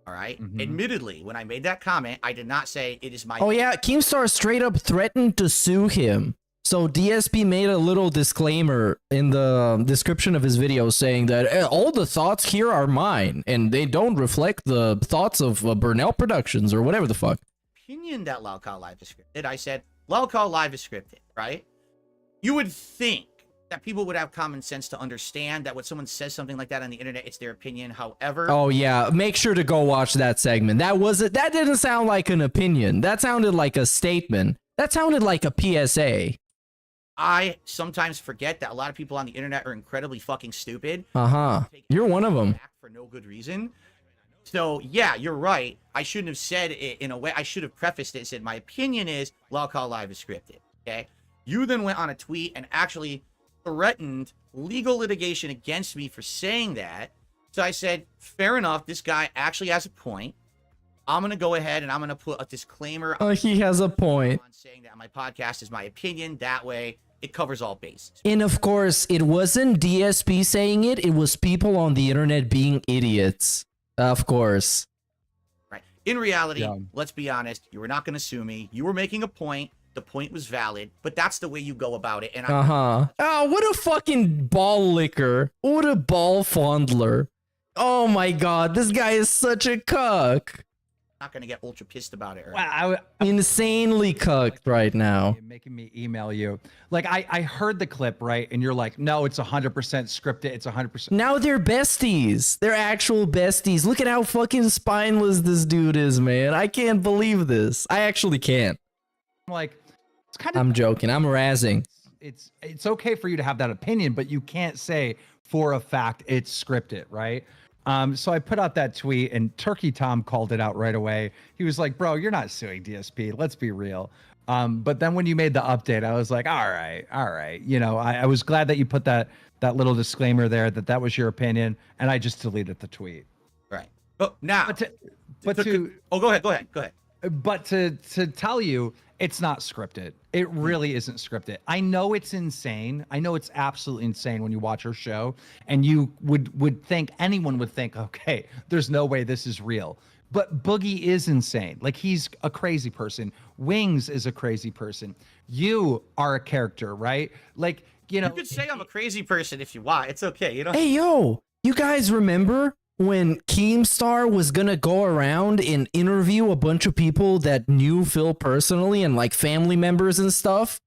All right. Mm-hmm. Admittedly, when I made that comment, I did not say it is my. Oh, yeah. Keemstar straight up threatened to sue him. So DSP made a little disclaimer in the description of his video saying that all the thoughts here are mine and they don't reflect the thoughts of Burnell Productions or whatever the fuck. Opinion that Lalcal Live is scripted. I said Lalcal Live is scripted, right? You would think that people would have common sense to understand that when someone says something like that on the internet, it's their opinion. However, oh yeah, make sure to go watch that segment. That didn't sound like an opinion. That sounded like a statement. That sounded like a PSA. I sometimes forget that a lot of people on the internet are incredibly fucking stupid. You're one of them. For no good reason. So yeah, you're right. I shouldn't have said it in a way. I should have prefaced it and said my opinion is Lalcal Live is scripted. Okay. You then went on a tweet and actually threatened legal litigation against me for saying that. So I said, fair enough. This guy actually has a point. I'm going to go ahead and I'm going to put a disclaimer. Oh, he has a point. On saying that my podcast is my opinion. That way it covers all bases. And of course, it wasn't DSP saying it. It was people on the internet being idiots. Of course. Right. In reality, let's be honest. You were not going to sue me. You were making a point. The point was valid, but that's the way you go about it. And Oh, what a fucking ball licker. What a ball fondler. Oh my god, this guy is such a cuck. Not gonna get ultra pissed about it. Wow, insanely cucked right now. You're making me email you. Like, I heard the clip, right? And you're like, no, it's 100% scripted. It's 100%. Now they're besties. They're actual besties. Look at how fucking spineless this dude is, man. I can't believe this. I actually can't. Like, it's kind of. I'm joking. I'm razzing. It's okay for you to have that opinion, but you can't say for a fact it's scripted, right? So I put out that tweet and Turkey Tom called it out right away. He was like, bro, you're not suing DSP. Let's be real. But then when you made the update, I was like, all right. You know, I was glad that you put that little disclaimer there that was your opinion. And I just deleted the tweet. Right. But now, go ahead. But to tell you, it's not scripted. It really isn't scripted. I know it's insane. I know it's absolutely insane when you watch our show and you would think, anyone would think, okay, there's no way this is real. But Boogie is insane. Like, he's a crazy person. Wings is a crazy person. You are a character, right? Like, you know. You could say I'm a crazy person if you want. It's okay. You know. Hey, yo, you guys remember when Keemstar was gonna go around and interview a bunch of people that knew Phil personally and like family members and stuff?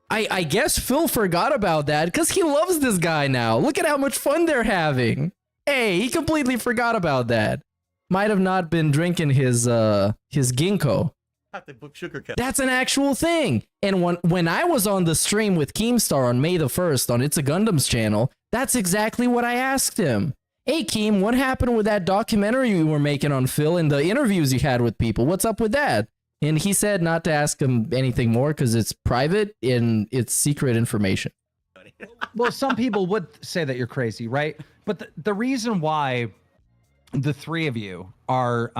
I guess Phil forgot about that because he loves this guy now. Look at how much fun they're having. Hey, he completely forgot about that. Might have not been drinking his ginkgo. That's an actual thing. And when I was on the stream with Keemstar on May the 1st on It's a Gundam's channel, that's exactly what I asked him. Hey, Keem, what happened with that documentary you were making on Phil and the interviews you had with people? What's up with that? And he said not to ask him anything more because it's private and it's secret information. Well, some people would say that you're crazy, right? But the reason why the three of you are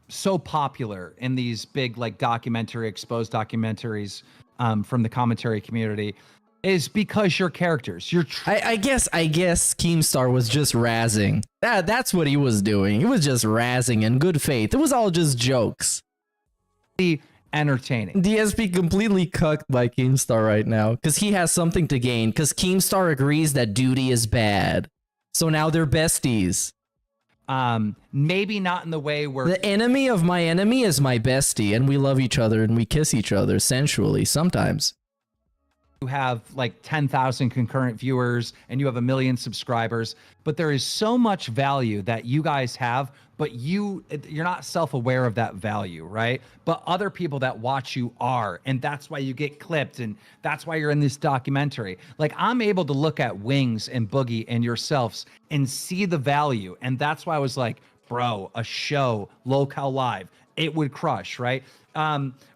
so popular in these big, like, exposed documentaries from the commentary community is because you're characters. I guess Keemstar was just razzing. That's what he was doing. He was just razzing in good faith. It was all just jokes. Entertaining. DSP completely cucked by Keemstar right now because he has something to gain because Keemstar agrees that duty is bad. So now they're besties. Maybe not in the way where The enemy of my enemy is my bestie, and we love each other and we kiss each other sensually sometimes. you have like 10,000 concurrent viewers and you have 1 million subscribers, but there is so much value that you guys have, but you're not self-aware of that value, right? But other people that watch you are, and that's why you get clipped, and that's why you're in this documentary. Like, I'm able to look at Wings and Boogie and yourselves and see the value, and that's why I was like, bro, a show, Locale Live, it would crush, right?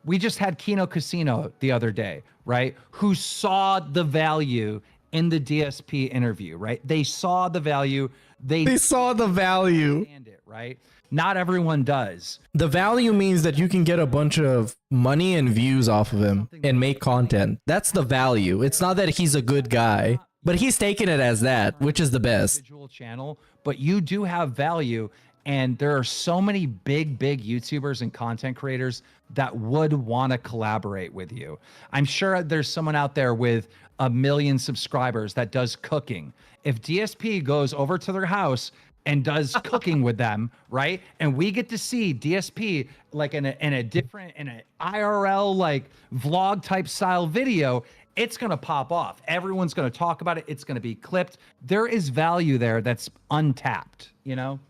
We just had Kino Casino the other day, right? Who saw the value in the DSP interview, right? They saw the value. They saw the value. Understand it, right? Not everyone does. The value means that you can get a bunch of money and views off of him and make content. That's the value. It's not that he's a good guy, but he's taking it as that, which is the best. Individual channel, but you do have value. And there are so many big YouTubers and content creators that would want to collaborate with you. I'm sure there's someone out there with 1 million subscribers that does cooking. If DSP goes over to their house and does cooking with them, right? And we get to see DSP like in a different, in an IRL like vlog type style video, it's going to pop off. Everyone's going to talk about it. It's going to be clipped. There is value there that's untapped, you know?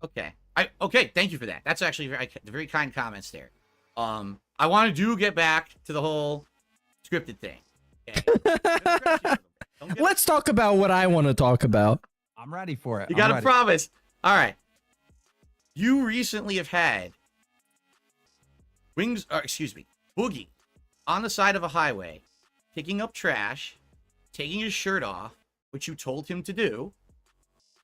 Okay. Okay, thank you for that. That's actually very kind comments there. I want to get back to the whole scripted thing. Okay. Let's talk about what I want to talk about. I'm ready for it. You got to promise. All right. You recently have had Boogie on the side of a highway, picking up trash, taking his shirt off, which you told him to do,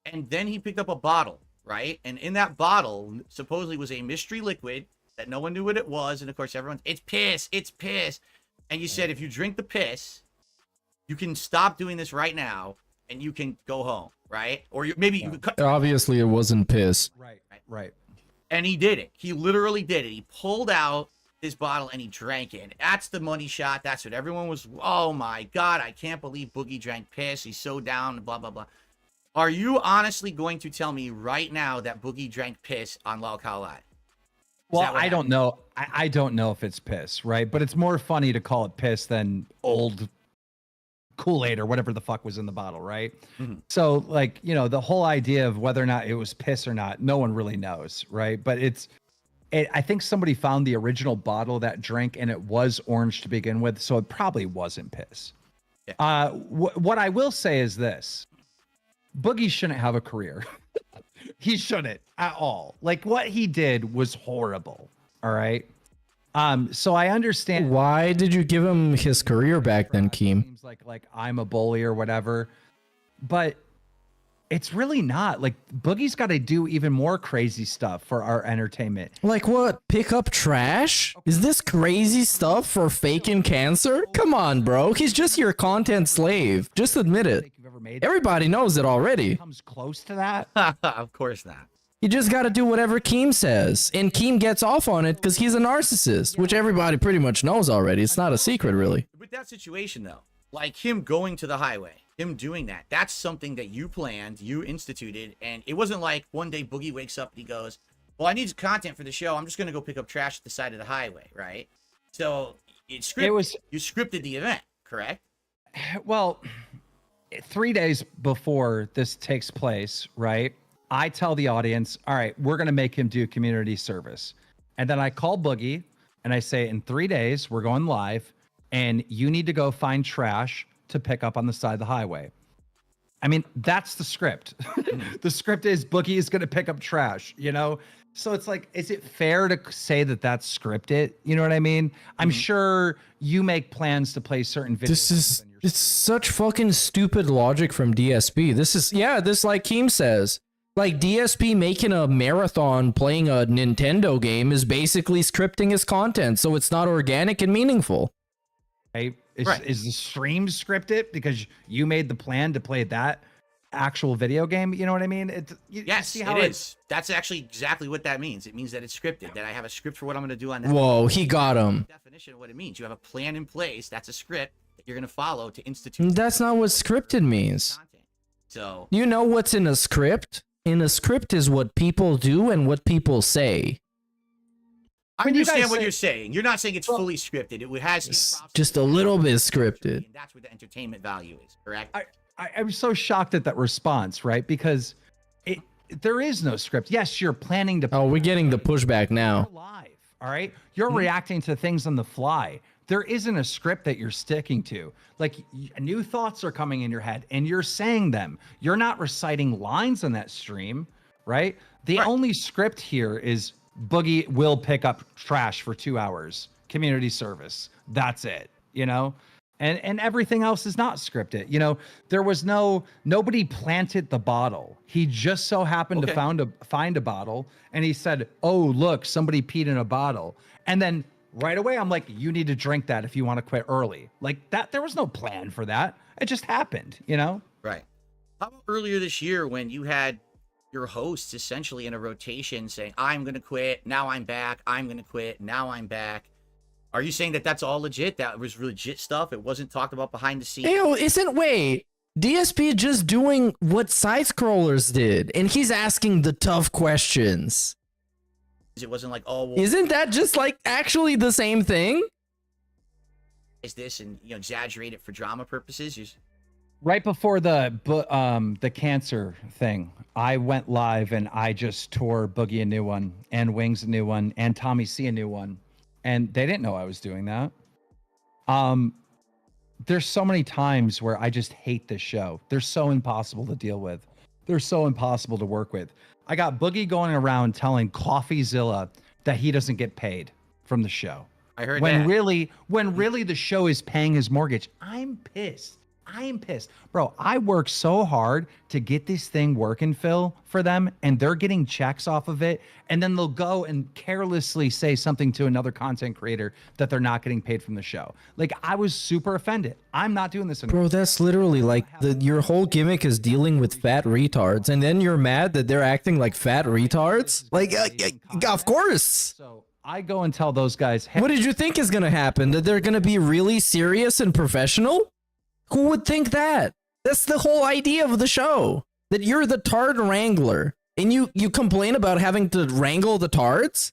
and then he picked up a bottle. Right? And in that bottle, supposedly was a mystery liquid that no one knew what it was. And of course, it's piss. It's piss. And you said, if you drink the piss, you can stop doing this right now and you can go home. Right? Or maybe you could cut. Obviously, it wasn't piss. Right. And he did it. He literally did it. He pulled out his bottle and he drank it. And that's the money shot. That's what everyone was. Oh my God. I can't believe Boogie drank piss. He's so down. Blah, blah, blah. Are you honestly going to tell me right now that Boogie drank piss on Locale Live? Well, I don't know. I don't know if it's piss, right? But it's more funny to call it piss than old Kool-Aid or whatever the fuck was in the bottle, right? Mm-hmm. So, like, you know, the whole idea of whether or not it was piss or not, no one really knows, right? But I think somebody found the original bottle of that drink and it was orange to begin with, so it probably wasn't piss. Yeah. What I will say is this. Boogie shouldn't have a career. He shouldn't at all. Like, what he did was horrible. All right. So I understand. Why did you give him his career back then, Keem? Seems like I'm a bully or whatever, but it's really not. Like, Boogie's got to do even more crazy stuff for our entertainment. Like what? Pick up trash? Is this crazy stuff for faking cancer? Come on, bro. He's just your content slave. Just admit it. Everybody knows it already. Comes close to that. Of course not. You just got to do whatever Keem says. And Keem gets off on it because he's a narcissist, which everybody pretty much knows already. It's not a secret, really. With that situation, though, like him going to the highway, him doing that, that's something that you planned, you instituted, and it wasn't like one day Boogie wakes up and he goes, well, I need content for the show. I'm just going to go pick up trash at the side of the highway, right? So you scripted the event, correct? Well, 3 days before this takes place, right? I tell the audience, all right, we're going to make him do community service. And then I call Boogie and I say, in 3 days, we're going live and you need to go find trash to pick up on the side of the highway. I mean, that's the script. The script is Boogie is going to pick up trash, you know? So it's like, is it fair to say that that's scripted? You know what I mean? I'm sure you make plans to play certain videos. It's such fucking stupid logic from DSP. This like Keem says. Like, DSP making a marathon playing a Nintendo game is basically scripting his content, so it's not organic and meaningful. Right? Is the stream scripted because you made the plan to play that actual video game? You know what I mean? Yes, it is. That's actually exactly what that means. It means that it's scripted, that I have a script for what I'm going to do on that. Whoa, he got him. Definition of what it means. You have a plan in place. That's a script that you're going to follow to institute. That's not what scripted means. Content. So you know what's in a script? in a script is what people do and what people say. I When you guys understand what say- you're saying. You're not saying it's fully scripted. It has Just a little bit scripted. and that's where the entertainment value is, correct? I'm so shocked at that response, right? Because there is no script. Yes, you're planning to. Oh, we're getting the pushback now. You're live, all right? You're reacting to things on the fly. There isn't a script that you're sticking to. Like new thoughts are coming in your head and you're saying them. You're not reciting lines on that stream, right? The only script here is Boogie will pick up trash for 2 hours, community service. That's it, you know? And everything else is not scripted. You know, there was nobody planted the bottle. He just so happened to find a bottle and he said, "Oh, look, somebody peed in a bottle." And then right away I'm like, "You need to drink that if you want to quit early." Like that, there was no plan for that. It just happened, you know? Right. How about earlier this year when you had your hosts essentially in a rotation saying, "I'm going to quit, now I'm back, I'm going to quit, now I'm back." Are you saying that that's all legit? That was legit stuff? It wasn't talked about behind the scenes? Ew, wait, DSP just doing what side scrollers did, and he's asking the tough questions. It wasn't like, "Oh, well, Isn't that just like actually the same thing? is this," and exaggerate it for drama purposes? Right before the cancer thing, I went live and I just tore Boogie a new one, and Wings a new one, and Tommy C a new one, and they didn't know I was doing that. There's so many times where I just hate this show. They're so impossible to deal with. They're so impossible to work with. I got Boogie going around telling CoffeeZilla that he doesn't get paid from the show. I heard when that. really the show is paying his mortgage. I'm pissed. I am pissed. Bro, I work so hard to get this thing working, Phil, for them, and they're getting checks off of it, and then they'll go and carelessly say something to another content creator that they're not getting paid from the show. Like, I was super offended. I'm not doing this anymore. Bro, that's literally like your whole gimmick is dealing with fat retards, and then you're mad that they're acting like fat retards? Like, of course. So I go and tell those guys, hey, What did you think is gonna happen? That they're gonna be really serious and professional? Who would think that? That's the whole idea of the show. That you're the tard wrangler. And you complain about having to wrangle the tards?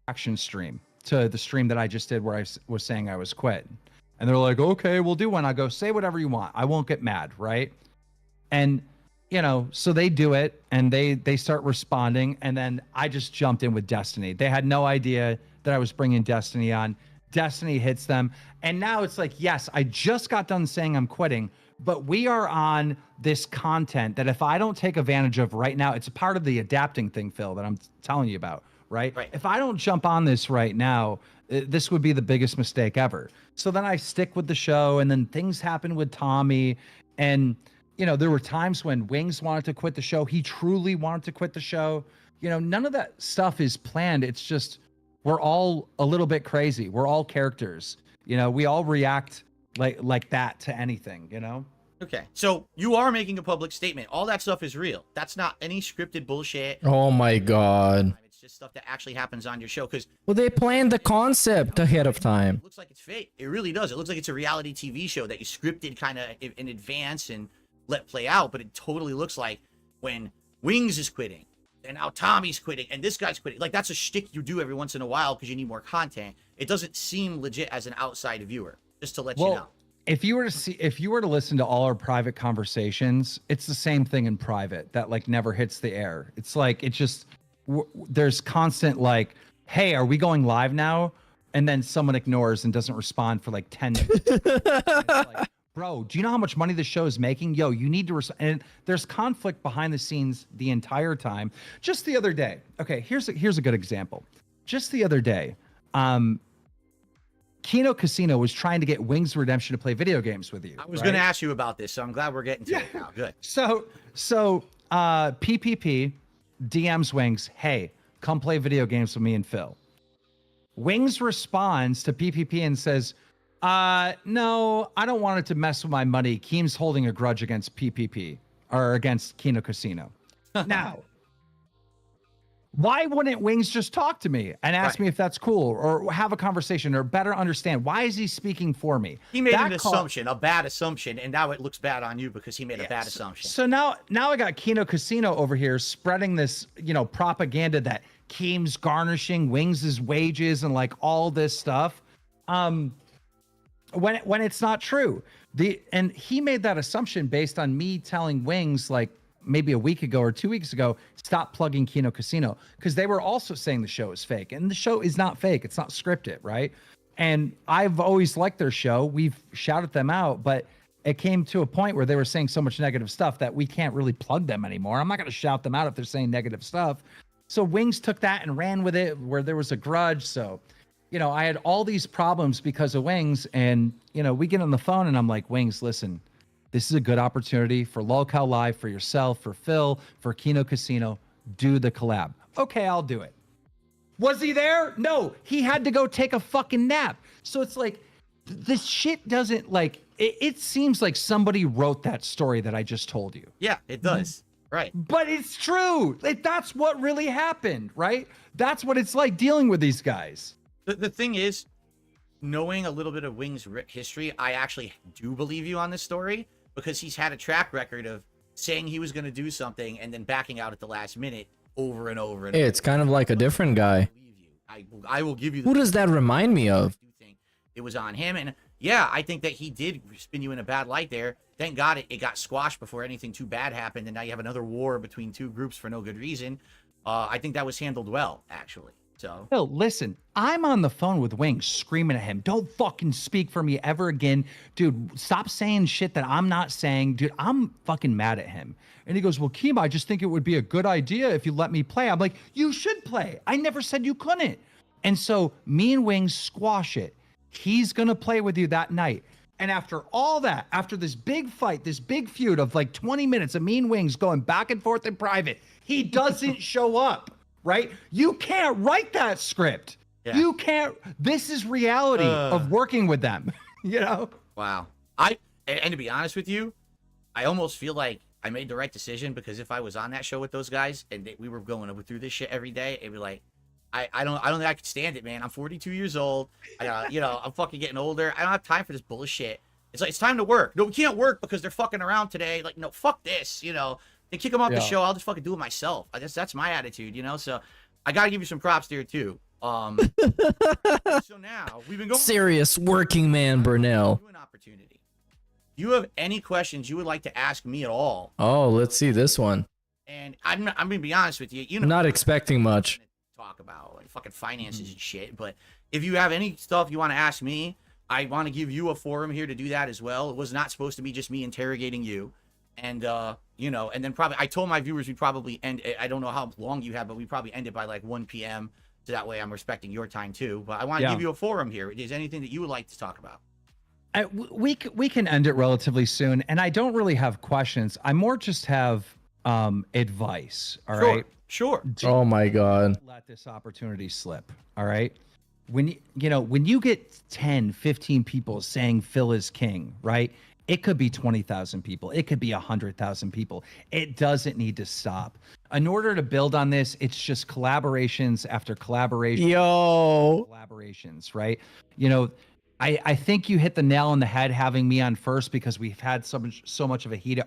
action stream to the stream that I just did where I was saying I was quit. And they're like, "Okay, we'll do one." I go, "Say whatever you want. I won't get mad," right? And so they do it and they start responding, and then I just jumped in with Destiny. They had no idea that I was bringing Destiny on. Destiny hits them, and now it's like, yes, I just got done saying I'm quitting, but we are on this content that if I don't take advantage of right now, it's a part of the adapting thing, Phil, that I'm telling you about, right? If I don't jump on this right now, this would be the biggest mistake ever. So then I stick with the show, and then things happen with Tommy, and there were times when Wings wanted to quit the show. He truly wanted to quit the show. None of that stuff is planned. It's just we're all a little bit crazy. We're all characters. We all react like that to anything, Okay, so you are making a public statement. All that stuff is real. That's not any scripted bullshit. Oh my god. It's just stuff that actually happens on your show. Because Well, they planned the concept ahead of time. it looks like it's fake. It really does. It looks like it's a reality TV show that you scripted kind of in advance and let play out. But it totally looks like when Wings is quitting, and now Tommy's quitting, and this guy's quitting. Like, that's a shtick you do every once in a while because you need more content. It doesn't seem legit as an outside viewer. Just to let you know. If you were to listen to all our private conversations, it's the same thing in private that never hits the air. It's like, there's constant "Hey, are we going live now?" And then someone ignores and doesn't respond for 10 minutes. Bro, do you know how much money the show is making? Yo, you need to and there's conflict behind the scenes the entire time. Just the other day. Okay, here's a good example. Just the other day, Kino Casino was trying to get Wings Redemption to play video games with you. I was going to ask you about this, so I'm glad we're getting to it now. Good. So PPP DMs Wings, "Hey, come play video games with me and Phil." Wings responds to PPP and says, "No, I don't want it to mess with my money. Keem's holding a grudge against PPP or against Kino Casino." Now, Why wouldn't Wings just talk to me and ask me if that's cool or have a conversation or better understand? Why is he speaking for me? He made an assumption, a bad assumption, and now it looks bad on you because he made a bad assumption. So now I got Kino Casino over here spreading this, propaganda that Keem's garnishing Wings' wages and like all this stuff. When it's not true. And he made that assumption based on me telling Wings like maybe a week ago or 2 weeks ago, stop plugging Kino Casino, because they were also saying the show is fake, and the show is not fake. It's not scripted, right? And I've always liked their show. We've shouted them out, but it came to a point where they were saying so much negative stuff that we can't really plug them anymore. I'm not going to shout them out if they're saying negative stuff. So Wings took that and ran with it where there was a grudge. So, I had all these problems because of Wings, and, we get on the phone and I'm like, Wings, listen, this is a good opportunity for Lolcow Live, for yourself, for Phil, for Kino Casino. Do the collab. Okay, I'll do it. Was he there? No, he had to go take a fucking nap. So it's like, this shit doesn't like, it seems like somebody wrote that story that I just told you. Yeah, it does. Right. But it's true. That's what really happened, right? That's what it's like dealing with these guys. The thing is, knowing a little bit of Wings' history, I actually do believe you on this story, because he's had a track record of saying he was going to do something and then backing out at the last minute over and over. Hey, it's kind of like a different guy. I will give you. Who does that remind me of? I do think it was on him, and yeah, I think that he did spin you in a bad light there. Thank God it got squashed before anything too bad happened, and now you have another war between two groups for no good reason. I think that was handled well, actually. So, Phil, listen, I'm on the phone with Wings screaming at him, don't fucking speak for me ever again. Dude, stop saying shit that I'm not saying. Dude, I'm fucking mad at him. And he goes, well, Keem, I just think it would be a good idea if you let me play. I'm like, you should play. I never said you couldn't. And so me and Wings squash it. He's going to play with you that night. And after all that, after this big fight, this big feud of like 20 minutes of me and Wings going back and forth in private, he doesn't show up. Right? You can't write that script. Yeah. You can't. This is reality of working with them. Wow. And to be honest with you, I almost feel like I made the right decision, because if I was on that show with those guys and we were going through this shit every day, it'd be like, I don't think I could stand it, man. I'm 42 years old. I'm fucking getting older. I don't have time for this bullshit. It's like, it's time to work. No, we can't work because they're fucking around today. Like, no, fuck this. They kick them off the show. I'll just fucking do it myself. I guess that's my attitude, So I gotta give you some props there too. So now we've been going serious working man, Burnell. An opportunity. Do you have any questions you would like to ask me at all? Oh, let's see this one. And I'm gonna be honest with you. Not expecting much. Talk about like fucking finances and shit. But if you have any stuff you want to ask me, I want to give you a forum here to do that as well. It was not supposed to be just me interrogating you. And, and then probably, I told my viewers we'd probably end, I don't know how long you have, but we probably end it by like 1 p.m. So that way I'm respecting your time too. But I want to give you a forum here. Is anything that you would like to talk about? We can end it relatively soon. And I don't really have questions. I more just have advice. All right. Sure. Oh my God. Let this opportunity slip. All right. When you get 10, 15 people saying Phil is king, right? It could be 20,000 people. It could be 100,000 people. It doesn't need to stop. In order to build on this, it's just collaborations after collaborations. Collaborations, right? I think you hit the nail on the head having me on first, because we've had so much of a heat.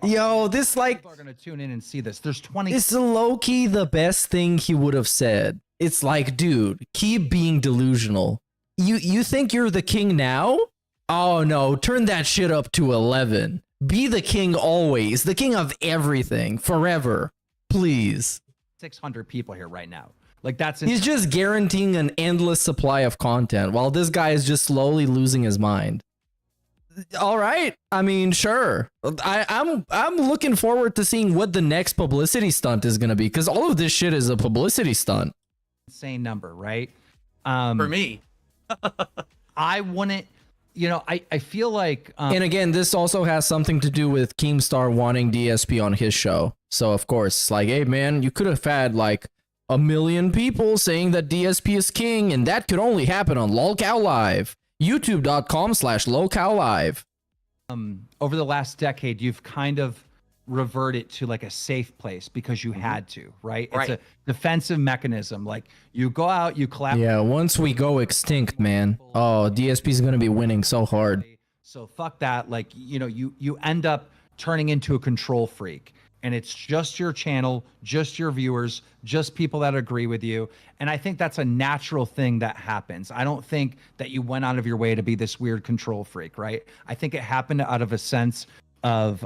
This like people are gonna tune in and see this. There's 20. It's low-key the best thing he would have said. It's like, dude, keep being delusional. You think you're the king now? Oh no, turn that shit up to 11. Be the king always, the king of everything, forever. Please. 600 people here right now. Like he's just guaranteeing an endless supply of content while this guy is just slowly losing his mind. All right. I mean, sure. I'm looking forward to seeing what the next publicity stunt is going to be, because all of this shit is a publicity stunt. Insane number, right? For me. I wouldn't. I feel like... and again, this also has something to do with Keemstar wanting DSP on his show. So, of course, like, hey, man, you could have had, like, 1 million people saying that DSP is king, and that could only happen on Lolcow Live. YouTube.com/LolcowLive. Over the last decade, you've kind of revert it to like a safe place because you had to, right? It's Right. a defensive mechanism. Like you go out, you collapse. Yeah, once we go extinct, man. Oh, DSP is gonna be winning so hard. So fuck that. Like, you know, you end up turning into a control freak, and it's just your channel, just your viewers, just people that agree with you. And I think that's a natural thing that happens. I don't think that you went out of your way to be this weird control freak, right? I think it happened out of a sense of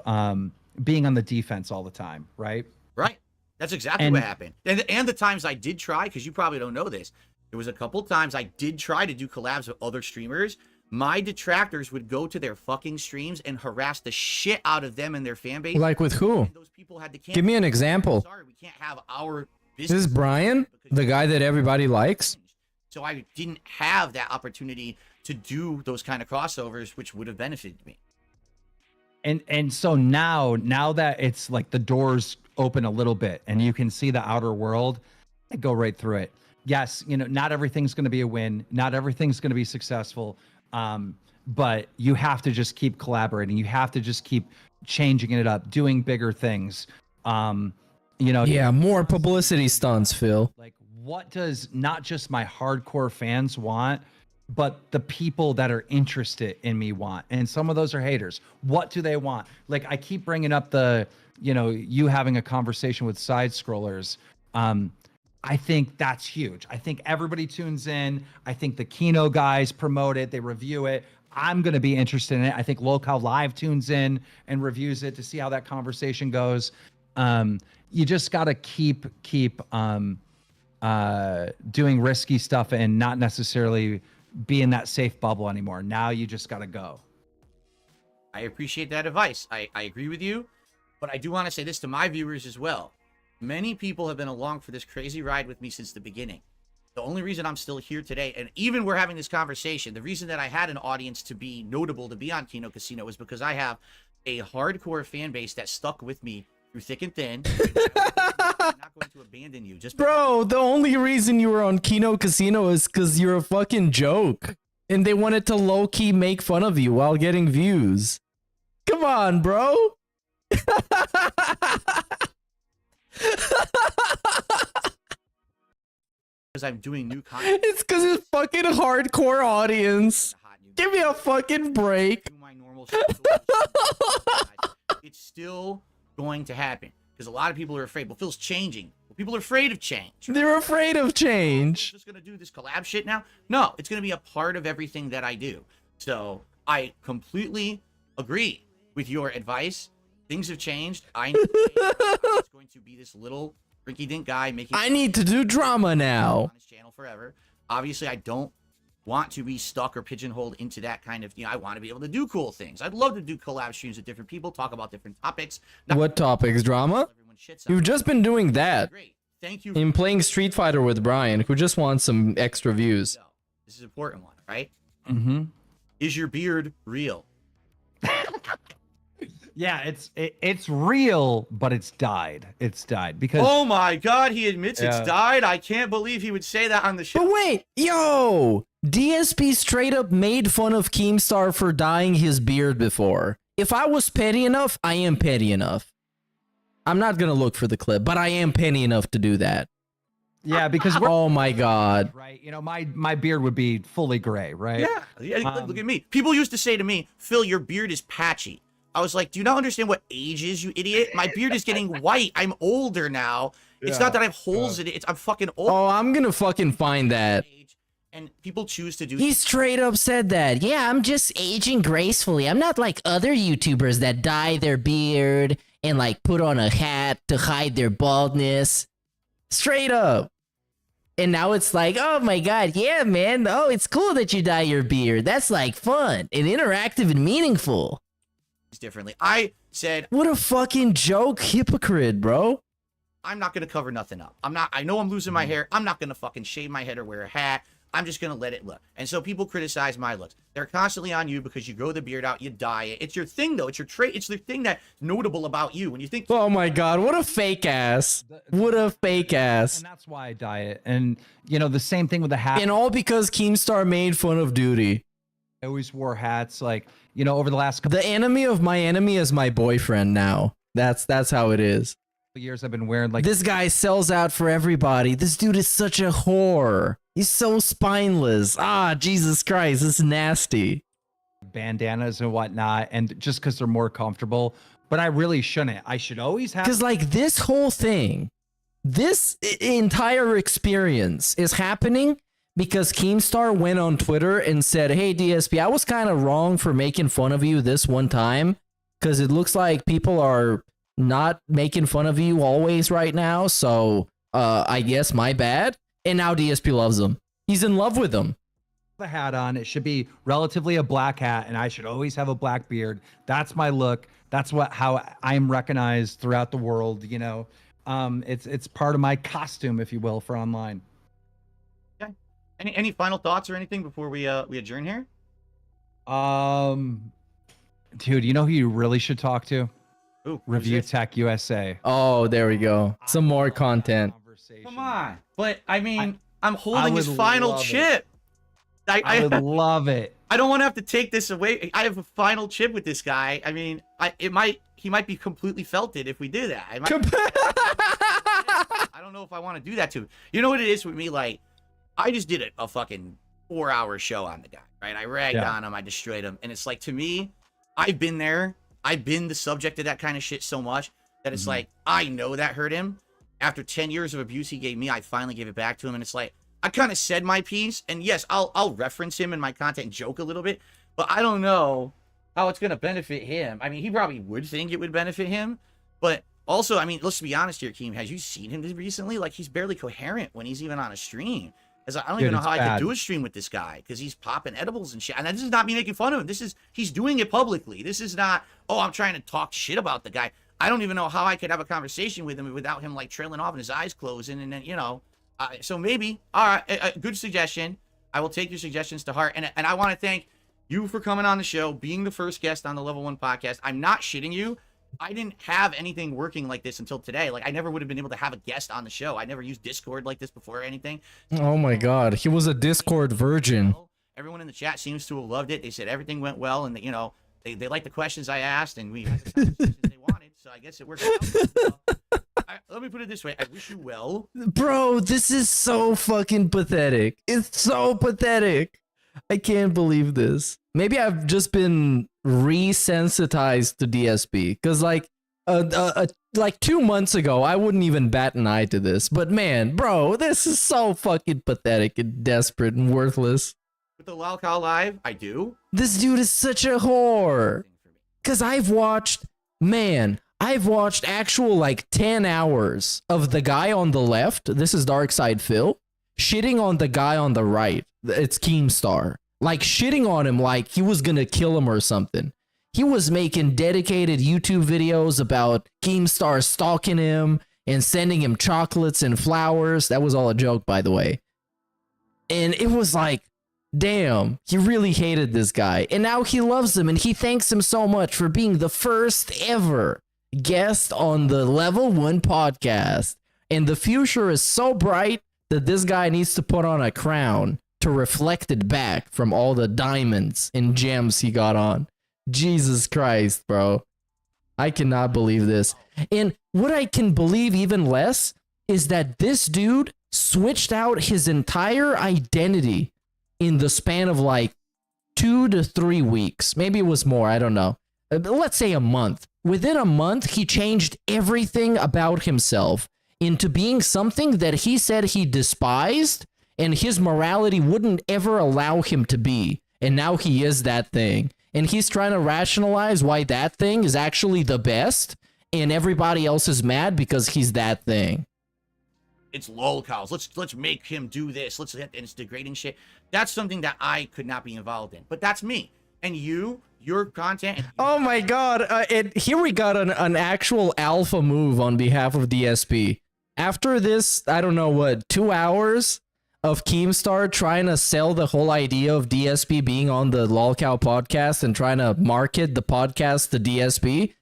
being on the defense all the time, right? Right. That's exactly what happened. And the times I did try, because you probably don't know this, there was a couple times I did try to do collabs with other streamers. My detractors would go to their fucking streams and harass the shit out of them and their fan base. Like with who? And those people had to cancel. Give me an example. Sorry, we can't have our This business. is Brian, the guy that everybody likes. So I didn't have that opportunity to do those kind of crossovers, which would have benefited me. And so now that it's like the doors open a little bit and you can see the outer world, I go right through it. Yes, you know, not everything's going to be a win. Not everything's going to be successful. But you have to just keep collaborating. You have to just keep changing it up, doing bigger things. You know, Yeah, more publicity stunts, Phil. like what does not just my hardcore fans want, but the people that are interested in me want? And some of those are haters. What do they want? Like I keep bringing up the, you know, you having a conversation with side scrollers. I think that's huge. I think everybody tunes in. I think the Kino guys promote it. They review it. I'm going to be interested in it. I think Locale Live tunes in and reviews it to see how that conversation goes. You just got to keep doing risky stuff and not necessarily be in that safe bubble anymore. Now you just got to go. I appreciate that advice. I agree with you, but I do want to say this to my viewers as well. Many people have been along for this crazy ride with me since the beginning. The only reason I'm still here today, and even we're having this conversation, the reason that I had an audience to be notable to be on Kino Casino is because I have a hardcore fan base that stuck with me through thick and thin. I'm not going to abandon you. Just Bro, the only reason you were on Kino Casino is because you're a fucking joke. And they wanted to low-key make fun of you while getting views. Come on, bro. because I'm doing new content. It's because it's fucking hardcore audience. Give me a fucking break. Do my normal it's still going to happen because a lot of people are afraid. But Phil's changing. People are afraid of change. They're afraid of change. Just gonna do this collab shit now? No, it's gonna be a part of everything that I do. So I completely agree with your advice. Things have changed. I know it's going to be this little rinky-dink guy making. I need to do drama now. On his channel forever. Obviously, I don't want to be stuck or pigeonholed into that kind of, you know, I want to be able to do cool things. I'd love to do collab streams with different people, talk about different topics. What topics? Drama? You've just been doing that. Great. Thank you. In playing Street Fighter with Brian, who just wants some extra views. This is an important one, right? Mm-hmm. Is your beard real? Yeah, it's real, but it's dyed. It's dyed because. Oh my God, he admits it's Yeah. dyed. I can't believe he would say that on the show. But wait, yo! DSP straight up made fun of Keemstar for dyeing his beard before. If I was petty enough, I am petty enough. I'm not gonna look for the clip, but I am petty enough to do that. Yeah, because we're Oh my God. right. You know, my beard would be fully gray, right? Yeah, look at me. People used to say to me, Phil, your beard is patchy. I was like, do you not understand what age is, you idiot? My beard is getting white. I'm older now. It's not that I have holes in it. It's I'm fucking old. Oh, I'm gonna fucking find that. And people choose to do. He straight up said that. Yeah, I'm just aging gracefully. I'm not like other YouTubers that dye their beard and like put on a hat to hide their baldness. Straight up. And now it's like, oh my God, yeah, man. Oh, it's cool that you dye your beard. That's like fun and interactive and meaningful. Differently. I said, What a fucking joke hypocrite, bro. I'm not gonna cover nothing up. I know I'm losing my hair. I'm not gonna fucking shave my head or wear a hat. I'm just gonna let it look. And so people criticize my looks. They're constantly on you because you grow the beard out, you dye it. It's your thing though. It's your trait. It's the thing that's notable about you. When you think, Oh my God, what a fake ass. What a fake ass. And that's why I dye it. And you know, the same thing with the hat. And all because Keemstar made fun of Duty. I always wore hats. Like, you know, over the last couple. The enemy of my enemy is my boyfriend now. That's how it is. Years I've been wearing like This guy sells out for everybody. This dude is such a whore. He's so spineless. Ah, Jesus Christ, this is nasty. bandanas and whatnot, and just because they're more comfortable. But I really shouldn't. I should always have. Because like this whole thing, this entire experience is happening because Keemstar went on Twitter and said, "Hey DSP, I was kind of wrong for making fun of you this one time because it looks like people are not making fun of you always right now. So I guess my bad." And now DSP loves him. He's in love with him. The hat on. It should be relatively a black hat, and I should always have a black beard. That's my look. That's how I'm recognized throughout the world. You know, it's part of my costume, if you will, for online. Okay. Any final thoughts or anything before we adjourn here? Dude, you know who you really should talk to? Ooh, Review Tech USA. Oh, there we go. Some more content. Come on. But I mean, I'm holding his would final love it. chip. I would love it. I don't want to have to take this away. I have a final chip with this guy. I mean, he might be completely felted if we do that. I don't know if I want to do that to him. You know what it is with me? Like, I just did a fucking 4-hour show on the guy, right? I ragged on him. I destroyed him. And it's like, to me, I've been there. I've been the subject of that kind of shit so much that it's like, I know that hurt him. After 10 years of abuse he gave me, I finally gave it back to him. And it's like, I kind of said my piece. And yes, I'll reference him in my content and joke a little bit. But I don't know how it's going to benefit him. I mean, he probably would think it would benefit him. But also, I mean, let's be honest here, Keem. Has you seen him recently? Like, he's barely coherent when he's even on a stream. Because I don't even know how I could do a stream with this guy. Because he's popping edibles and shit. And this is not me making fun of him. He's doing it publicly. This is not, oh, I'm trying to talk shit about the guy. I don't even know how I could have a conversation with him without him, like, trailing off and his eyes closing. And then, you know, so maybe, all right, a good suggestion. I will take your suggestions to heart. And I want to thank you for coming on the show, being the first guest on the Level 1 podcast. I'm not shitting you. I didn't have anything working like this until today. Like, I never would have been able to have a guest on the show. I never used Discord like this before or anything. Oh my God, he was a Discord virgin. Everyone in the chat seems to have loved it. They said everything went well, and, you know, they liked the questions I asked, and we had the conversations they wanted. So I guess it worked out. Let me put it this way. I wish you well. Bro, this is so fucking pathetic. It's so pathetic. I can't believe this. Maybe I've just been resensitized to DSP. Because like 2 months ago, I wouldn't even bat an eye to this. But man, bro, this is so fucking pathetic and desperate and worthless. With the Lolcow Live, I do. This dude is such a whore. Because I've watched actual like 10 hours of the guy on the left, this is Darkside Phil, shitting on the guy on the right, it's Keemstar. Like shitting on him like he was gonna kill him or something. He was making dedicated YouTube videos about Keemstar stalking him and sending him chocolates and flowers. That was all a joke, by the way. And it was like, damn, he really hated this guy. And now he loves him and he thanks him so much for being the first ever guest on the Level 1 podcast. And the future is so bright that this guy needs to put on a crown to reflect it back from all the diamonds and gems he got on. Jesus Christ, bro. I cannot believe this. And what I can believe even less is that this dude switched out his entire identity in the span of like 2 to 3 weeks. Maybe it was more, I don't know. Let's say a month. Within a month, he changed everything about himself into being something that he said he despised and his morality wouldn't ever allow him to be. And now he is that thing. And he's trying to rationalize why that thing is actually the best and everybody else is mad because he's that thing. It's lolcows. Let's make him do this. And it's degrading shit. That's something that I could not be involved in. But that's me. And your content. Oh my God. Here we got an actual alpha move on behalf of DSP. After this, I don't know what, 2 hours of Keemstar trying to sell the whole idea of DSP being on the Lolcow podcast and trying to market the podcast to DSP.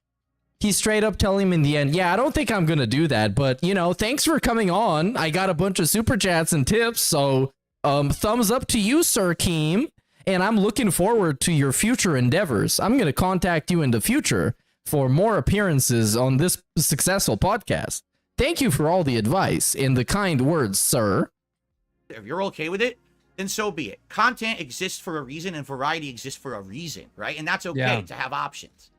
He's straight up telling him in the end, yeah, I don't think I'm going to do that. But, you know, thanks for coming on. I got a bunch of super chats and tips. So thumbs up to you, Sir Keem. And I'm looking forward to your future endeavors. I'm going to contact you in the future. for more appearances on this successful podcast. Thank you for all the advice and the kind words, sir. If you're okay with it, then so be it. Content exists for a reason and variety exists for a reason, right? And that's okay to have options.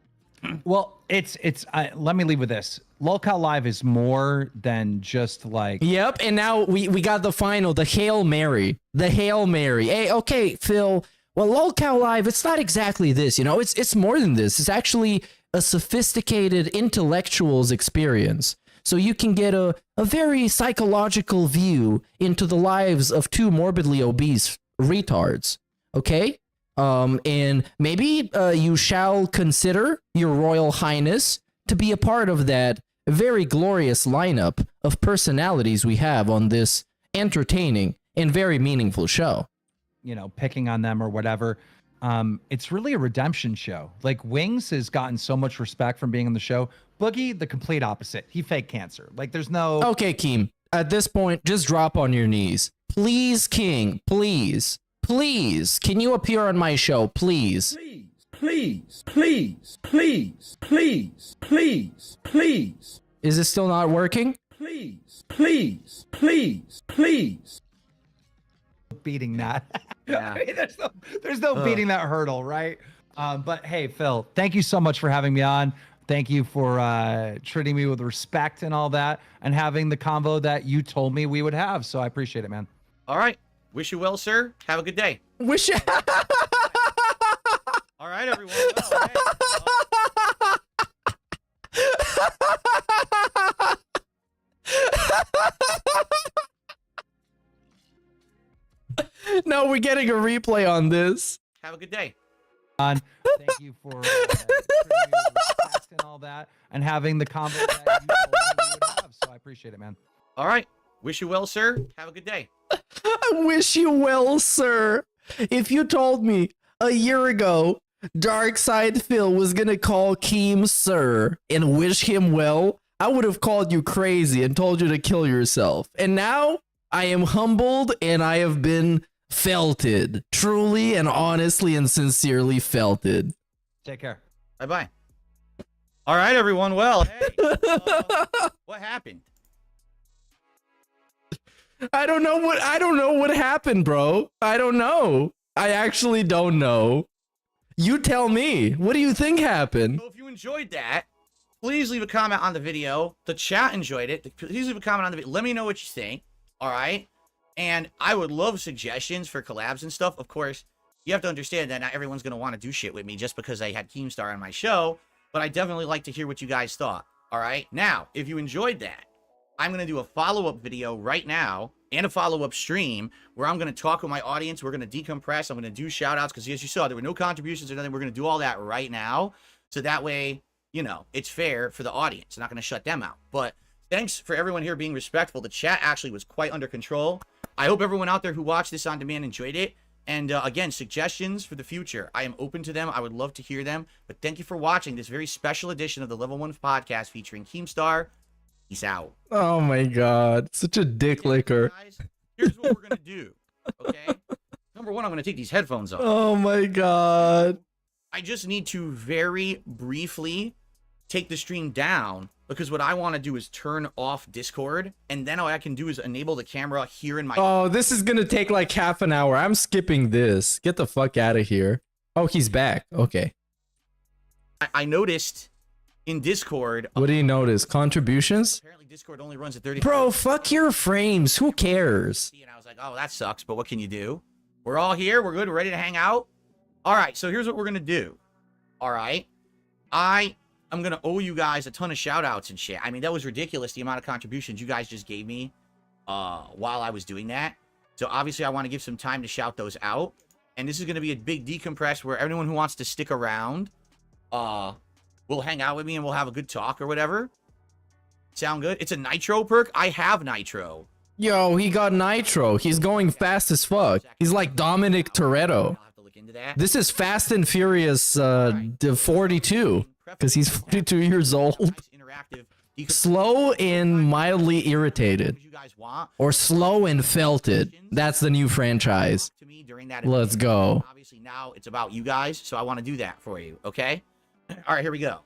Well, let me leave with this. Lolcow Live is more than just like. Yep, and now we got the final, the Hail Mary. The Hail Mary. Hey, okay, Phil. Well, Lolcow Live, it's not exactly this, you know, it's more than this. It's actually a sophisticated intellectuals experience. So you can get a very psychological view into the lives of two morbidly obese retards. Okay? And maybe you shall consider your Royal Highness to be a part of that very glorious lineup of personalities we have on this entertaining and very meaningful show. You know, picking on them or whatever. It's really a redemption show. Like, Wings has gotten so much respect from being on the show. Boogie, the complete opposite. He faked cancer. Like, there's no... Okay, Keem. At this point, just drop on your knees. Please, King. Please. Please. Can you appear on my show? Please. Please, please, please, please, please, please. Is it still not working? Please, please, please, please. Beating that. Yeah. I mean, there's no beating that hurdle, right? But hey, Phil, thank you so much for having me on. Thank you for treating me with respect and all that, and having the convo that you told me we would have. So I appreciate it, man. All right. Wish you well, sir. Have a good day. Wish you... All right, everyone. Well, No, we're getting a replay on this. have a good day. Thank you for treating me with respect and all that, and having the convo that you told me we would have. So I appreciate it, man. All right. Wish you well, sir. Have a good day. I wish you well, sir. If you told me a year ago Darkside Phil was gonna call Keem sir and wish him well, I would have called you crazy and told you to kill yourself. And now I am humbled and I have been felted. Truly and honestly and sincerely felted. Take care. Bye-bye. All right, everyone. Well, hey, what happened? I don't know what happened, bro. I don't know. I actually don't know. You tell me. What do you think happened? So if you enjoyed that, please leave a comment on the video. The chat enjoyed it. Please leave a comment on the video. Let me know what you think. All right? And I would love suggestions for collabs and stuff. Of course, you have to understand that not everyone's going to want to do shit with me just because I had Keemstar on my show. But I definitely like to hear what you guys thought. All right? Now, if you enjoyed that, I'm going to do a follow-up video right now and a follow-up stream where I'm going to talk with my audience. We're going to decompress. I'm going to do shout-outs because, as you saw, there were no contributions or nothing. We're going to do all that right now. So that way, you know, it's fair for the audience. Not going to shut them out. But thanks for everyone here being respectful. The chat actually was quite under control. I hope everyone out there who watched this on demand enjoyed it. And again, suggestions for the future. I am open to them. I would love to hear them. But thank you for watching this very special edition of the Level 1 podcast featuring Keemstar. Peace out. Oh my god. Such a dick licker. Guys, here's what we're going to do. Okay? Number one, I'm going to take these headphones off. Oh my god. I just need to very briefly take the stream down because what I want to do is turn off Discord, and then all I can do is enable the camera here in my... Oh, this is gonna take like half an hour. I'm skipping this. Get the fuck out of here. Oh, he's back. Okay. I noticed in Discord... What do you notice? Contributions? Apparently Discord only runs at 30... Bro, fuck your frames. Who cares? And I was like, oh, that sucks, but what can you do? We're all here. We're good. We're ready to hang out. All right, so here's what we're going to do. All right. I'm going to owe you guys a ton of shout-outs and shit. I mean, that was ridiculous, the amount of contributions you guys just gave me while I was doing that. So obviously, I want to give some time to shout those out. And this is going to be a big decompress where everyone who wants to stick around will hang out with me and we'll have a good talk or whatever. Sound good? It's a Nitro perk. I have Nitro. Yo, he got Nitro. He's going fast as fuck. He's like Dominic Toretto. This is Fast and Furious 42. Because he's 42 years old. Slow and mildly irritated. Or slow and felted. That's the new franchise. Let's go. Obviously now it's about you guys, so I want to do that for you, okay? All right, here we go.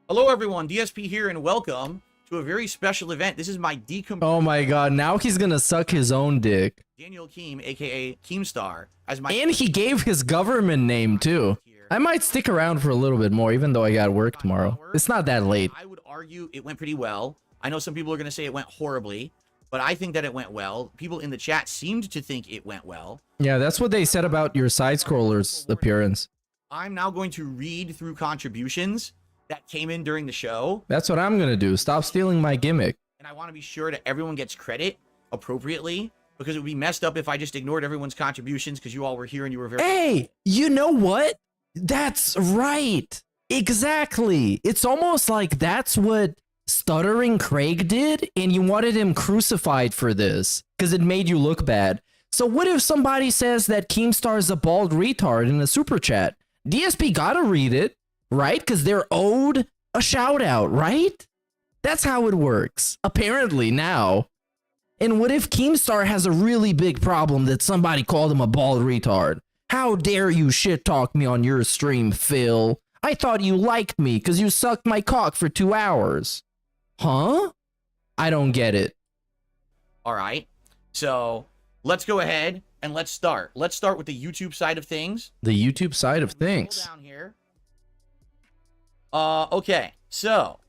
Hello, everyone. DSP here, and welcome to a very special event. This is my decompression. Oh my god, now he's gonna suck his own dick. Daniel Keem, aka Keemstar, as my. And he gave his government name too. I might stick around for a little bit more, even though I got work tomorrow. It's not that late. I would argue it went pretty well. I know some people are going to say it went horribly, but I think that it went well. People in the chat seemed to think it went well. Yeah, that's what they said about your side-scroller's appearance. I'm now going to read through contributions that came in during the show. That's what I'm gonna do. Stop stealing my gimmick. And I want to be sure that everyone gets credit appropriately, because it would be messed up if I just ignored everyone's contributions because you all were here and you were very... Hey, you know what? That's right. Exactly. It's almost like that's what Stuttering Craig did, and you wanted him crucified for this because it made you look bad. So what if somebody says that Keemstar is a bald retard in a super chat? DSP gotta read it, right? Because they're owed a shout out, right? That's how it works, apparently now. And what if Keemstar has a really big problem that somebody called him a bald retard? How dare you shit talk me on your stream, Phil? I thought you liked me because you sucked my cock for 2 hours. Huh? I don't get it. All right. So let's go ahead and let's start. Let's start with the YouTube side of things. The YouTube side of things. Down here. Okay. So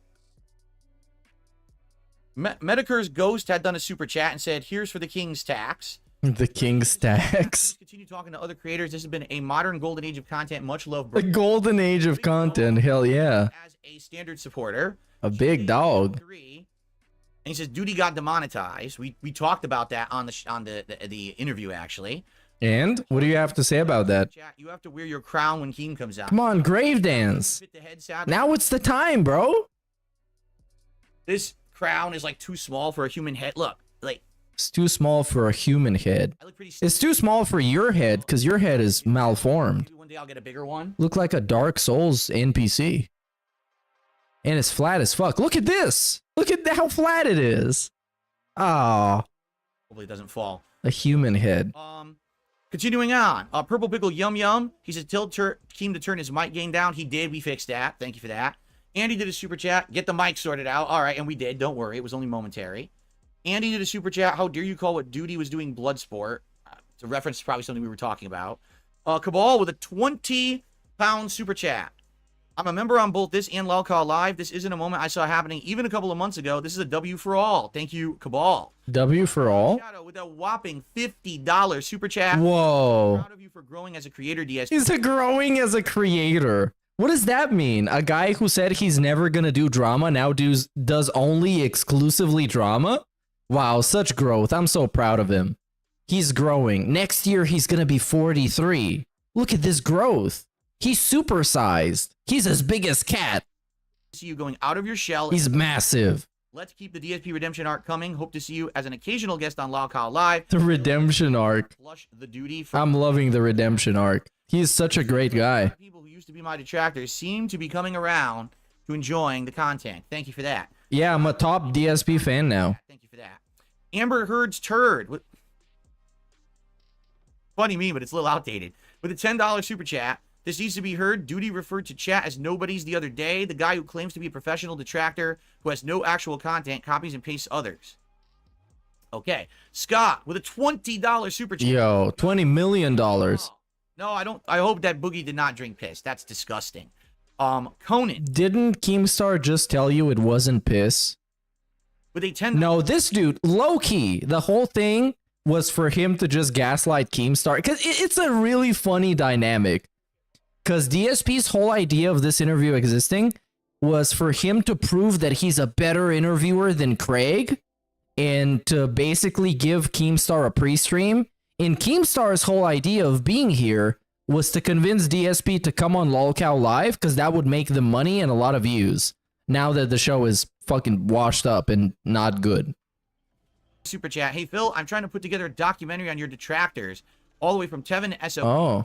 Medicur's Ghost had done a super chat and said, "Here's for the King's tax." The King's tax. Continue talking to other creators. This has been a modern golden age of content. Much love, The golden age of content. Hell yeah. As a standard supporter. A big dog. And he says Duty got demonetized. We talked about that on the interview actually. And what do you have to say about that? You have to wear your crown when Keem comes out. Come on, grave dance. Now it's the time, bro. This crown is like too small for a human head. Look, like it's too small for a human head. It's too small for your head because your head is malformed. Maybe one day I'll get a bigger one. Look like a Dark Souls NPC. And it's flat as fuck. Look at this. Look at how flat it is. Ah. Hopefully it doesn't fall. A human head. Continuing on. Purple Pickle Yum Yum. He said Keem to turn his mic gain down. He did. We fixed that. Thank you for that. Andy did a super chat. Get the mic sorted out. All right, and we did. Don't worry. It was only momentary. Andy did a super chat. How dare you call what Duty was doing Bloodsport? It's a reference to probably something we were talking about. Cabal with a 20-pound super chat. I'm a member on both this and Lolcall Live. This isn't a moment I saw happening even a couple of months ago. This is a W for all. Thank you, Cabal. W for all? Shadow with a whopping $50 super chat. Whoa. I'm proud of you for growing as a creator, DSP. He's growing as a creator. What does that mean? A guy who said he's never gonna do drama now does only exclusively drama? Wow, such growth. I'm so proud of him. He's growing. Next year, he's gonna be 43. Look at this growth. He's supersized. He's as big as Cat. See you going out of your shell. He's massive. Let's keep the DSP redemption arc coming. Hope to see you as an occasional guest on Lolcall Live. The redemption arc. Flush the duty. I'm loving the redemption arc. He's such a great guy. People who used to be my detractors seem to be coming around to enjoying the content. Thank you for that. Yeah, I'm a top DSP fan now. Thank you for that. Amber Heard's turd. Funny meme, but it's a little outdated. With a $10 super chat. This needs to be heard. Duty referred to chat as nobodies the other day. The guy who claims to be a professional detractor who has no actual content copies and pastes others. Okay. Scott with a $20 super chat. Yo, $20 million. No, I don't. I hope that Boogie did not drink piss. That's disgusting. Conan. Didn't Keemstar just tell you it wasn't piss? With a 10. No, this dude, low-key, the whole thing was for him to just gaslight Keemstar. Because it's a really funny dynamic. Because DSP's whole idea of this interview existing was for him to prove that he's a better interviewer than Craig and to basically give Keemstar a pre-stream. And Keemstar's whole idea of being here was to convince DSP to come on Lolcall Live because that would make them money and a lot of views now that the show is fucking washed up and not good. Super chat. Hey, Phil, I'm trying to put together a documentary on your detractors all the way from Tevin to SO. Oh.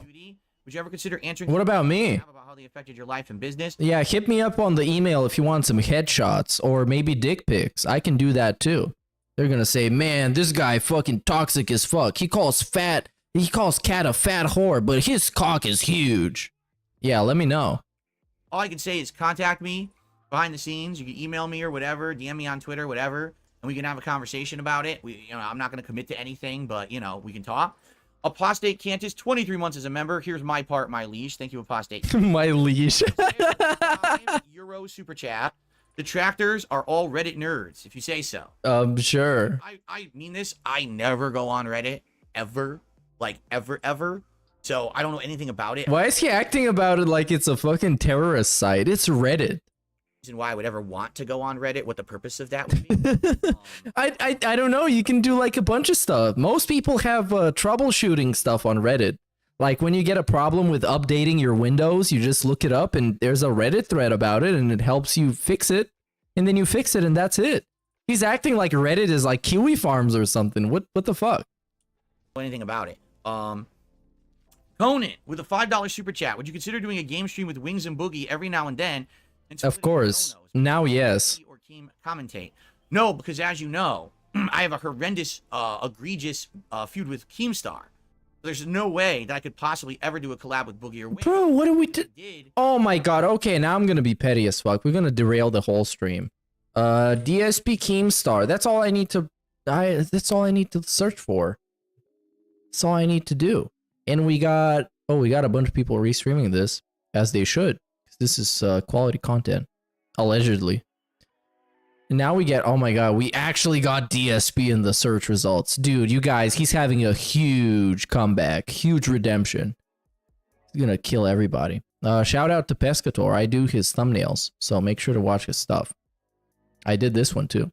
Would you ever consider answering? What about me? About how they affected your life and business? Yeah, hit me up on the email if you want some headshots or maybe dick pics. I can do that too. They're gonna say, man, this guy fucking toxic as fuck. He calls Cat a fat whore, but his cock is huge. Yeah, let me know. All I can say is contact me behind the scenes. You can email me or whatever, DM me on Twitter, whatever, and we can have a conversation about it. I'm not going to commit to anything, but, we can talk. Apostate Cantus, 23 months as a member. Here's my part, my leash. Thank you, Apostate. My leash. Euro super chat. Detractors are all Reddit nerds, if you say so. Sure. I mean this. I never go on Reddit, ever. Like, ever. So, I don't know anything about it. Why is he acting about it like it's a fucking terrorist site? It's Reddit. Reason why I would ever want to go on Reddit, what the purpose of that would be. I don't know. You can do like a bunch of stuff. Most people have troubleshooting stuff on Reddit. Like when you get a problem with updating your Windows, you just look it up and there's a Reddit thread about it and it helps you fix it. And then you fix it and that's it. He's acting like Reddit is like Kiwi Farms or something. What the fuck? Anything about it. Conan with a $5 super chat. Would you consider doing a game stream with Wings and Boogie every now and then? Of course. Now, yes. Or Keem commentate. No, because as you know, I have a horrendous, egregious feud with Keemstar. There's no way that I could possibly ever do a collab with Boogie or Wings. Bro, what do we do? Oh my god. Okay, now I'm gonna be petty as fuck. We're gonna derail the whole stream. DSP Keemstar. That's all I need to. That's all I need to search for. That's all I need to do. And we got. Oh, we got a bunch of people restreaming this, as they should. This is quality content, allegedly. And now we get, oh my god, we actually got DSP in the search results. Dude, you guys, he's having a huge comeback, huge redemption. He's gonna kill everybody. Shout out to Pescator. I do his thumbnails, so make sure to watch his stuff. I did this one too.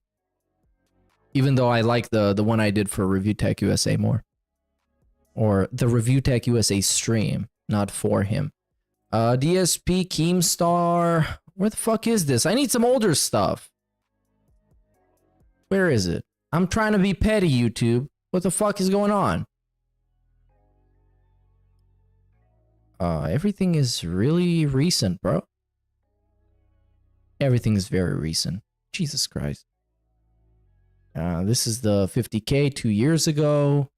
Even though I like the one I did for Review Tech USA more. Or the Review Tech USA stream, not for him. DSP Keemstar. Where the fuck is this? I need some older stuff. Where is it? I'm trying to be petty, YouTube. What the fuck is going on? Everything is really recent, bro. Everything is very recent. Jesus Christ. This is the 50K 2 years ago.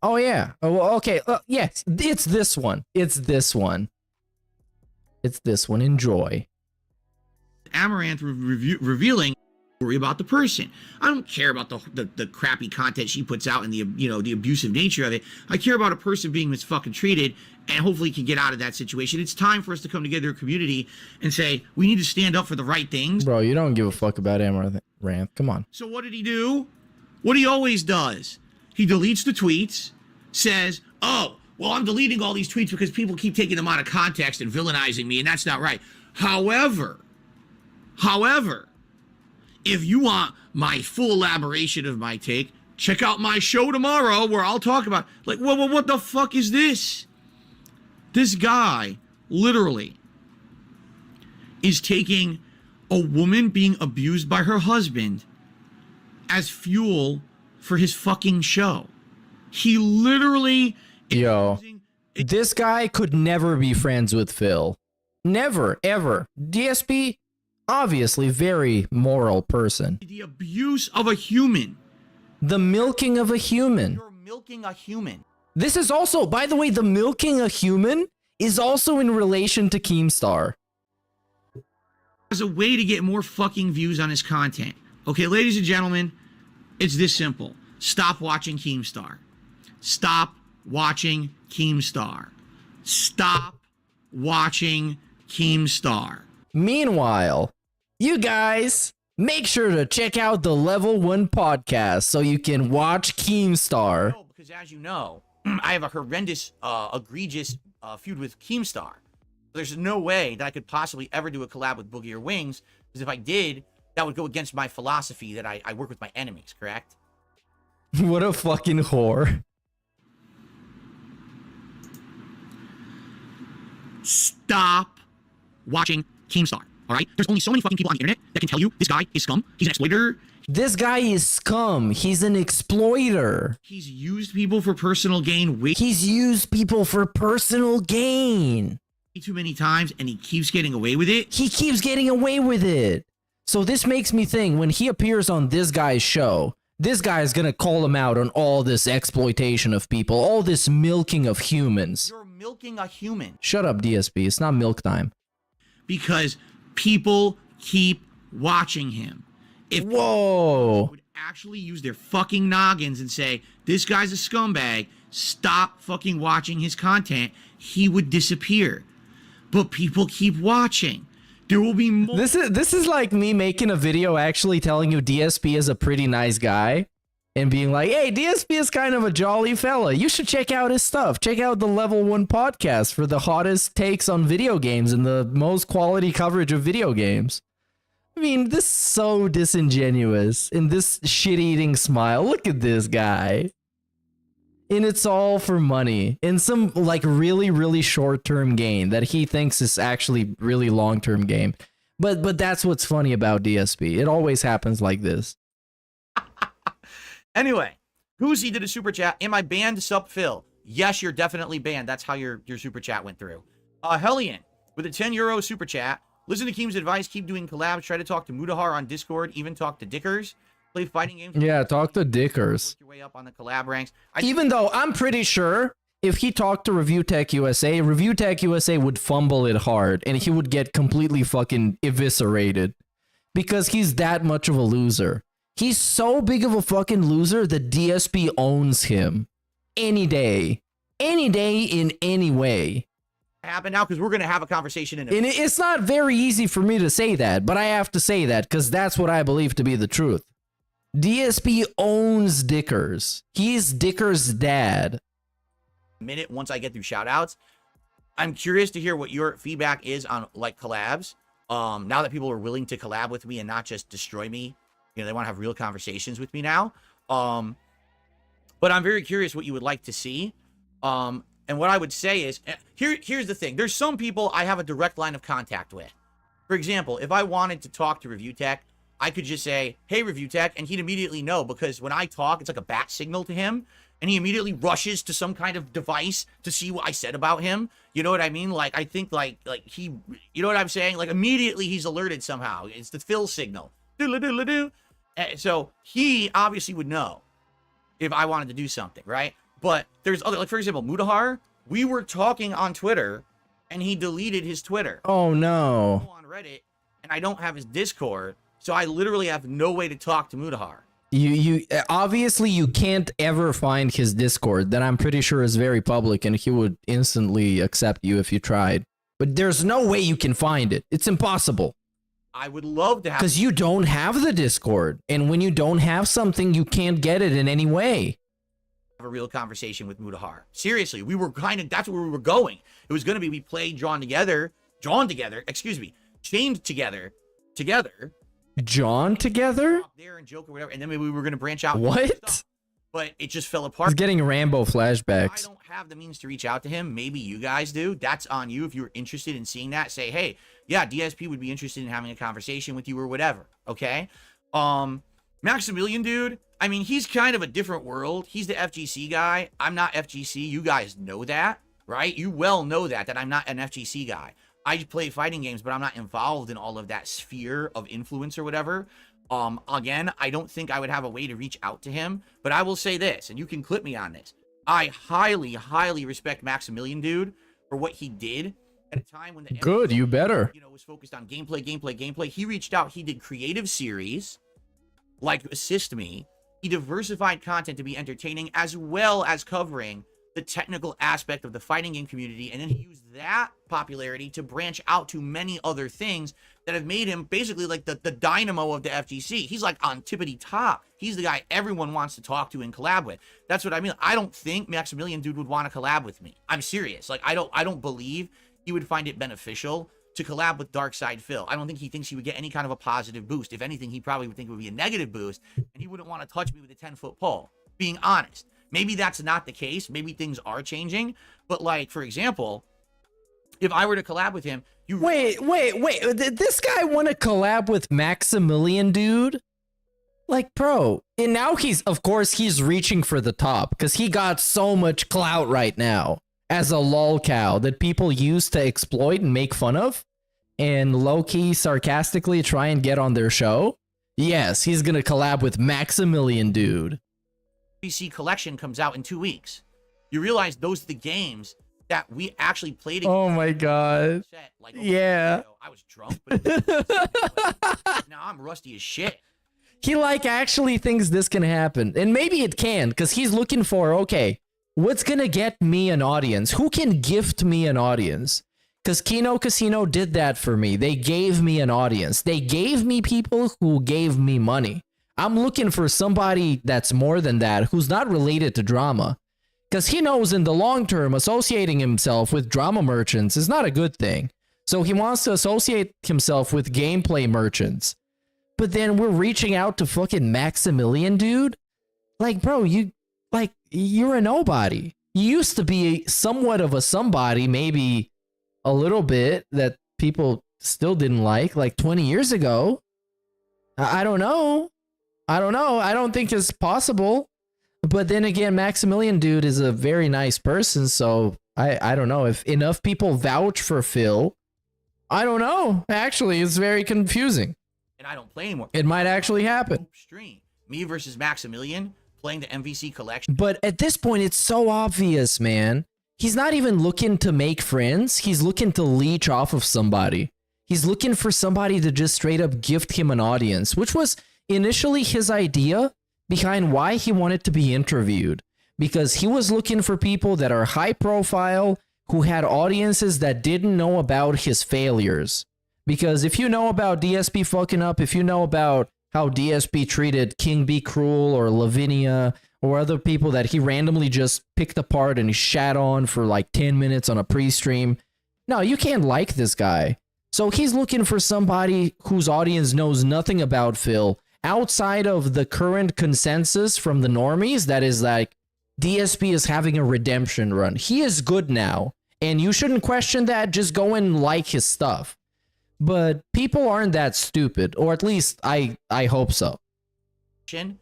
Oh yeah. Oh, well, okay. Yes, it's this one. It's this one. It's this one. Enjoy. Amaranth revealing story about the person. I don't care about the crappy content she puts out and the abusive nature of it. I care about a person being misfucking treated and hopefully can get out of that situation. It's time for us to come together, a community, and say we need to stand up for the right things. Bro, you don't give a fuck about Amaranth. Come on. So what did he do? What he always does. He deletes the tweets, says, oh, well, I'm deleting all these tweets because people keep taking them out of context and villainizing me, and that's not right. However, if you want my full elaboration of my take, check out my show tomorrow where I'll talk about, like, what the fuck is this? This guy, literally, is taking a woman being abused by her husband as fuel for his fucking show. He literally... Yo, this guy could never be friends with Phil. Never, ever. DSP, obviously very moral person. The abuse of a human. The milking of a human. You're milking a human. This is also, by the way, the milking a human is also in relation to Keemstar. As a way to get more fucking views on his content. Okay, ladies and gentlemen, it's this simple. Stop watching Keemstar. Stop watching Keemstar. Stop watching Keemstar. Meanwhile, you guys, make sure to check out the Level 1 podcast so you can watch Keemstar. No, because as you know, I have a horrendous, egregious feud with Keemstar. There's no way that I could possibly ever do a collab with Boogie or Wings, because if I did, that would go against my philosophy that I work with my enemies, correct? What a fucking whore. Stop watching Keemstar, all right? There's only so many fucking people on the internet that can tell you this guy is scum, he's an exploiter. This guy is scum. He's an exploiter. He's used people for personal gain He's used people for personal gain. way too many times, and he keeps getting away with it. He keeps getting away with it. So this makes me think, when he appears on this guy's show, this guy is gonna call him out on all this exploitation of people, all this milking of humans. You're milking a human. Shut up, DSP. It's not milk time. Because people keep watching him. If Whoa. would actually use their fucking noggins and say, this guy's a scumbag, stop fucking watching his content, he would disappear. But people keep watching. There will be more. This is like me making a video actually telling you DSP is a pretty nice guy and being like, hey, DSP is kind of a jolly fella. You should check out his stuff. Check out the Level 1 podcast for the hottest takes on video games and the most quality coverage of video games. I mean, this is so disingenuous and this shit-eating smile. Look at this guy. And it's all for money and some like really, really short-term gain that he thinks is actually really long-term gain. But that's what's funny about DSP. It always happens like this. Anyway, Whoosy did a super chat. Am I banned, Sup Phil? Yes, you're definitely banned. That's how your super chat went through. Hellion with a 10 euro super chat. Listen to Keem's advice. Keep doing collabs. Try to talk to Mudahar on Discord. Even talk to Dickers. Play fighting games. Yeah, talk to Dickers. Work your way up on the collab ranks. Even though I'm pretty sure if he talked to Review Tech USA, Review Tech USA would fumble it hard and he would get completely fucking eviscerated because he's that much of a loser. He's so big of a fucking loser that DSP owns him any day in any way. Happen now because we're going to have a conversation in a And it's not very easy for me to say that, but I have to say that because that's what I believe to be the truth. DSP owns Dickers. He's Dickers' dad. minute once I get through shout outs. I'm curious to hear what your feedback is on like collabs. Now that people are willing to collab with me and not just destroy me, you know, they want to have real conversations with me now. But I'm very curious what you would like to see. And what I would say is, here's the thing. There's some people I have a direct line of contact with. For example, if I wanted to talk to Review Tech, I could just say, hey, Review Tech, and he'd immediately know because when I talk, it's like a bat signal to him, and he immediately rushes to some kind of device to see what I said about him. You know what I mean? Like, I think like he, you know what I'm saying? Like immediately he's alerted somehow. It's the Phil signal. Doodle-doodle-doo. So he obviously would know if I wanted to do something, right? But there's other, like for example, Mudahar, we were talking on Twitter and he deleted his Twitter. Oh no. On Reddit, and I don't have his Discord, so I literally have no way to talk to Mudahar. You obviously you can't ever find his Discord that I'm pretty sure is very public and he would instantly accept you if you tried. But there's no way you can find it. It's impossible. I would love to have, because you don't have the Discord, and when you don't have something, you can't get it in any way. have a real conversation with Mudahar. Seriously, we were kind of, that's where we were going. It was going to be we played chained together, John together. There and joke or whatever, and then maybe we were going to branch out. What? But it just fell apart. He's getting Rambo flashbacks. I don't have the means to reach out to him. Maybe you guys do. That's on you. If you're interested in seeing that, say, hey, yeah, DSP would be interested in having a conversation with you or whatever. Okay. Maximilian, dude. I mean, he's kind of a different world. He's the FGC guy. I'm not FGC. You guys know that, right? You well know that I'm not an FGC guy. I play fighting games, but I'm not involved in all of that sphere of influence or whatever. Again, I don't think I would have a way to reach out to him, but I will say this, and you can clip me on this. I highly, highly respect Maximilian, dude, for what he did at a time when the good, you better, you know, was focused on gameplay. He reached out. He did creative series, like Assist Me. He diversified content to be entertaining as well as covering the technical aspect of the fighting game community, and then he used that popularity to branch out to many other things that have made him basically like the dynamo of the FGC. He's like on tippity top. He's the guy everyone wants to talk to and collab with. That's what I mean. I don't think Maximilian, dude, would want to collab with me. I'm serious. Like I don't believe he would find it beneficial to collab with Darkside Phil. I don't think he thinks he would get any kind of a positive boost. If anything, he probably would think it would be a negative boost, and he wouldn't want to touch me with a 10-foot pole, being honest. Maybe that's not the case. Maybe things are changing. But like, for example, if I were to collab with him, you wait. This guy want to collab with Maximilian, dude? Like, bro. And now of course, he's reaching for the top because he got so much clout right now as a lol cow that people use to exploit and make fun of and low-key sarcastically try and get on their show. Yes, he's gonna collab with Maximilian, dude. PC collection comes out in 2 weeks. You realize those are the games that we actually played. Oh my god. Like, yeah. I was drunk, but now I'm rusty as shit. He like actually thinks this can happen, and maybe it can, because he's looking for, okay, what's gonna get me an audience? Who can gift me an audience? Because Kino Casino did that for me. They gave me an audience. They gave me people who gave me money. I'm looking for somebody that's more than that, who's not related to drama. Because he knows in the long term, associating himself with drama merchants is not a good thing. So he wants to associate himself with gameplay merchants. But then we're reaching out to fucking Maximilian, dude. Like, bro, you're a nobody. You used to be somewhat of a somebody, maybe a little bit, that people still didn't like 20 years ago. I don't know. I don't think it's possible. But then again, Maximilian, dude, is a very nice person. So I don't know if enough people vouch for Phil. I don't know. Actually, it's very confusing. And I don't play anymore. It might actually happen. Stream me versus Maximilian playing the MVC collection. But at this point, it's so obvious, man. He's not even looking to make friends. He's looking to leech off of somebody. He's looking for somebody to just straight up gift him an audience, which was initially his idea behind why he wanted to be interviewed. Because he was looking for people that are high profile, who had audiences that didn't know about his failures. Because if you know about DSP fucking up, if you know about how DSP treated King Be Cruel or Lavinia or other people that he randomly just picked apart and he shat on for like 10 minutes on a pre-stream, no, you can't like this guy. So he's looking for somebody whose audience knows nothing about Phil outside of the current consensus from the normies that is like, DSP is having a redemption run. He is good now, and you shouldn't question that. Just go and like his stuff. But people aren't that stupid, or at least I hope so. And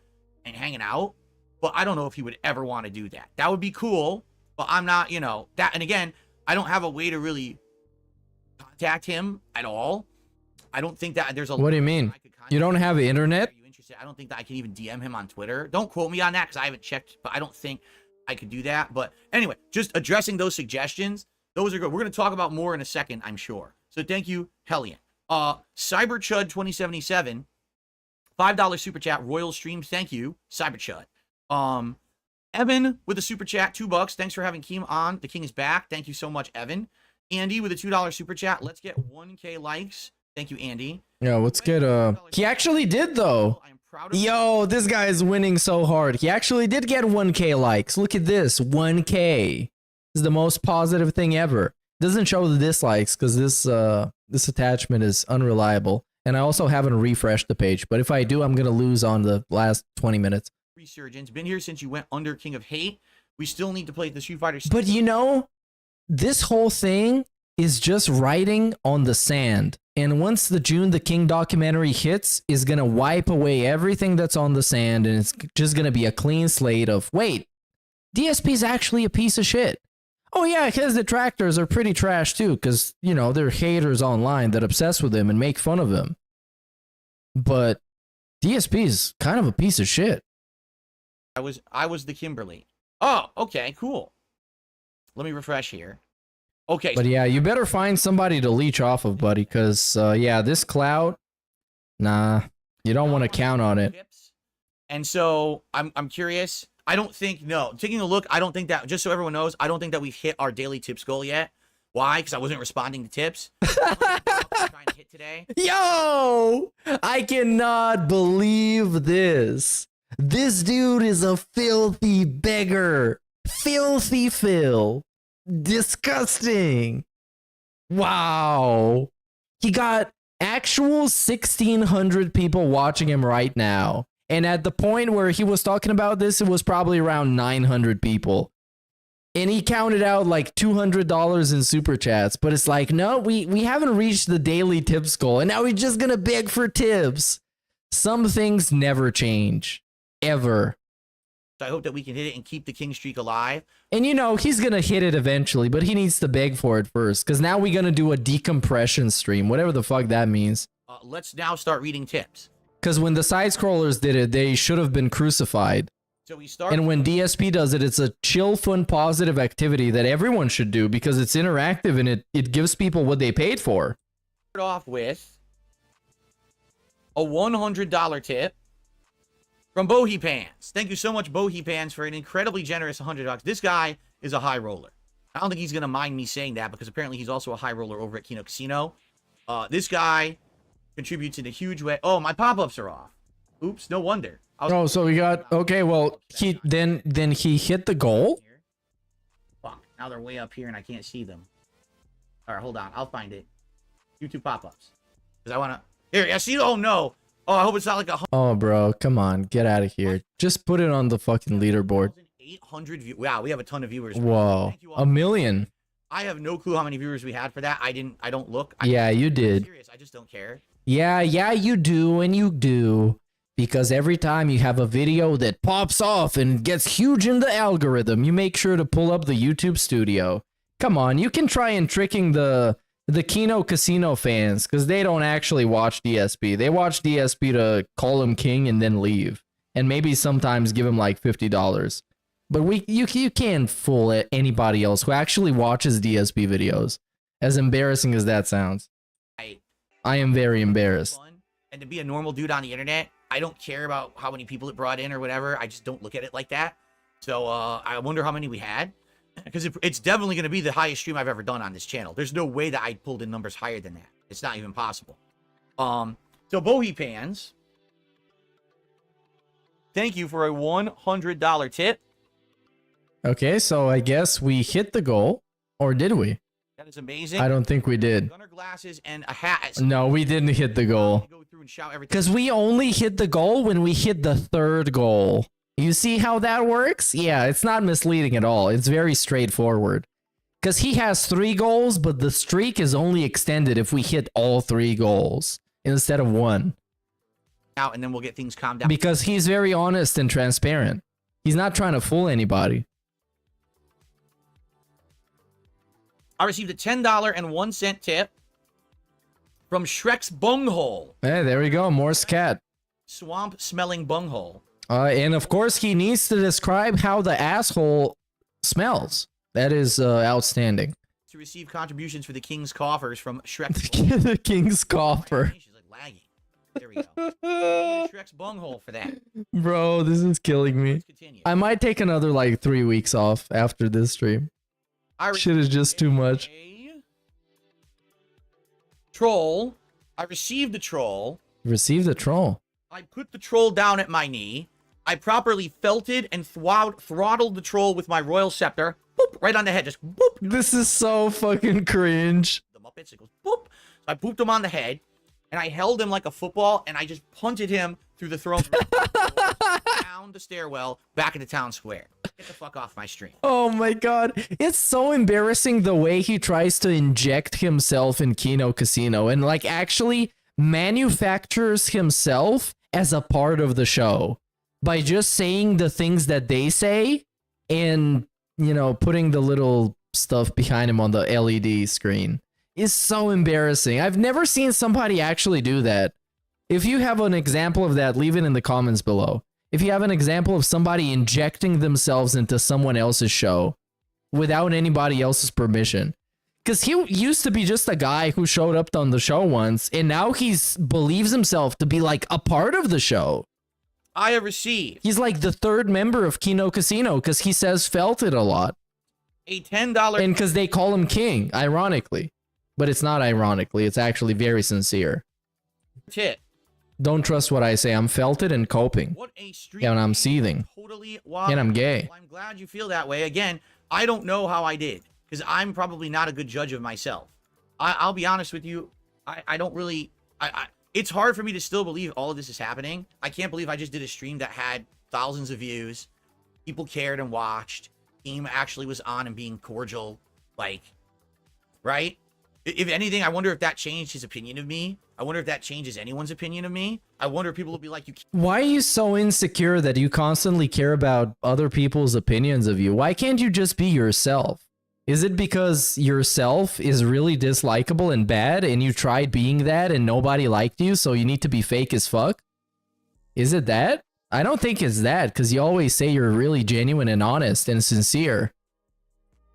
hanging out, but I don't know if he would ever want to do that. That would be cool, but I'm not, that. And again, I don't have a way to really contact him at all. I don't think that there's a. What do you mean? You don't have the internet? Are you interested? I don't think that I can even DM him on Twitter. Don't quote me on that because I haven't checked, but I don't think I could do that. But anyway, just addressing those suggestions, those are good. We're going to talk about more in a second, I'm sure. So thank you, Hellion. CyberChud 2077, $5 super chat, Royal Stream. Thank you, CyberChud. Evan with a super chat, $2. Thanks for having Keem on. The King is back. Thank you so much, Evan. Andy with a $2 super chat. Let's get 1K likes. Thank you, Andy. Yeah, let's get he actually did though. Yo, this guy is winning so hard. He actually did get 1K likes. Look at this, 1K. This is the most positive thing ever. Doesn't show the dislikes because this attachment is unreliable. And I also haven't refreshed the page. But if I do, I'm gonna lose on the last 20 minutes. Resurgence. Been here since you went under King of Hate. We still need to play the Street Fighter. But this whole thing is just writing on the sand. And once the June the King documentary hits, is going to wipe away everything that's on the sand. And it's just going to be a clean slate of, wait, DSP is actually a piece of shit. Oh yeah, his detractors are pretty trash too. Because, they're haters online that obsess with him and make fun of him. But DSP is kind of a piece of shit. I was the Kimberly. Oh, okay, cool. Let me refresh here. Okay. But yeah, you better find somebody to leech off of, buddy, because yeah, this clout, nah, you don't want to count on it. And so I'm curious. I don't think, taking a look, I don't think that, just so everyone knows, I don't think that we've hit our daily tips goal yet. Why? Because I wasn't responding to tips. Trying to hit today. Yo, I cannot believe this. This dude is a filthy beggar. Filthy Phil. Disgusting. Wow. He got actual 1,600 people watching him right now. And at the point where he was talking about this, it was probably around 900 people. And he counted out like $200 in super chats. But it's like, no, we haven't reached the daily tips goal. And now we're just going to beg for tips. Some things never change. Ever. So I hope that we can hit it and keep the King streak alive. And he's going to hit it eventually, but he needs to beg for it first. Because now we're going to do a decompression stream, whatever the fuck that means. Let's now start reading tips. Because when the side-scrollers did it, they should have been crucified. So we start. And when DSP does it, it's a chill, fun, positive activity that everyone should do because it's interactive and it gives people what they paid for. Start off with a $100 tip from Bohi Pants. Thank you so much, Bohi Pants, for an incredibly generous $100. This guy is a high roller. I don't think he's going to mind me saying that because apparently he's also a high roller over at Kino Casino. This guy contributes in a huge way. Oh, my pop-ups are off. Oops, no wonder. Oh, so we got okay. Well, he then he hit the goal. Fuck. Now they're way up here and I can't see them. All right, hold on. I'll find it. YouTube pop-ups. Because I want to. Here, I see. Oh no. Oh, I hope it's not like a. Oh, bro, come on, get out of here. Just put it on the fucking leaderboard. 800 views. Wow, we have a ton of viewers. Whoa, a million. I have no clue how many viewers we had for that. I don't look. Yeah, you did. Serious. I just don't care. Yeah, you do, and you do. Because every time you have a video that pops off and gets huge in the algorithm, you make sure to pull up the YouTube studio. Come on, you can try and tricking the Kino Casino fans, because they don't actually watch DSP. They watch DSP to call him king and then leave. And maybe sometimes give him like $50. But you can't fool anybody else who actually watches DSP videos. As embarrassing as that sounds. I am very embarrassed. And to be a normal dude on the internet, I don't care about how many people it brought in or whatever. I just don't look at it like that. So I wonder how many we had. Because it's definitely going to be the highest stream I've ever done on this channel. There's no way that I pulled in numbers higher than that. It's not even possible. So Bohi Pans, thank you for a $100 tip. Okay, so I guess we hit the goal. Or did we? That is amazing. I don't think we did. Gunner glasses and a hat. No, we didn't hit the goal. Because we only hit the goal when we hit the third goal. You see how that works? Yeah, it's not misleading at all. It's very straightforward. Because he has 3 goals, but the streak is only extended if we hit all 3 goals instead of 1. Out and then we'll get things calmed down. Because he's very honest and transparent. He's not trying to fool anybody. I received a $10.01 tip from Shrek's Bunghole. Hey, there we go. Morse cat. Swamp smelling bunghole. And of course, he needs to describe how the asshole smells. That is outstanding. To receive contributions for the King's Coffers from Shrek. The King's Coffer. She's like lagging. There we go. Shrek's Bunghole for that. Bro, this is killing me. I might take another like 3 weeks off after this stream. Shit is just too much. Troll. I received the troll. Received a troll. I put the troll down at my knee. I properly felted and throttled the troll with my royal scepter. Boop, right on the head. Just boop. This is so fucking cringe. The Muppets, it goes boop. So I pooped him on the head, and I held him like a football, and I just punted him through the throne room, down the stairwell, back into town square. Get the fuck off my stream. Oh my god. It's so embarrassing the way he tries to inject himself in Kino Casino and like actually manufactures himself as a part of the show by just saying the things that they say and, you know, putting the little stuff behind him on the LED screen. Is so embarrassing. I've never seen somebody actually do that. If you have an example of that, leave it in the comments below. If you have an example of somebody injecting themselves into someone else's show without anybody else's permission. Because he used to be just a guy who showed up on the show once, and now he's believes himself to be like a part of the show. I have received. He's like the 3rd member of Kino Casino because he says felt it a lot. A $10. And because they call him king, ironically. But it's not ironically, it's actually very sincere. Tip. Don't trust what I say. I'm felted and coping. What a street. And I'm seething. Totally wild. And I'm gay. Well, I'm glad you feel that way. Again, I don't know how I did. Because I'm probably not a good judge of myself. I'll be honest with you. I don't really... it's hard for me to still believe all of this is happening. I can't believe I just did a stream that had thousands of views. People cared and watched. Keem actually was on and being cordial. Like, right? If anything, I wonder if that changed his opinion of me. I wonder if that changes anyone's opinion of me. I wonder if people will be like, you. Why are you so insecure that you constantly care about other people's opinions of you? Why can't you just be yourself? Is it because yourself is really dislikable and bad and you tried being that and nobody liked you, so you need to be fake as fuck? Is it that? I don't think it's that, because you always say you're really genuine and honest and sincere.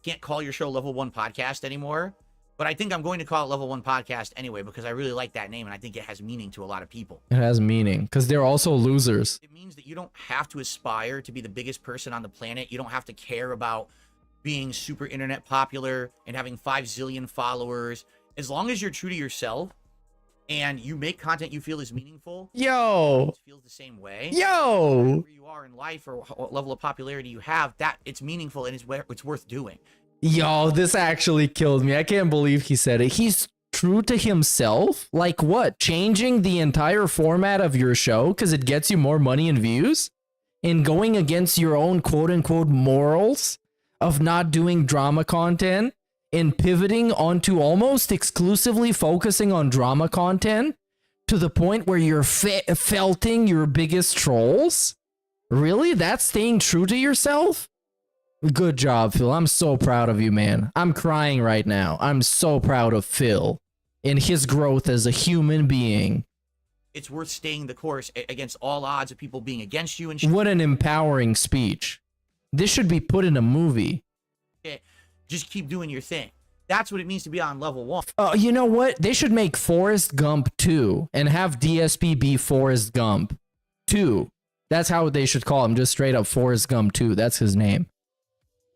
Can't call your show Level 1 Podcast anymore, but I think I'm going to call it Level 1 Podcast anyway because I really like that name and I think it has meaning to a lot of people. It has meaning, because they're also losers. It means that you don't have to aspire to be the biggest person on the planet. You don't have to care about being super internet popular and having 5 zillion followers. As long as you're true to yourself and you make content you feel is meaningful, Yo, feels the same way. yo, Where you are in life or what level of popularity you have, that it's meaningful and it's worth doing. yo, this actually killed me. I can't believe he said it. He's true to himself? Like what? Changing the entire format of your show because it gets you more money and views? And going against your own quote-unquote morals of not doing drama content and pivoting onto almost exclusively focusing on drama content to the point where you're felting your biggest trolls? Really? That's staying true to yourself? Good job, Phil. I'm so proud of you, man. I'm crying right now. I'm so proud of Phil and his growth as a human being. It's worth staying the course against all odds of people being against you and what an empowering speech. This should be put in a movie. Just keep doing your thing. That's what it means to be on level 1. You know what? They should make Forrest Gump 2 and have DSP be Forrest Gump 2. That's how they should call him. Just straight up Forrest Gump 2. That's his name.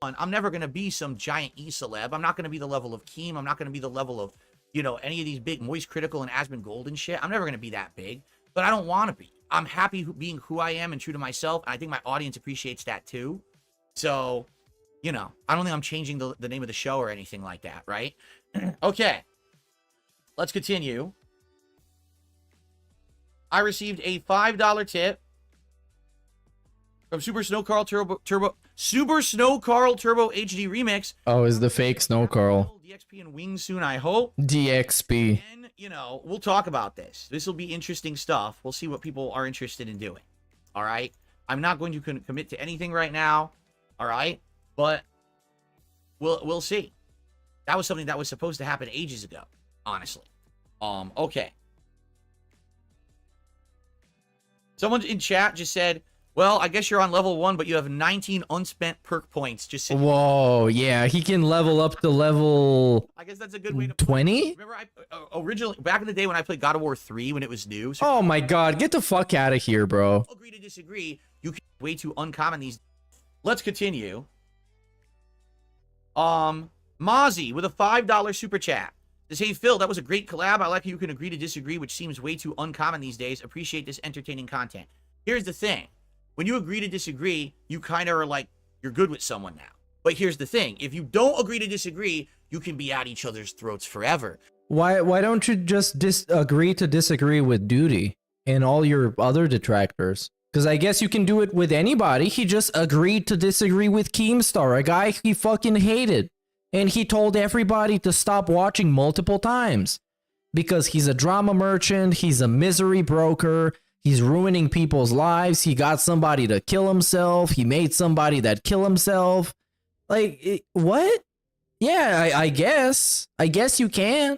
I'm never going to be some giant E-celeb. I'm not going to be the level of Keem. I'm not going to be the level of, you know, any of these big Moist Critical and Asmon Golden shit. I'm never going to be that big, but I don't want to be. I'm happy being who I am and true to myself. And I think my audience appreciates that too. So, you know, I don't think I'm changing the name of the show or anything like that, right? Okay. Let's continue. I received a $5 tip from Super Snow Carl Super Snow Carl Turbo HD Remix. Oh, is the fake Snow Carl. DXP and wings soon, I hope. DXP. And, you know, we'll talk about this. This will be interesting stuff. We'll see what people are interested in doing. All right? I'm not going to commit to anything right now. All right? But we'll see. That was something that was supposed to happen ages ago, honestly. Okay. Someone in chat just said, well, I guess you're on level 1, but you have 19 unspent perk points. Just sitting. Whoa, yeah, he can level up to level. I guess that's a good way to 20? Remember, originally, back in the day when I played God of War 3 when it was new. So oh my god, get the fuck out of here, bro. Agree to disagree. You can way too uncommon these. Let's continue. Mozzie with a $5 super chat. Says, hey, Phil, that was a great collab. I like how you can agree to disagree, which seems way too uncommon these days. Appreciate this entertaining content. Here's the thing. When you agree to disagree, you kind of are like, you're good with someone now. But here's the thing. If you don't agree to disagree, you can be at each other's throats forever. Why don't you just agree to disagree with Duty and all your other detractors? Because I guess you can do it with anybody. He just agreed to disagree with Keemstar, a guy he fucking hated. And he told everybody to stop watching multiple times. Because he's a drama merchant, he's a misery broker, he's ruining people's lives, he got somebody to kill himself, he made somebody that kill himself. Like, what? Yeah, I guess. I guess you can.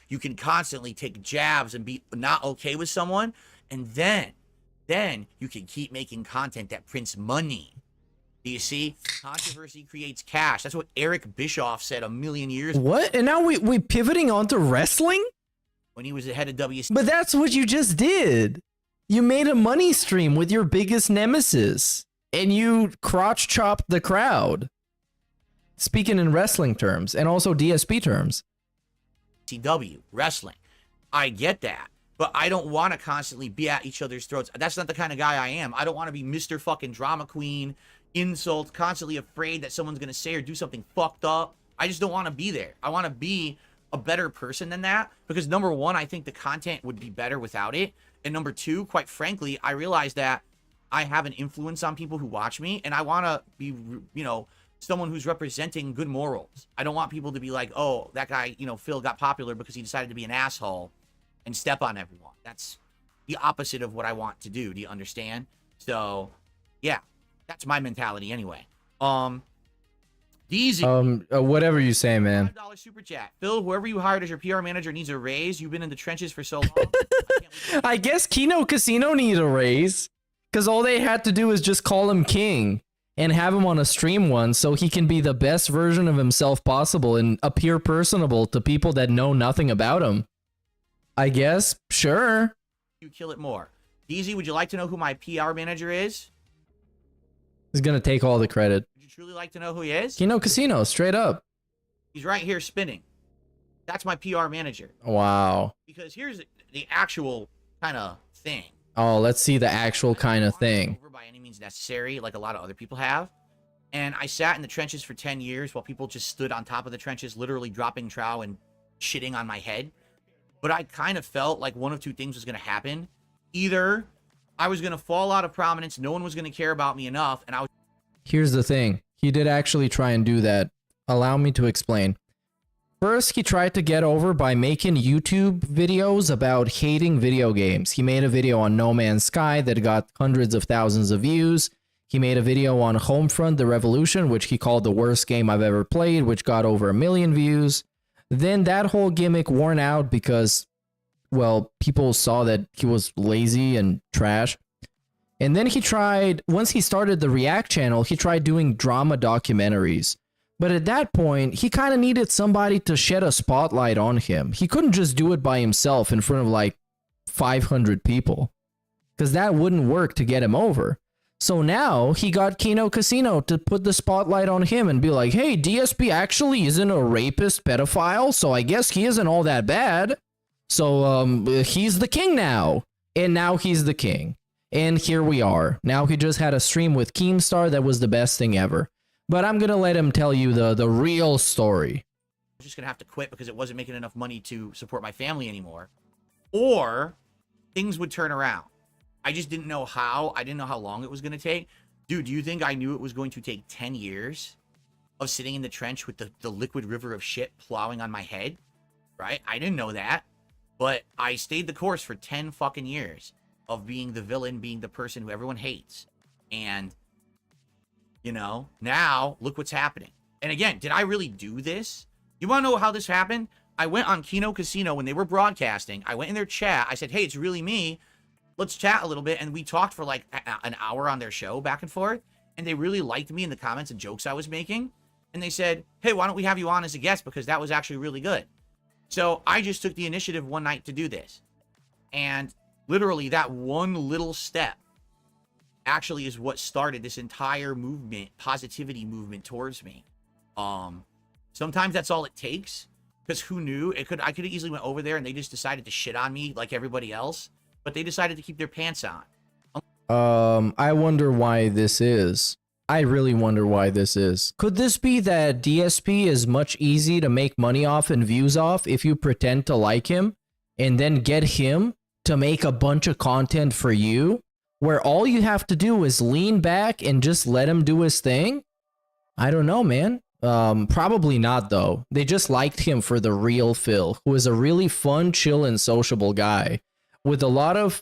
You can constantly take jabs and be not okay with someone, and then you can keep making content that prints money. Do you see? Controversy creates cash. That's what Eric Bischoff said a million years ago. What? And now we pivoting onto wrestling? When he was the head of WC. But that's what you just did. You made a money stream with your biggest nemesis, and you crotch chopped the crowd. Speaking in wrestling terms, and also DSP terms. CW, wrestling. I get that. But I don't want to constantly be at each other's throats. That's not the kind of guy I am. I don't want to be Mr. fucking drama queen, insult, constantly afraid that someone's going to say or do something fucked up. I just don't want to be there. I want to be a better person than that. Because number one, I think the content would be better without it. And number two, quite frankly, I realize that I have an influence on people who watch me. And I want to be, you know, someone who's representing good morals. I don't want people to be like, oh, that guy, you know, Phil got popular because he decided to be an asshole and step on everyone. That's the opposite of what I want to do. Do you understand? So, yeah, that's my mentality anyway. DZ. Whatever you say, man. $5 super chat. Phil, whoever you hired as your PR manager needs a raise. You've been in the trenches for so long. I guess Kino Casino needs a raise. Because all they had to do is just call him king and have him on a stream once so he can be the best version of himself possible and appear personable to people that know nothing about him. I guess, sure. You kill it more. DZ, would you like to know who my PR manager is? He's gonna take all the credit. Would you truly like to know who he is? Kino Casino, straight up. He's right here spinning. That's my PR manager. Wow. Because here's the actual kind of thing. Oh, let's see the actual kind of thing. Over by any means necessary, like a lot of other people have. And I sat in the trenches for 10 years while people just stood on top of the trenches, literally dropping trow and shitting on my head. But I kind of felt like one of two things was going to happen. Either I was going to fall out of prominence, no one was going to care about me enough, and I was... Here's the thing. He did actually try and do that. Allow me to explain. First, he tried to get over by making YouTube videos about hating video games. He made a video on No Man's Sky that got hundreds of thousands of views. He made a video on Homefront: The Revolution, which he called the worst game I've ever played, which got over 1 million views. Then that whole gimmick worn out because, well, people saw that he was lazy and trash. And then he tried, once he started the React channel, he tried doing drama documentaries. But at that point, he kind of needed somebody to shed a spotlight on him. He couldn't just do it by himself in front of like 500 people, because that wouldn't work to get him over. So now he got Kino Casino to put the spotlight on him and be like, hey, DSP actually isn't a rapist pedophile, so I guess he isn't all that bad. So he's the king now. And now he's the king. And here we are. Now he just had a stream with Keemstar that was the best thing ever. But I'm going to let him tell you the real story. I was just going to have to quit because it wasn't making enough money to support my family anymore. Or things would turn around. I just didn't know how. I didn't know how long it was going to take. Dude, do you think I knew it was going to take 10 years of sitting in the trench with the liquid river of shit plowing on my head? Right? I didn't know that. But I stayed the course for 10 fucking years of being the villain, being the person who everyone hates. And, you know, now look what's happening. And again, did I really do this? You want to know how this happened? I went on Kino Casino when they were broadcasting. I went in their chat. I said, hey, it's really me. Let's chat a little bit. And we talked for like an hour on their show back and forth. And they really liked me in the comments and jokes I was making. And they said, hey, why don't we have you on as a guest? Because that was actually really good. So I just took the initiative one night to do this. And literally that one little step actually is what started this entire movement, positivity movement towards me. Sometimes that's all it takes. Because who knew? I could have easily went over there and they just decided to shit on me like everybody else. But they decided to keep their pants on. I wonder why this is. I really wonder why this is. Could this be that DSP is much easy to make money off and views off if you pretend to like him and then get him to make a bunch of content for you where all you have to do is lean back and just let him do his thing? I don't know, man. Probably not though. They just liked him for the real Phil, who is a really fun, chill, and sociable guy with a lot of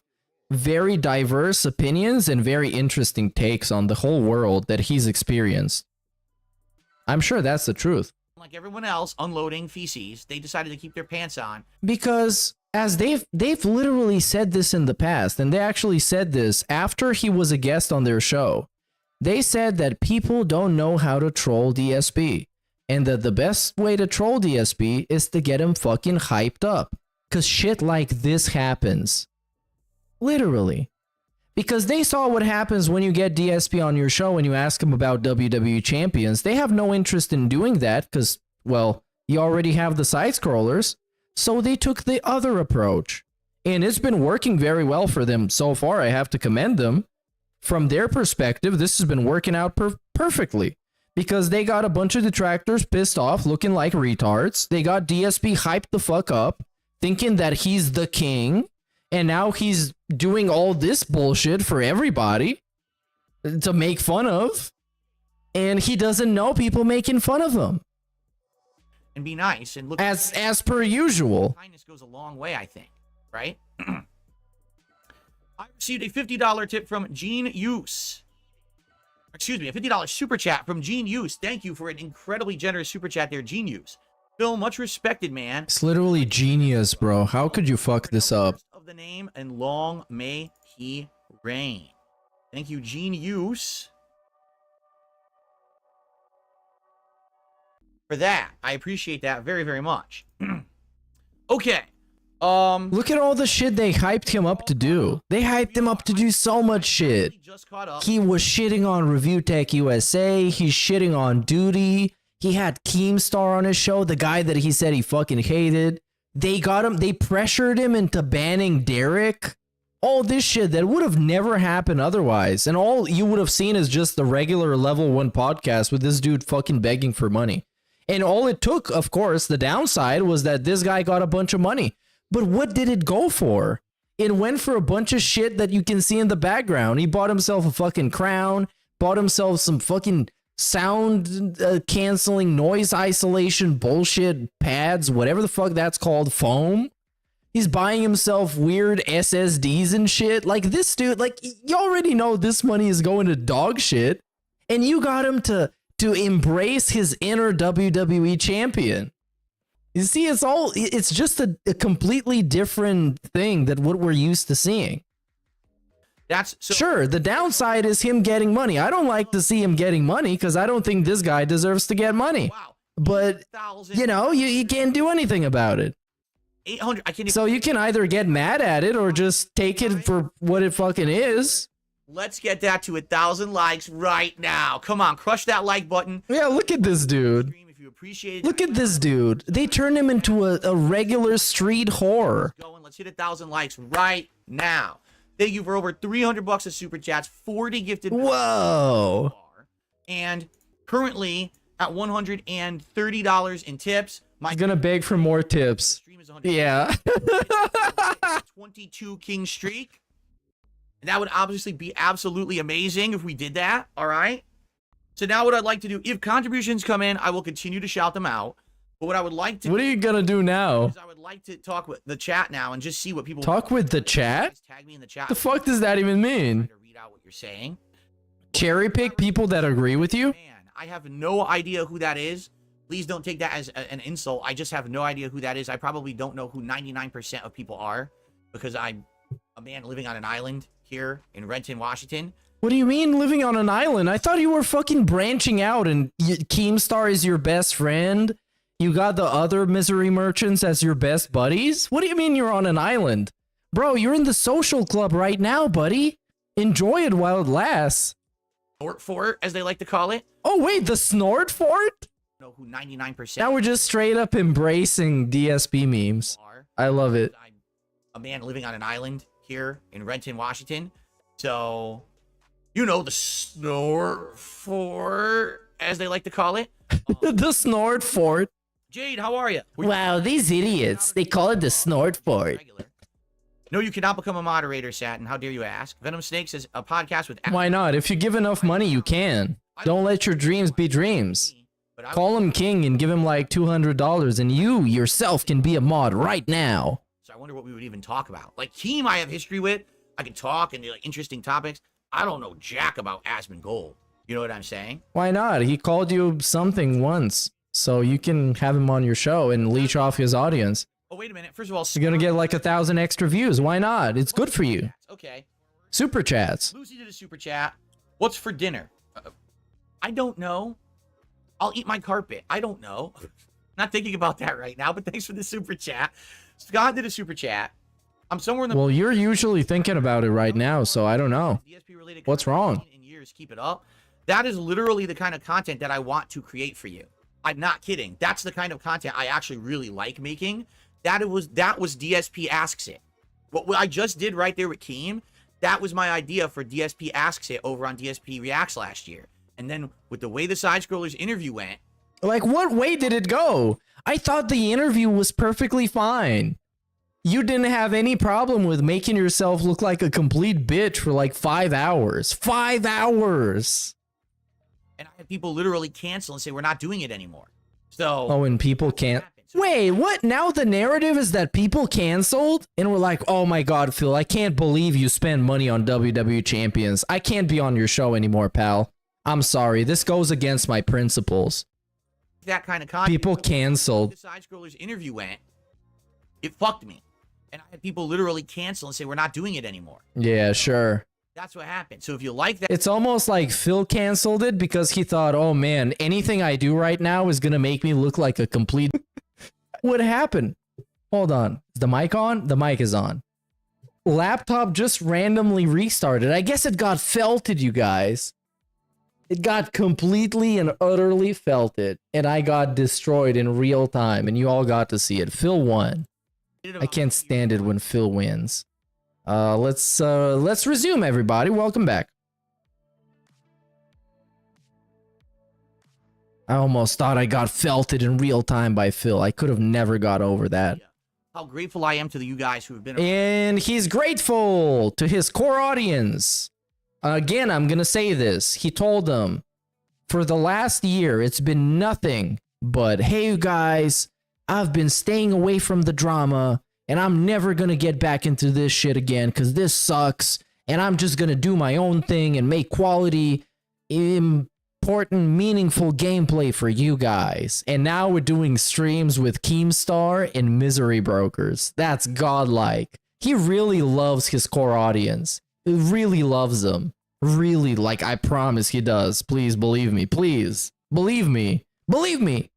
very diverse opinions and very interesting takes on the whole world that he's experienced. I'm sure that's the truth. Like everyone else unloading feces, they decided to keep their pants on. Because as they've literally said this in the past, and they actually said this after he was a guest on their show. They said that people don't know how to troll DSP, and that the best way to troll DSP is to get him fucking hyped up. Because shit like this happens. Literally. Because they saw what happens when you get DSP on your show and you ask him about WWE champions. They have no interest in doing that because, well, you already have the side scrollers. So they took the other approach. And it's been working very well for them so far. I have to commend them. From their perspective, this has been working out perfectly. Because they got a bunch of detractors pissed off, looking like retards. They got DSP hyped the fuck up, thinking that he's the king. And now he's doing all this bullshit for everybody to make fun of. And he doesn't know people making fun of him. And be nice and look. As per usual. Kindness goes a long way, I think. Right? I received a $50 tip from Gene Use. Excuse me, a $50 super chat from Gene Use. Thank you for an incredibly generous super chat there, Gene Use. Phil, much respected, man. It's literally genius, bro. How could you fuck this up? Of the name, and long may he reign. Thank you, Genius, for that. I appreciate that very, very much. Okay. Look at all the shit they hyped him up to do. They hyped him up to do so much shit. He was shitting on Review Tech USA. He's shitting on Duty. He had Keemstar on his show, the guy that he said he fucking hated. They got him. They pressured him into banning Derek. All this shit that would have never happened otherwise. And all you would have seen is just the regular level 1 podcast with this dude fucking begging for money. And all it took, of course, the downside was that this guy got a bunch of money. But what did it go for? It went for a bunch of shit that you can see in the background. He bought himself a fucking crown, bought himself some fucking sound canceling, noise isolation bullshit pads, whatever the fuck that's called, foam. He's buying himself weird SSDs and shit. Like, this dude, like, you already know this money is going to dog shit. And you got him to embrace his inner WWE champion. You see, it's just a completely different thing than what we're used to seeing. Sure, the downside is him getting money. I don't like to see him getting money because I don't think this guy deserves to get money. But, you know, you can't do anything about it. 800. I can't even. So you can either get mad at it or just take it for what it fucking is. Let's get that to 1,000 likes right now. Come on, crush that like button. Yeah, look at this dude. Look at this dude. They turned him into a regular street whore. Let's hit 1,000 likes right now. Thank you for over $300 of super chats, 40 gifted. Whoa. And currently at $130 in tips. He's gonna beg for more tips. Yeah. 22 king streak. And that would obviously be absolutely amazing if we did that. All right. So now what I'd like to do, if contributions come in, I will continue to shout them out. But what I would like to What are you gonna do now? I would like to talk with the chat now and just see what people talk with the chat. Tag me in the chat. The fuck does that even mean? Read out what you're saying. Cherry pick people that agree with you? Man, I have no idea who that is. Please don't take that as an insult. I just have no idea who that is. I probably don't know who 99% of people are because I'm a man living on an island here in Renton, Washington. What do you mean living on an island? I thought you were fucking branching out and Keemstar is your best friend. You got the other misery merchants as your best buddies? What do you mean you're on an island? Bro, you're in the social club right now, buddy. Enjoy it while it lasts. Snort fort, as they like to call it. Oh, wait, the snort fort? Know who 99%. Now we're just straight up embracing DSP memes. I love it. I'm a man living on an island here in Renton, Washington. So, you know, the snort fort, as they like to call it. The snort fort. Jade, how are you? Wow, these idiots. They call it the snort fort. No, you cannot become a moderator, Satin. How dare you ask? Venom Snakes is a podcast with... Why not? If you give enough money, you can. Don't let your dreams be dreams. Call him king and give him like $200 and you yourself can be a mod right now. So I wonder what we would even talk about. Like Keem I have history with. I can talk and do like interesting topics. I don't know jack about Asmongold. You know what I'm saying? Why not? He called you something once. So you can have him on your show and leech off his audience. Oh, wait a minute. First of all, you're gonna get like 1,000 extra views. Why not? It's good for you. Okay. Super chats. Lucy did a super chat. What's for dinner? I don't know. I'll eat my carpet. I don't know. Not thinking about that right now, but thanks for the super chat. Scott did a super chat. I'm somewhere in the... Well, you're usually thinking about it right now, so I don't know. What's wrong? In years, keep it up. That is literally the kind of content that I want to create for you. I'm not kidding. That's the kind of content I actually really like making. That was DSP Asks It. What I just did right there with Keem, that was my idea for DSP Asks It over on DSP Reacts last year. And then with the way the Side Scrollers interview went... Like, what way did it go? I thought the interview was perfectly fine. You didn't have any problem with making yourself look like a complete bitch for like 5 hours. 5 hours! And I had people literally cancel and say, we're not doing it anymore. So... Oh, and people can't... Wait, what? Now the narrative is that people canceled? And we're like, oh my god, Phil, I can't believe you spend money on WWE champions. I can't be on your show anymore, pal. I'm sorry, this goes against my principles. That kind of content. People canceled. The Side Scrollers interview went, it fucked me. And I had people literally cancel and say, we're not doing it anymore. Yeah, sure. That's what happened. So if you like that, It's almost like Phil canceled it because he thought, oh man, anything I do right now is going to make me look like a complete... What happened? Hold on. Is the mic on? The mic is on. Laptop just randomly restarted. I guess it got felted, you guys. It got completely and utterly felted, and I got destroyed in real time, and you all got to see it. Phil won. I can't stand it when Phil wins. Let's resume, everybody. Welcome back. I almost thought I got felted in real time by Phil. I could have never got over that. how grateful I am to you guys who have been. And he's grateful to his core audience. Again, I'm going to say this. He told them, for the last year, it's been nothing but, hey, you guys, I've been staying away from the drama, and I'm never going to get back into this shit again because this sucks, and I'm just going to do my own thing and make quality, important, meaningful gameplay for you guys. And now we're doing streams with Keemstar and Misery Brokers. That's godlike. He really loves his core audience. He really loves them. Really, like, I promise he does. Please believe me. Please. Believe me. Believe me.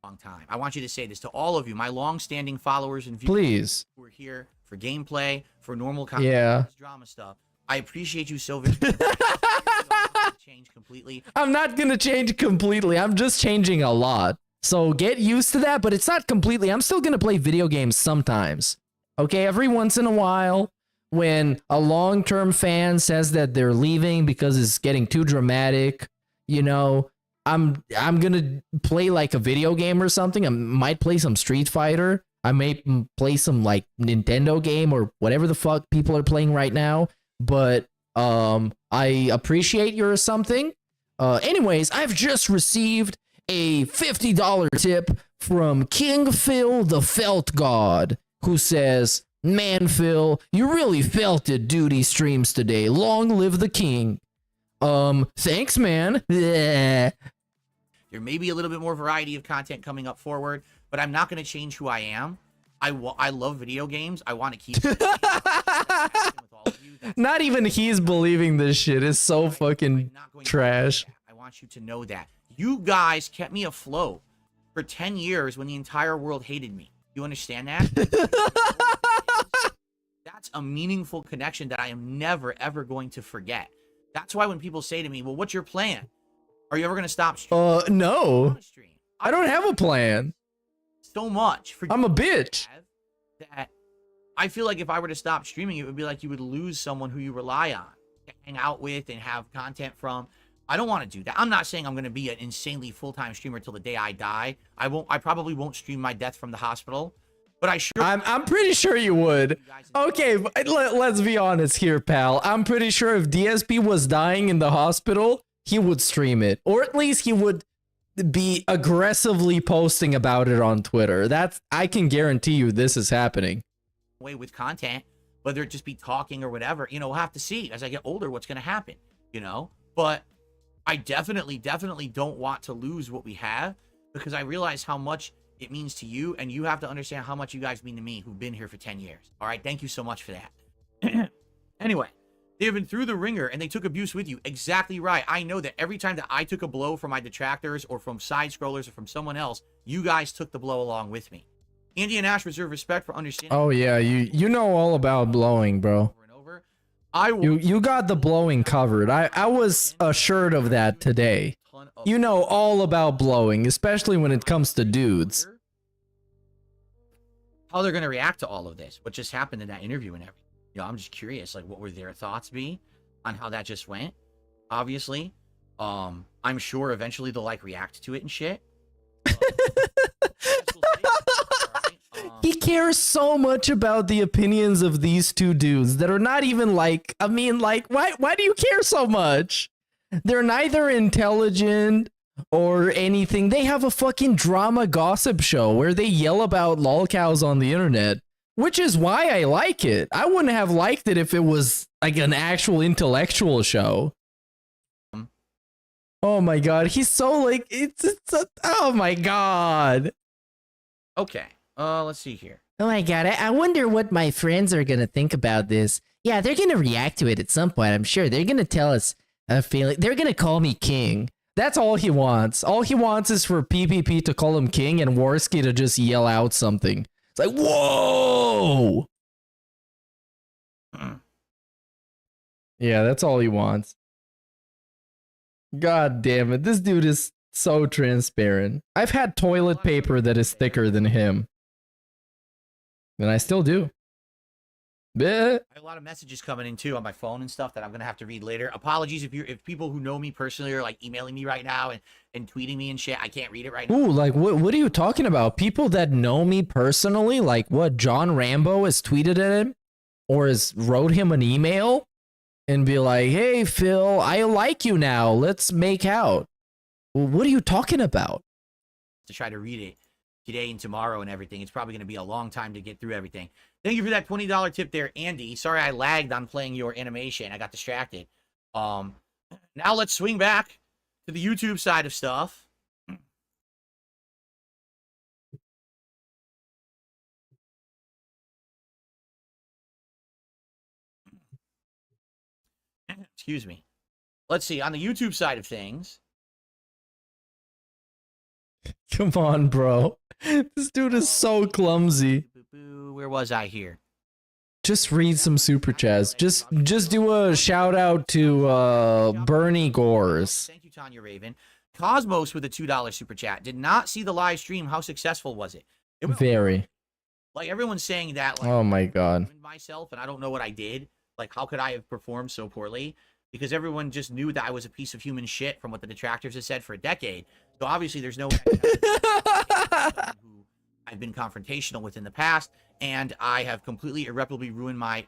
Long time. I want you to say this to all of you, my long-standing followers and viewers. Please. Who are here for gameplay, for normal content, Yeah. drama stuff. I appreciate you so very much. Change completely. I'm not gonna change completely. I'm just changing a lot. So get used to that, but it's not completely. I'm still gonna play video games sometimes. Okay, every once in a while, when a long-term fan says that they're leaving because it's getting too dramatic, you know, I'm gonna play like a video game or something. I might play some Street Fighter. I may play some like Nintendo game or whatever the fuck people are playing right now. But I appreciate your something. Anyways, I've just received a $50 tip from King Phil the Felt God, who says, "Man, Phil, you really felt it, duty streams today. Long live the king." Thanks, man. There may be a little bit more variety of content coming up forward, but I'm not going to change who I am. I love video games. I want to keep with all of you. Not even he's believing this shit. It's so fucking trash. I want you to know that. You guys kept me afloat for 10 years when the entire world hated me. You understand that? That's a meaningful connection that I am never, ever going to forget. That's why when people say to me, well, what's your plan? Are you ever going to stop streaming? No. I don't have a plan. So much. I'm a bitch. That I feel like if I were to stop streaming, it would be like you would lose someone who you rely on to hang out with and have content from. I don't want to do that. I'm not saying I'm going to be an insanely full-time streamer till the day I die. I probably won't stream my death from the hospital, but I'm pretty sure you would. Okay, let's be honest here, pal. I'm pretty sure if DSP was dying in the hospital, he would stream it, or at least he would be aggressively posting about it on Twitter. I can guarantee you this is happening. Way with content, whether it just be talking or whatever, you know, we'll have to see as I get older what's going to happen, you know. But I definitely don't want to lose what we have, because I realize how much it means to you, and you have to understand how much you guys mean to me who've been here for 10 years. All right, thank you so much for that. Anyway, they've been through the ringer and they took abuse with you. Exactly right. I know that every time that I took a blow from my detractors or from side scrollers or from someone else, you guys took the blow along with me. Andy and Ash reserve respect for understanding. Oh yeah, you know all about blowing, bro. You got the blowing covered. I was assured of that today. You know all about blowing, especially when it comes to dudes. How they're going to react to all of this, what just happened in that interview and everything. You know, I'm just curious, like, what would their thoughts be on how that just went? Obviously, I'm sure eventually they'll like react to it and shit. He cares so much about the opinions of these two dudes that are not even like, I mean, like, why do you care so much? They're neither intelligent or anything. They have a fucking drama gossip show where they yell about lolcows on the internet, which is why I like it. I wouldn't have liked it if it was like an actual intellectual show. Oh my god, he's so like, oh my god. Okay, let's see here. Oh my god, I wonder what my friends are gonna think about this. Yeah, they're gonna react to it at some point, I'm sure. They're gonna tell us a feeling. They're gonna call me king. That's all he wants. All he wants is for PPP to call him king and Warski to just yell out something. It's like, whoa! Yeah, that's all he wants. God damn it, this dude is so transparent. I've had toilet paper that is thicker than him. And I still do. Bleh. I have a lot of messages coming in too on my phone and stuff that I'm gonna have to read later. Apologies if people who know me personally are like emailing me right now and tweeting me and shit. I can't read it right now. Ooh, like what are you talking about? People that know me personally, like what John Rambo has tweeted at him or has wrote him an email and be like, "Hey Phil, I like you now. Let's make out." Well, what are you talking about? To try to read it today and tomorrow and everything. It's probably gonna be a long time to get through everything. Thank you for that $20 tip there, Andy. Sorry I lagged on playing your animation. I got distracted. Now let's swing back to the YouTube side of stuff. Excuse me. Let's see. On the YouTube side of things. Come on, bro. This dude is so clumsy. Where was I here? Just read some super chats. Just do a shout out to Bernie Gores. Thank you, Tanya Raven. Cosmos with a $2 super chat. Did not see the live stream. How successful was it? It was Very. like everyone's saying that. Like, Oh my god. myself, and I don't know what I did. Like, how could I have performed so poorly? Because everyone just knew that I was a piece of human shit from what the detractors have said for a decade. So obviously, there's no. Who I've been confrontational with in the past, and I have completely irreparably ruined my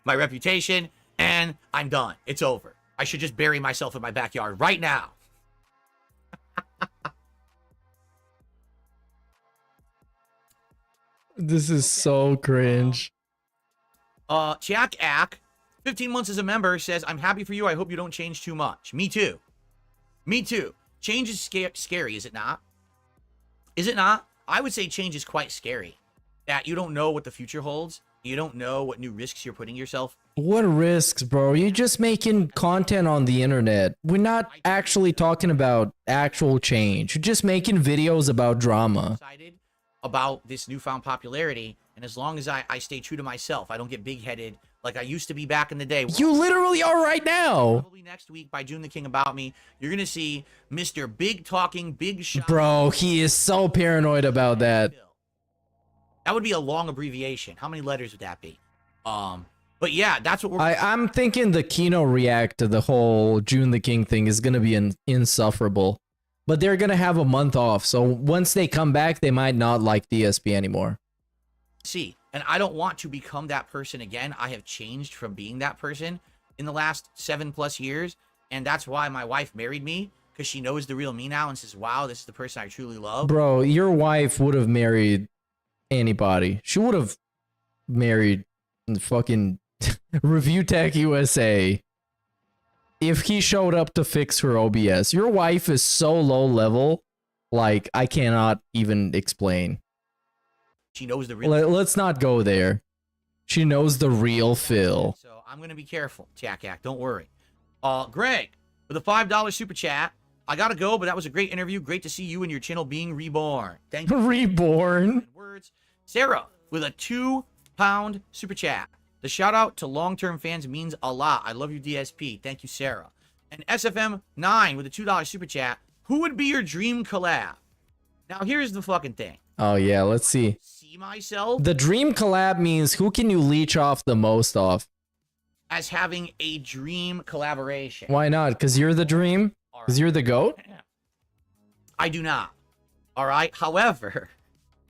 reputation, and I'm done. It's over. I should just bury myself in my backyard right now. This is so cringe. Jack Ack, 15 months as a member, says, I'm happy for you. I hope you don't change too much. Me too. Me too. Change is scary, is it not? Is it not? I would say change is quite scary. That you don't know what the future holds. You don't know what new risks you're putting yourself. What risks, bro? You're just making content on the internet. We're not actually talking about actual change. You're just making videos about drama. Excited about this newfound popularity, and as long as I stay true to myself, I don't get big-headed like I used to be back in the day. You literally are right now. Probably next week by June the King About Me, you're gonna see Mr. Big Talking, Big Shot. Bro, he is so paranoid about that. That would be a long abbreviation. How many letters would that be? But yeah, that's what we're. I'm thinking the Kino react to the whole June the King thing is gonna be insufferable. But they're gonna have a month off, so once they come back, they might not like DSP anymore. See, and I don't want to become that person again. I have changed from being that person in the last 7+ years, and that's why my wife married me, because she knows the real me now and says, wow, this is the person I truly love. Bro, your wife would have married anybody. She would have married fucking Review Tech USA if he showed up to fix her OBS. Your wife is so low level, like, I cannot even explain. She knows the real. Let's not go there. She knows the real Phil. So I'm going to be careful, Jack Ack. Don't worry. Greg, with a $5 super chat. I got to go, but that was a great interview. Great to see you and your channel being reborn. Thank you. Reborn. Words. Sarah, with a £2 super chat. The shout out to long-term fans means a lot. I love you, DSP. Thank you, Sarah. And SFM9 with a $2 super chat. Who would be your dream collab? Now, here's the fucking thing. Oh, yeah, let's see. See myself The dream collab means who can you leech off the most off? as having a dream collaboration. Why not? Because you're the dream? Because you're the GOAT? I do not. All right. However,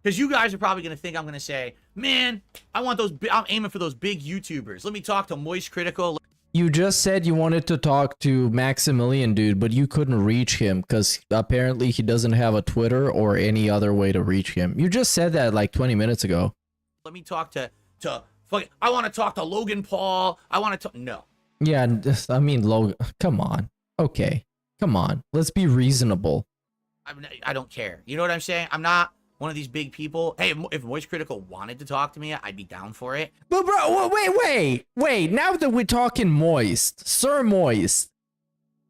because you guys are probably going to think I'm going to say, man, I'm aiming for those big YouTubers. Let me talk to Moist Critical. You just said you wanted to talk to Maximilian, dude, but you couldn't reach him because apparently he doesn't have a Twitter or any other way to reach him. You just said that like 20 minutes ago. Let me talk to I want to talk to Logan Paul. I want to talk. No. Yeah, I mean, Logan, come on. Okay. Come on. Let's be reasonable. I don't care. You know what I'm saying? I'm not one of these big people. Hey, if Moist Critical wanted to talk to me, I'd be down for it. But bro, wait. Now that we're talking Moist, Sir Moist,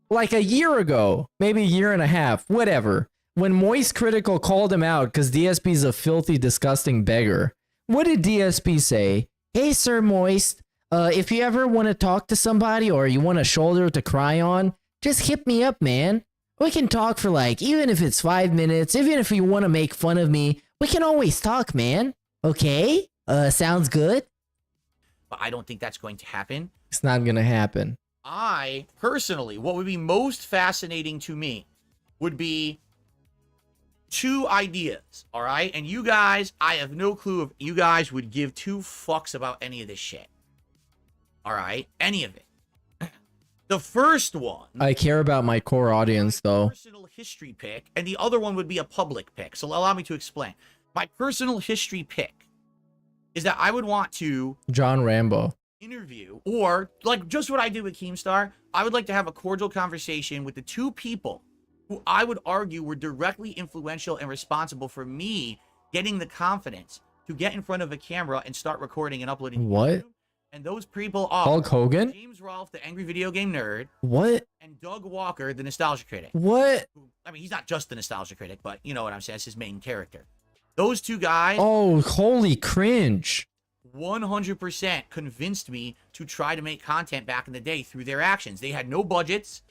like a year ago, maybe a year and a half, whatever, when Moist Critical called him out because DSP's a filthy, disgusting beggar, what did DSP say? Hey, Sir Moist, if you ever want to talk to somebody or you want a shoulder to cry on, just hit me up, man. We can talk for like, even if it's 5 minutes, even if you want to make fun of me, we can always talk, man. Okay? Sounds good? But I don't think that's going to happen. It's not gonna happen. I, personally, what would be most fascinating to me would be 2 ideas, all right? And you guys, I have no clue if you guys would give 2 fucks about any of this shit. All right? Any of it. The first one... I care about my core audience, though. Personal history pick, and the other one would be a public pick. So allow me to explain. My personal history pick is that I would want to... John Rambo. Interview, or like just what I did with Keemstar, I would like to have a cordial conversation with the 2 people who I would argue were directly influential and responsible for me getting the confidence to get in front of a camera and start recording and uploading. What? YouTube. And those people are Hulk Hogan? James Rolfe, the angry video game nerd. What? And Doug Walker, the nostalgia critic. What? I mean, he's not just the nostalgia critic, but you know what I'm saying. It's his main character. Those 2 guys. Oh, holy cringe. 100% convinced me to try to make content back in the day through their actions. They had no budgets.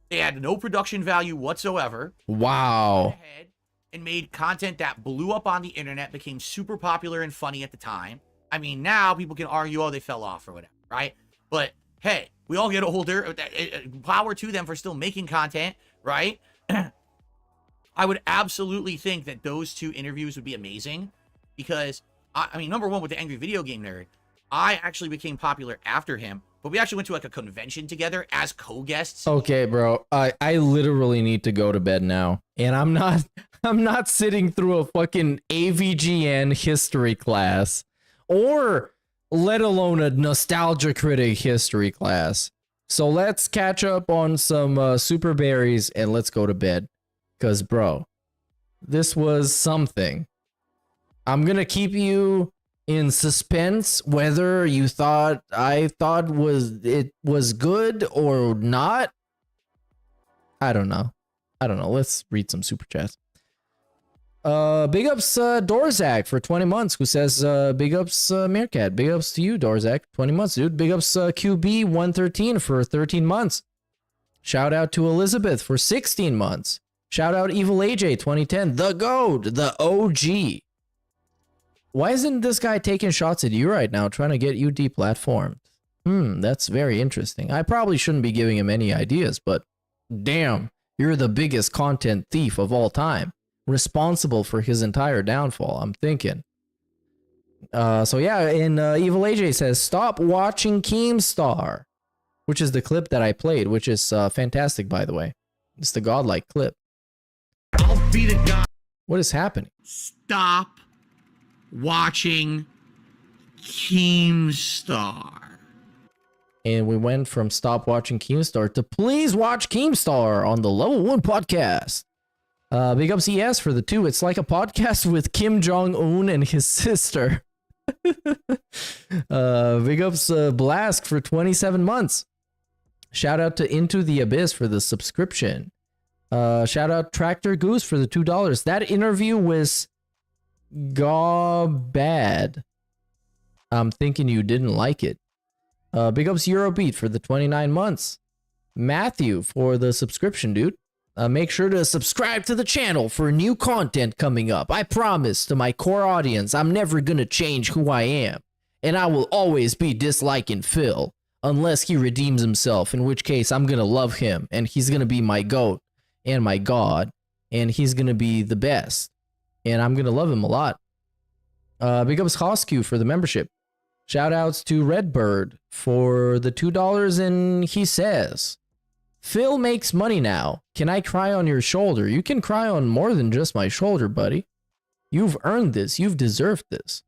They had no production value whatsoever. Wow. And made content that blew up on the internet, became super popular and funny at the time. I mean, now people can argue, oh, they fell off or whatever, right? But hey, we all get older. Power to them for still making content, right? I would absolutely think that those 2 interviews would be amazing because, I mean, number one, with the angry video game nerd, I actually became popular after him, but we actually went to like a convention together as co-guests. Okay, bro. I literally need to go to bed now. And I'm not sitting through a fucking AVGN history class or let alone a nostalgia critic history class. So let's catch up on some super berries and let's go to bed. Cause bro, this was something. I'm gonna keep you in suspense whether you thought it was good or not. I don't know. Let's read some super chats. Big ups Dorzak for 20 months, who says big ups Meerkat. Big ups to you, Dorzak. 20 months, dude. Big ups QB113 for 13 months. Shout out to Elizabeth for 16 months. Shout out Evil AJ 2010. The GOAT, the OG. Why isn't this guy taking shots at you right now, trying to get you deplatformed? That's very interesting. I probably shouldn't be giving him any ideas, but damn, you're the biggest content thief of all time. Responsible for his entire downfall, I'm thinking. So yeah, and Evil AJ says, stop watching Keemstar, which is the clip that I played, which is fantastic, by the way. It's the godlike clip. I'll be the guy. What is happening? Stop watching Keemstar. And we went from stop watching Keemstar to please watch Keemstar on the Level 1 podcast. Big ups ES for the 2. It's like a podcast with Kim Jong-un and his sister. Big ups Blask for 27 months. Shout out to Into the Abyss for the subscription. Shout out Tractor Goose for the $2. That interview was bad. I'm thinking you didn't like it. Big ups Eurobeat for the 29 months. Matthew for the subscription, dude. Make sure to subscribe to the channel for new content coming up. I promise to my core audience, I'm never gonna change who I am. And I will always be disliking Phil. Unless he redeems himself, in which case I'm gonna love him. And he's gonna be my GOAT and my God. And he's gonna be the best. And I'm gonna love him a lot. Big ups Hosku for the membership. Shout outs to Redbird for the $2, and he says, Phil makes money now. Can I cry on your shoulder? You can cry on more than just my shoulder, buddy. You've earned this. You've deserved this.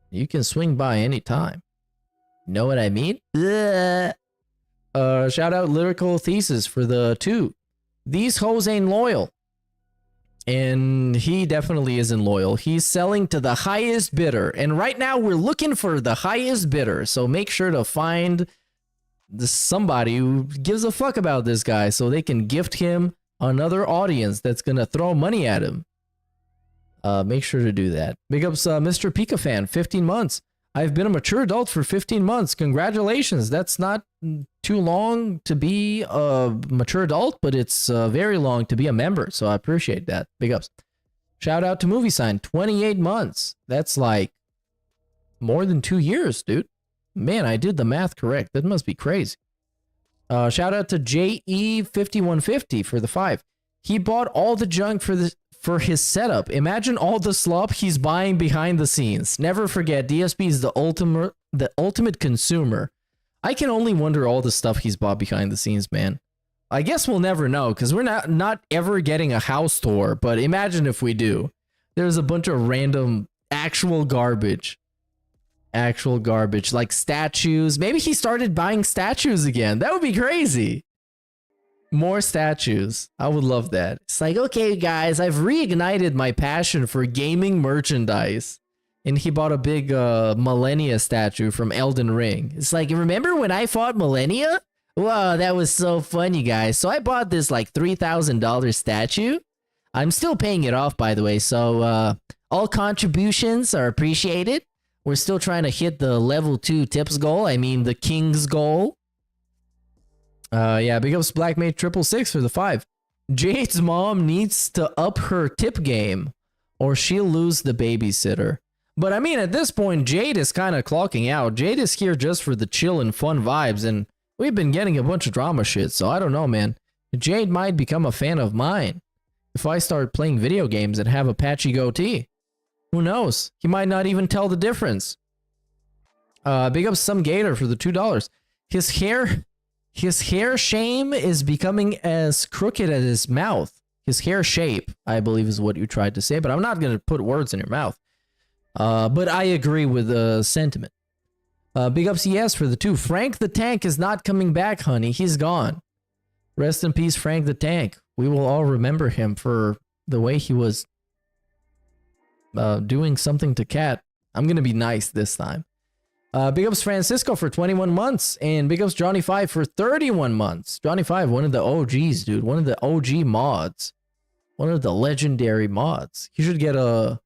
You can swing by any time. Know what I mean? Shout out Lyrical Thesis for the 2. These hoes ain't loyal. And he definitely isn't loyal. He's selling to the highest bidder. And right now we're looking for the highest bidder. So make sure to find somebody who gives a fuck about this guy so they can gift him another audience that's going to throw money at him. Make sure to do that. Big ups, Mr. Pika fan, 15 months. I've been a mature adult for 15 months. Congratulations. That's not too long to be a mature adult, but it's very long to be a member. So I appreciate that. Big ups. Shout out to Movie Sign, 28 months. That's like more than 2 years, dude. Man, I did the math correct. That must be crazy. Shout out to JE5150 for the 5. He bought all the junk for his setup. Imagine all the slop he's buying behind the scenes. Never forget, DSP is the ultimate consumer. I can only wonder all the stuff he's bought behind the scenes, man. I guess we'll never know because we're not ever getting a house tour, but imagine if we do. There's a bunch of random actual garbage. Actual garbage, like statues. Maybe he started buying statues again. That would be crazy. More statues. I would love that. It's like, okay, guys, I've reignited my passion for gaming merchandise. And he bought a big Millennia statue from Elden Ring. It's like, remember when I fought Millennia? Wow, that was so fun, you guys. So I bought this like $3,000 statue. I'm still paying it off, by the way. So all contributions are appreciated. We're still trying to hit the level 2 tips goal. I mean, the King's goal. Yeah, big ups Blackmate 666 for the 5. Jade's mom needs to up her tip game or she'll lose the babysitter. But I mean, at this point, Jade is kind of clocking out. Jade is here just for the chill and fun vibes, and we've been getting a bunch of drama shit, so I don't know, man. Jade might become a fan of mine if I start playing video games and have a patchy goatee. Who knows? He might not even tell the difference. Big up some Gator for the $2. His hair shame is becoming as crooked as his mouth. His hair shape, I believe, is what you tried to say, but I'm not going to put words in your mouth. But I agree with the sentiment. Big ups yes for the 2. Frank the Tank is not coming back, honey. He's gone. Rest in peace, Frank the Tank. We will all remember him for the way he was doing something to Cat. I'm going to be nice this time. Big ups Francisco for 21 months. And big ups Johnny 5 for 31 months. Johnny 5, one of the OGs, dude. One of the OG mods. One of the legendary mods. He should get a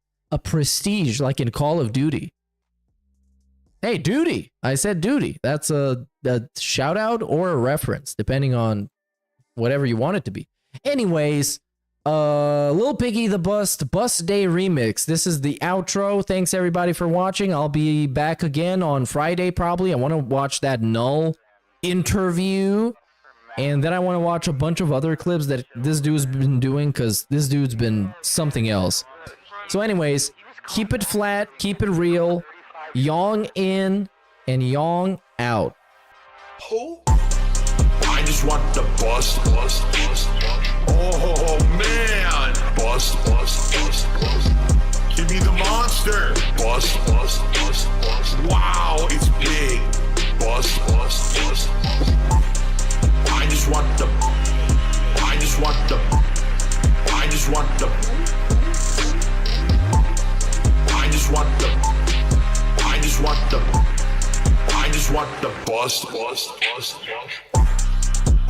prestige like in Call of Duty. Hey, duty. I said duty. That's a shout out or a reference, depending on whatever you want it to be. Anyways, Lil Piggy the Bus Day remix. This is the outro. Thanks everybody for watching. I'll be back again on Friday probably. I want to watch that Null interview. And then I want to watch a bunch of other clips that this dude's been doing because this dude's been something else. So anyways, keep it flat, keep it real, yong in and yong out. I just want the bust. Oh man, bust. Give me the monster. Bust. Wow, it's big. Bust. I just want the. I just want the. I just want the. I just want the. I just want the. I just want the bust.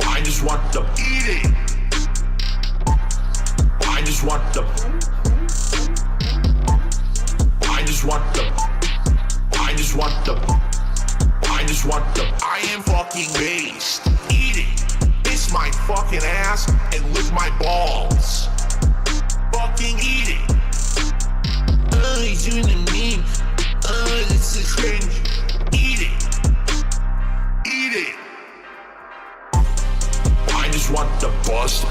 I just want the eating. I just want the. I just want the. I just want the. I just want the. I am fucking based. Eating. Kiss my fucking ass and lick my balls. Fucking eating. Oh, he's doing a meme. Oh, this is cringe. Eating. I just want the bust.